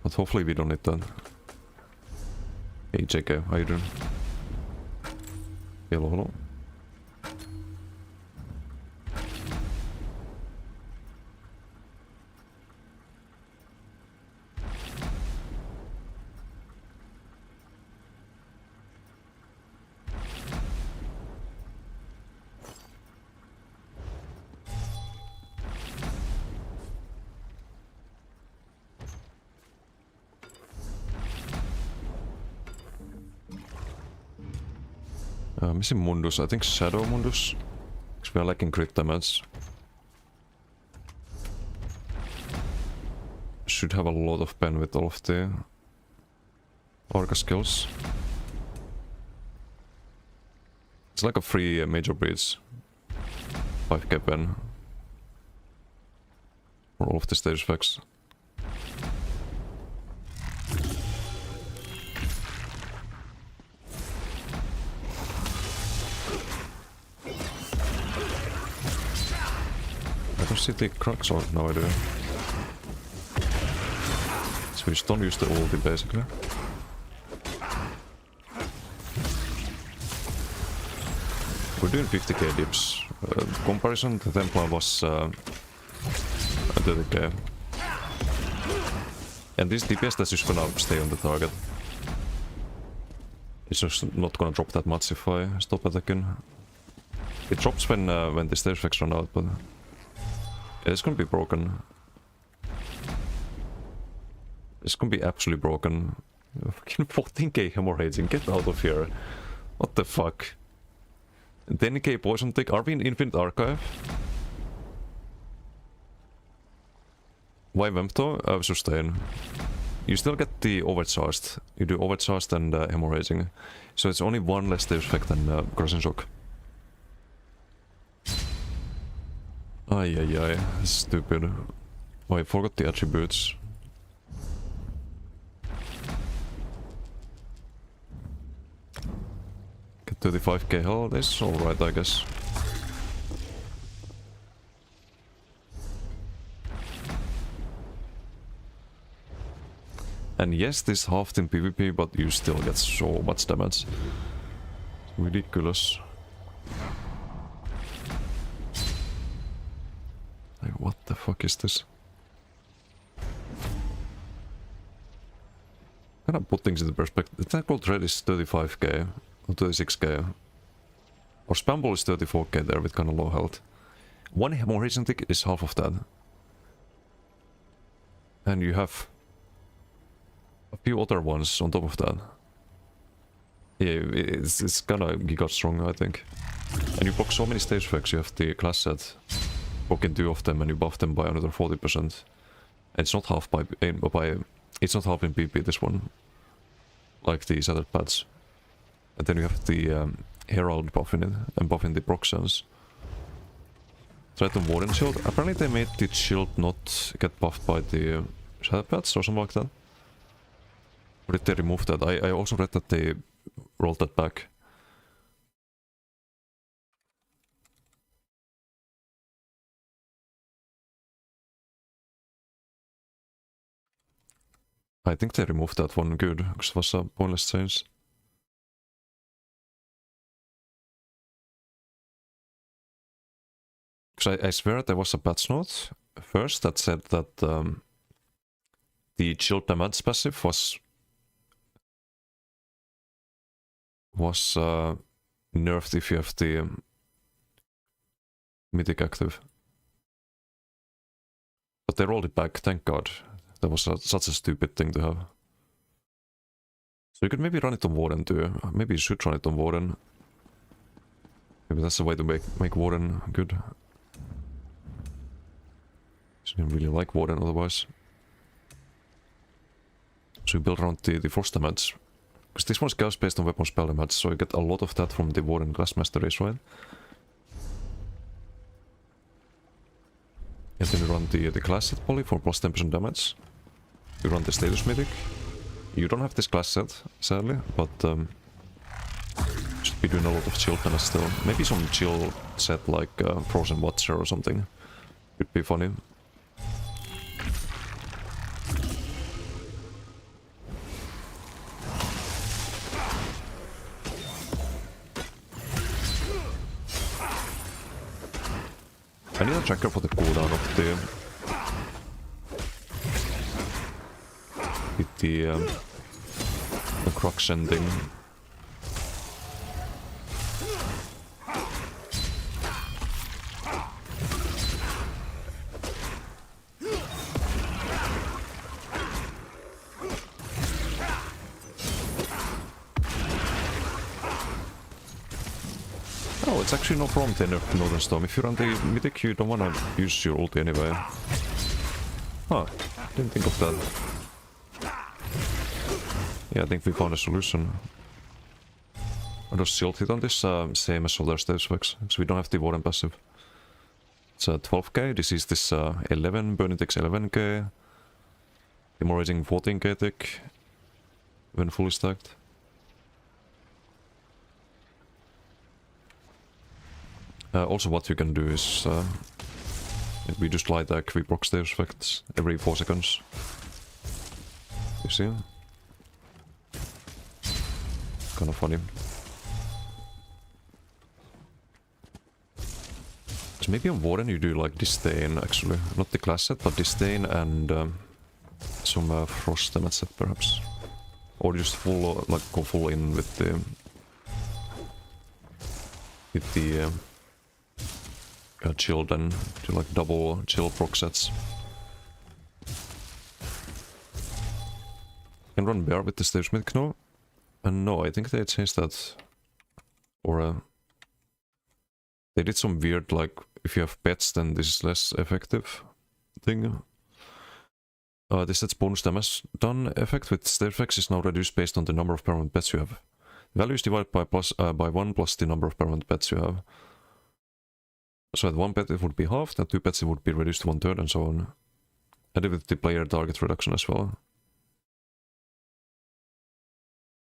But hopefully we don't need that. Hey JK, how you doing? Hello, hello. Missing Mundus, I think Shadow Mundus. Because we are lacking crit damage. Should have a lot of pen with all of the Orca skills. It's like a free major breach. 5k pen. For all of the stage effects. I don't see the crux on. No, I do. So we just don't use the ulti basically. We're doing 50k dips. Comparison to Templar was 30k. And this DPS that's just gonna stay on the target. It's just not gonna drop that much if I stop attacking. It drops when the stage effects run out, but it's gonna be broken. It's gonna be absolutely broken. Fucking 14k hemorrhaging, get out of here. What the fuck? 10k poison tick, are we in Infinite Archive? Why Vempto? Sustain. You still get the overcharged. You do overcharged and hemorrhaging. So it's only one less stage effect than Crossing Shock. Ay ay ay, stupid. Oh, I forgot the attributes. Get 35k health, this alright I guess. And yes, this halved in PvP, but you still get so much damage. Ridiculous. Like, what the fuck is this? Kind of put things into perspective. The tank roll trade is 35k or 36k. Our spam ball is 34k there with kind of low health. One more raging tick is half of that. And you have a few other ones on top of that. Yeah, it's kinda giga strong, I think. And you block so many stage effects, you have the class set. Blocking 2 of them and you buff them by another 40%. It's not half it's not half in PP, this one. Like these other pads. And then you have the Herald buffing it and buffing the proc sense. Triton Warden Shield. Apparently they made the shield not get buffed by the Shadow pads or something like that. Or did they remove that? I also read that they rolled that back. I think they removed that one good, because it was a pointless change. Because I swear there was a patch note first that said that the chill damage passive was nerfed if you have the mythic active. But they rolled it back, thank god. That was such a stupid thing to have. So you could maybe run it on Warden too. Maybe you should run it on Warden. Maybe that's the way to make Warden good. I didn't really like Warden otherwise. So you build around the frost damage. Because this one's chaos based on weapon spell damage, so you get a lot of that from the Warden Glassmaster race, right? And then you run the class set poly for plus 10% damage. You run the status mythic. You don't have this class set, sadly, but should be doing a lot of chill damage still. Maybe some chill set like Frozen Watcher or something. Could be funny. I need a tracker for the cooldown of the crux ending. Oh, it's actually no problem to nerf Northern Storm. If you run the mythic, you don't wanna use your ulti anyway. Huh, didn't think of that. Yeah, I think we found a solution. Are those shield hit on this same as other stage effects? So we don't have the Warden passive. It's 12k, this is this 11, Burning takes 11k. Demoralizing 14k tick when fully stacked. Also what you can do is we just light the quick proc stage effects every 4 seconds. You see? Kind of funny. So maybe on Warden you do like Disdain actually. Not the class set, but Disdain and some Frost damage set perhaps. Or just full, like go full in with the chill then, to like double chill proc sets. Can run bear with the stage mythic now? And no, I think they changed that. Or they did some weird, like, if you have pets then this is less effective thing. This sets bonus damage done effect with stage effects is now reduced based on the number of permanent pets you have. Value is divided by 1 plus the number of permanent pets you have. So at 1 pet it would be halved, at 2 pets it would be reduced to 1/3 and so on. Added with the player target reduction as well.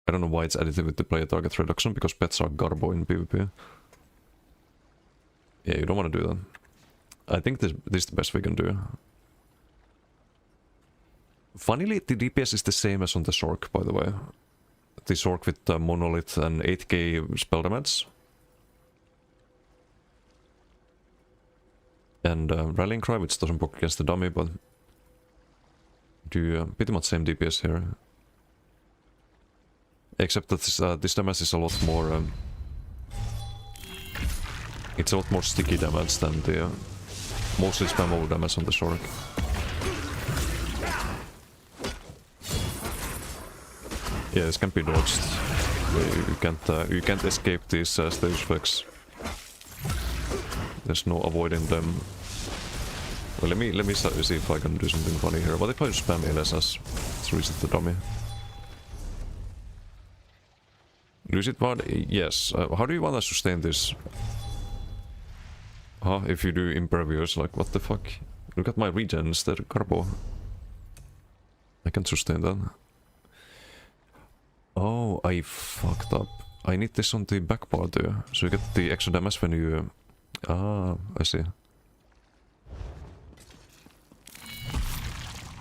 I don't know why it's added with the player target reduction, because pets are garbo in PvP. Yeah, you don't want to do that. I think this is the best we can do. Funnily, the DPS is the same as on the Sork, by the way. The Sork with Monolith and 8k spell damage. And Rallying Cry, which doesn't block against the dummy, but do pretty much same DPS here. Except that this damage is a lot more It's a lot more sticky damage than the mostly spammable damage on the Shork. Yeah, this can be dodged. You can't escape these stage effects. There's no avoiding them. Well, let me see if I can do something funny here. What if I spam LSS? Let's reset the dummy. Lucid Ward? Yes. How do you want to sustain this? Huh? If you do impervious, like what the fuck? Look at my regens, they're carbo. I can sustain that. Oh, I fucked up. I need this on the back bar too, so you get the extra damage when you... Ah, I see.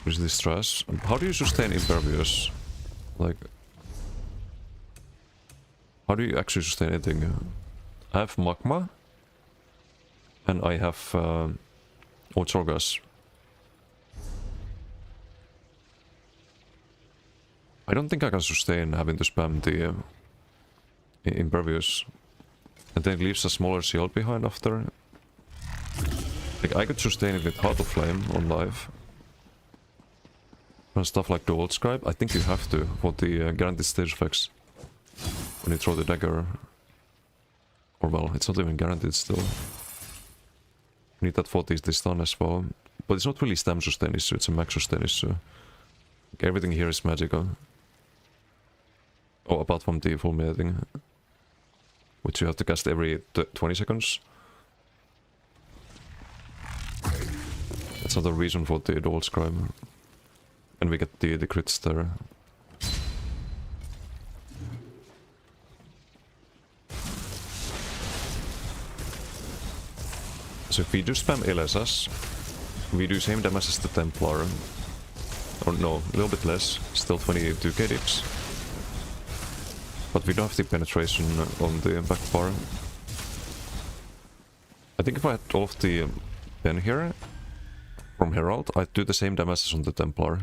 Is this stress? How do you sustain impervious? Like... How do you actually sustain anything? I have magma. And I have... Ochorgas. I don't think I can sustain having to spam the impervious. And then it leaves a smaller shield behind after. Like, I could sustain it with Heart of Flame on live. And stuff like the Old Scribe, I think you have to for the guaranteed stage effects. When you throw the dagger. Or well, it's not even guaranteed still. You need that for this stun as well. But it's not really stam sustain issue, it's a max sustain issue. Like, everything here is magical. Oh, apart from the fulminating. Which you have to cast every 20 seconds. That's not a reason for the Old Scribe. And we get the crits there. So if we do spam LSS, we do same damage as the Templar. Or no, a little bit less, still 22k dips. But we don't have the penetration on the back bar. I think if I had all of the pen here, from Herald, I'd do the same damage as on the Templar.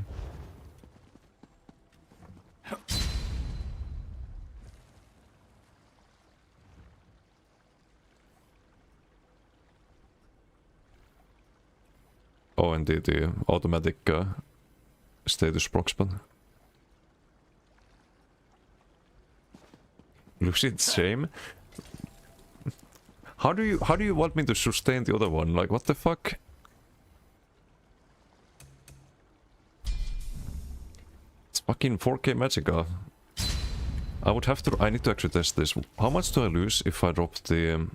Oh, and the automatic status proc spell. Lucid Shame? How do you want me to sustain the other one? Like, what the fuck? It's fucking 4k Magicka. I need to actually test this. How much do I lose if I drop the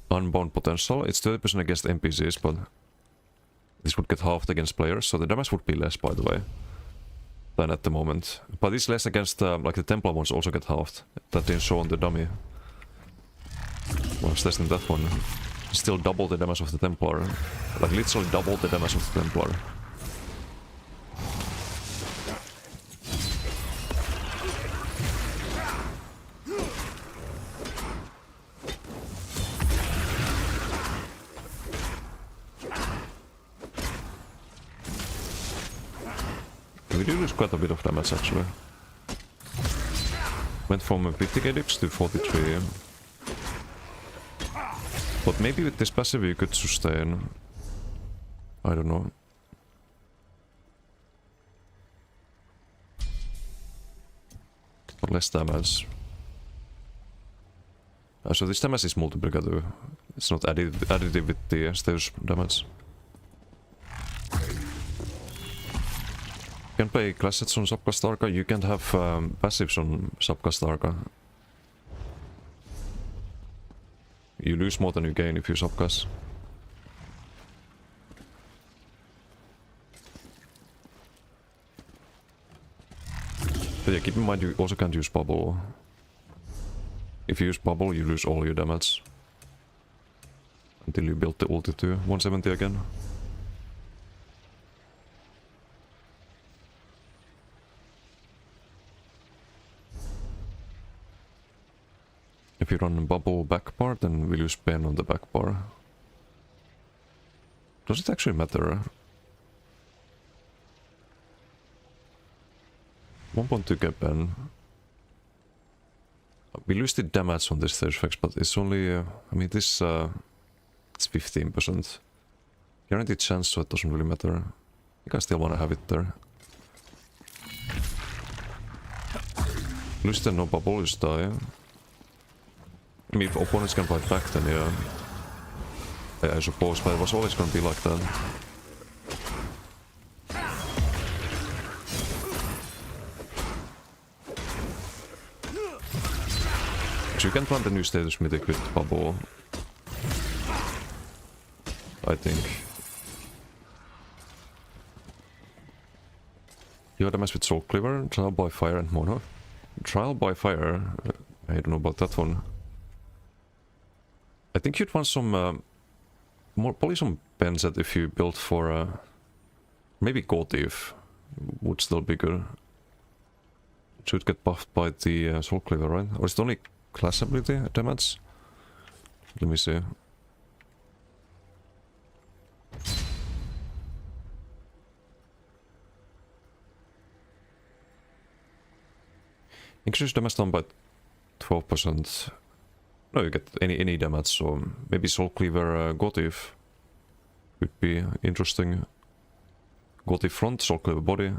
Unbound potential? It's 30% against NPCs, but this would get halved against players, so the damage would be less, by the way, than at the moment. But it's less against, like the Templar ones also get halved. That didn't show on the dummy. When I was testing that one, still double the damage of the Templar. Like literally double the damage of the Templar. We do lose quite a bit of damage actually. Went from 50k dips to 43. But maybe with this passive you could sustain. I don't know. But less damage. So this damage is multiplicative. It's not additive with the stage damage. You can play class sets on Subcast Arca, you can't have passives on Subcast Arca. You lose more than you gain if you subcast. But yeah, keep in mind you also can't use bubble. If you use bubble, you lose all your damage. Until you build the ulti to 170 again. If you run bubble back bar, then we lose pen on the back bar. Does it actually matter? 1.2k pen. We lose the damage on this stage effects, but it's only, I mean, this, it's 15%. Guaranteed chance, so it doesn't really matter. I think I still want to have it there. Lose the no bubble, just die. I mean, if opponents can fight back, then yeah. I suppose, but it was always gonna be like that. So you can run the new status mythic with bubble. I think. You had a mess with Soul Cleaver, Trial by Fire and Mono. Trial by Fire? I don't know about that one. I think you'd want some probably some pens that if you built for maybe Gold Thief would still be good. It should get buffed by the Soul Cleaver, right? Or is it only class ability damage? Let me see. Increase damage done by 12%. No, you get any damage, so maybe Soul Cleaver Gotif would be interesting. Gotif front, Soul Cleaver body.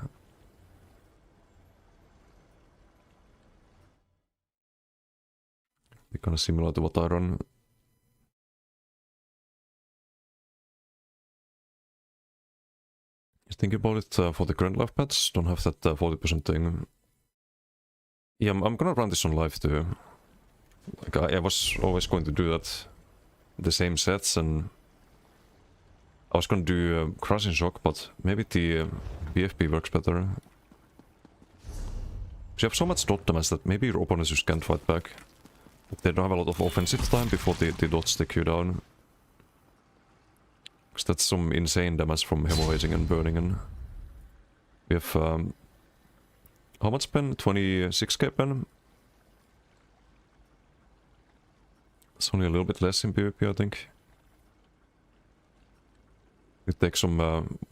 Be kind of similar to what I run. Just think about it for the current life pads, don't have that 40% thing. Yeah, I'm gonna run this on live too. Like I was always going to do that. The same sets, and I was gonna do Crushing Shock, but maybe the BFP works better. Because you have so much dot damage that maybe your opponents just can't fight back. But they don't have a lot of offensive time before the dots take you down. Because that's some insane damage from hemorrhaging and burning, and we have how much pen? 26k pen? It's only a little bit less in PvP, I think. It takes some,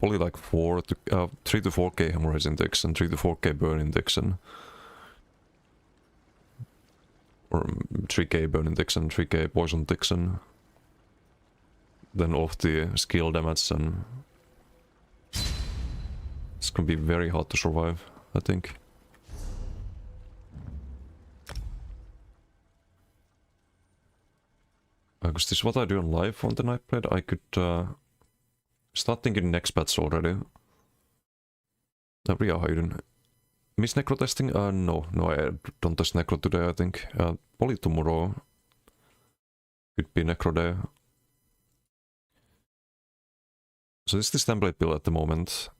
probably like 3 to 4k hemorrhage index and 3 to 4k burn index, and or 3k burn index and 3k poison index, and then off the skill damage, and it's gonna be very hard to survive, I think. Because this is what I do on live on the Nightblade. I could start thinking next patch already. Ria, how you doing? Miss Necro testing? No, I don't test Necro today, I think. Probably tomorrow could be Necro day. So this is the template build at the moment.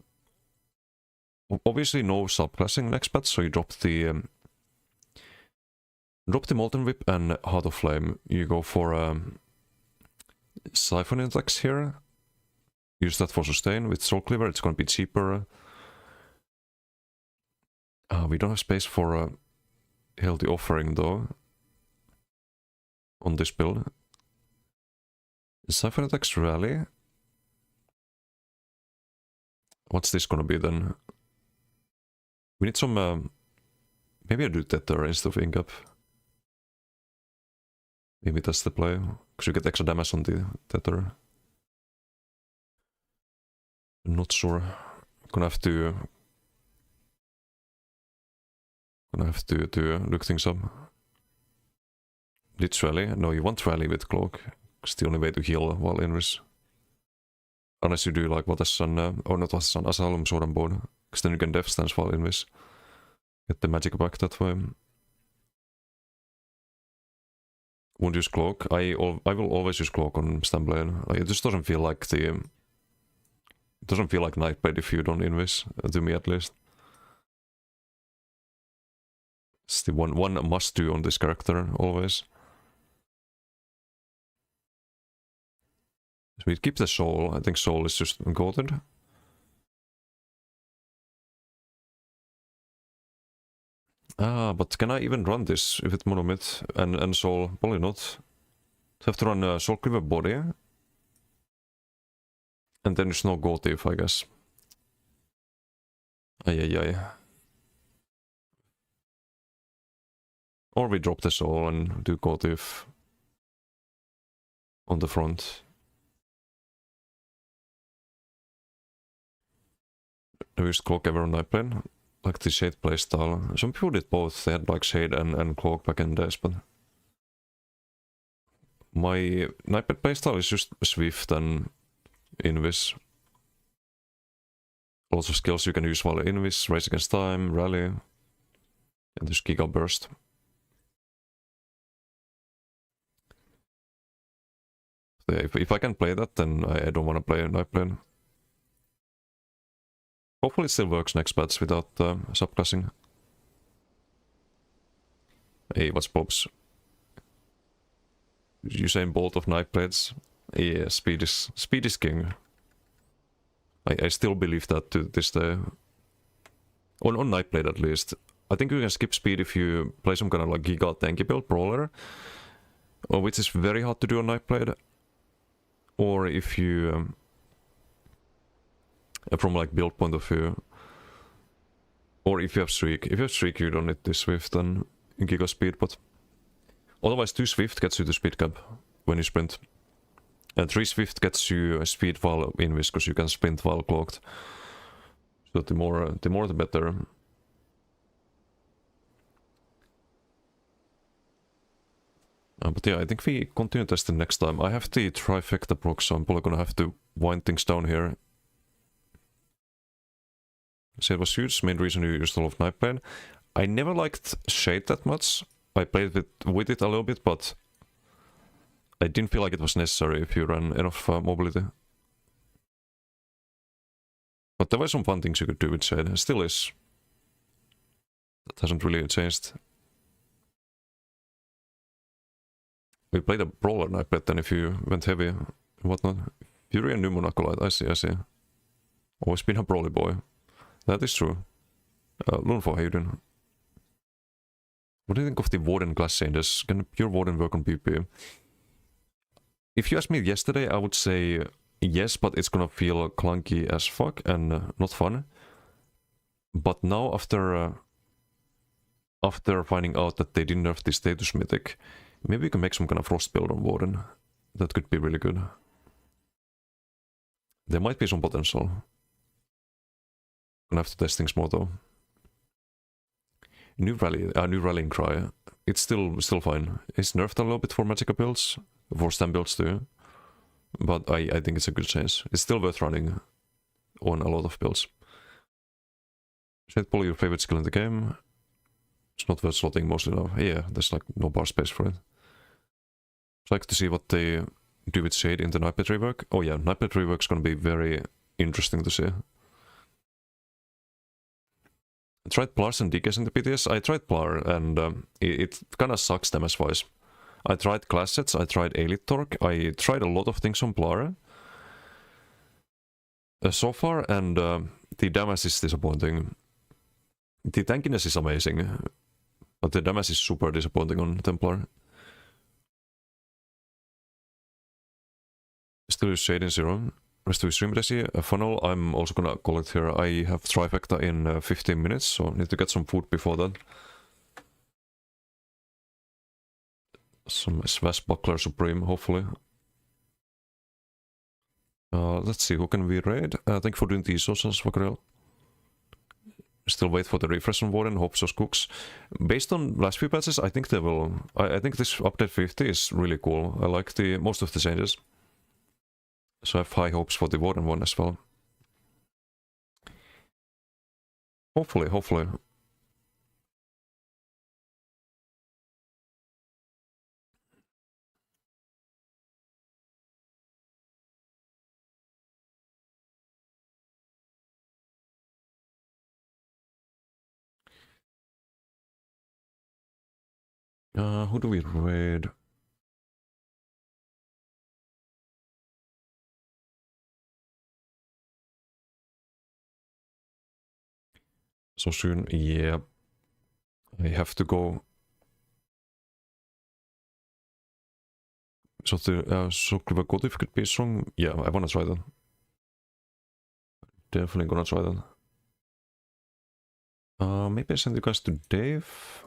Obviously no subclassing next patch, so you drop the Molten Whip and Heart of Flame. You go for Siphon Index here. Use that for sustain. With Soul Cleaver it's gonna be cheaper. We don't have space for Healthy Offering though. On this build. Siphon Index Rally. What's this gonna be then? We need some... maybe I do Tether instead of Ink Up. Maybe that's the play, because you get extra damage on the Tether. I'm not sure. Gonna have to look things up. Did Rally? No, you want Rally with Cloak. It's the only way to heal while invis. Unless you do like what is Sun, or not what is Sun, Asylum Sword and Bone. Because then you can Death Stance while invis. Get the magic back that way. Won't use Cloak. I will always use Cloak on Stamblade. Like, it just doesn't feel like the... It doesn't feel like Nightblade if you don't invis, to me at least. It's the one must do on this character, always. So we keep the Soul. I think Soul is just goated. But can I even run this if it's Monomyth and Soul? Probably not. I have to run Soul Cleaver Body. And then there's no Gold Thief, I guess. Ay. Or we drop the soul and do Gotif on the front. I used Cloak ever on Nightblade, like the Shade playstyle. Some people did both, they had like Shade and Cloak back in the days, but my Nightblade playstyle is just Swift and Invis. Lots of skills you can use while Invis, Race Against Time, Rally, and this Giga Burst. So if I can play that, then I don't want to play Nightblade. Hopefully it still works next patch without subclassing. Hey, what's Bob's? Usain Bolt of Nightblades? Yeah, speed is king. I still believe that to this day. On Nightblade at least. I think you can skip speed if you play some kind of like Giga tanky build brawler. Which is very hard to do on Nightblade. Or if you... from like build point of view. Or if you have Streak. If you have Streak you don't need this Swift and Giga speed, but... Otherwise 2 Swift gets you to speed cap when you sprint. And 3 Swift gets you a speed while Invis, because you can sprint while cloaked. So the more the better. But yeah, I think we continue testing next time. I have the trifecta proc, so I'm probably gonna have to wind things down here. So it was huge, main reason you used a lot of Nightblade. I never liked Shade that much. I played with it a little bit, but I didn't feel like it was necessary if you ran enough mobility. But there were some fun things you could do with Shade. It still is. That hasn't really changed. We played a brawler Nightblade then if you went heavy and whatnot. Fury and Pneumo Acolyte, I see. Always been a brawly boy. That is true. Lunfo, how you doing? What do you think of the Warden class changes? Can pure Warden work on PP? If you asked me yesterday, I would say yes, but it's gonna feel clunky as fuck and not fun. But now, after finding out that they didn't nerf the status mythic, maybe we can make some kind of frost build on Warden. That could be really good. There might be some potential. Gonna have to test things more though. New rallying cry. It's still fine. It's nerfed a little bit for Magicka builds, for stam builds too. But I think it's a good change. It's still worth running on a lot of builds. Shade Pull, your favorite skill in the game. It's not worth slotting mostly now. Yeah, there's like no bar space for it. I'd like to see what they do with Shade in the Nightblade rework. Oh yeah, Nightblade rework's gonna be very interesting to see. I tried Plars and DKs in the PTS. I tried Plar and it kinda sucks damage-wise. I tried class sets, I tried Elite Torque, I tried a lot of things on Plar so far, and the damage is disappointing. The tankiness is amazing, but the damage is super disappointing on Templar. Still use Shade in Zero. Rest of stream resi. A funnel I'm also gonna collect here. I have trifecta in 15 minutes, so I need to get some food before that. Some Swashbuckler Supreme, hopefully. Let's see, who can we raid? Thank you for doing the socials, Vakarel. Still wait for the refresh on Warden, hope so cooks. Based on last few patches, I think they will. I think this update 50 is really cool. I like most of the changes. So I have high hopes for the Warden one as well. Hopefully. Who do we raid? So soon, yeah. I have to go. So the Gotif could be strong. Yeah, I wanna try that. Definitely gonna try that. Maybe I send you guys to Dave.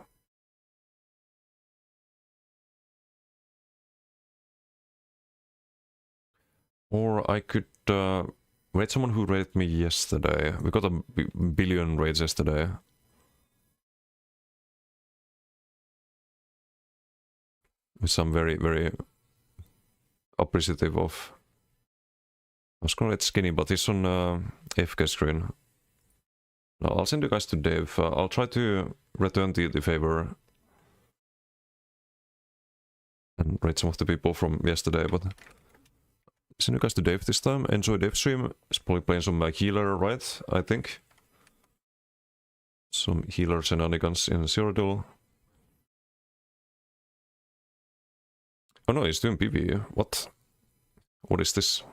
Or I could raid someone who raided me yesterday. We got a billion raids yesterday. Which I'm very, very appreciative of. I was gonna let Skinny, but he's on AFK screen. No, I'll send you guys to Dave. I'll try to return the favor and raid some of the people from yesterday, but send you guys to Dave this time. Enjoy Dave's stream. He's probably playing some healer, right? I think. Some healer shenanigans in Cyrodiil. Oh no, he's doing PvE. What? What is this?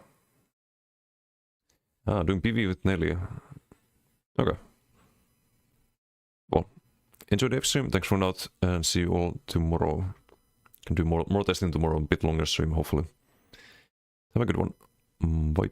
Ah, doing PvE with Nelly. Okay. Well, enjoy the stream. Thanks for now, and see you all tomorrow. Can do more testing tomorrow, a bit longer stream, hopefully. Have a good one. Bye.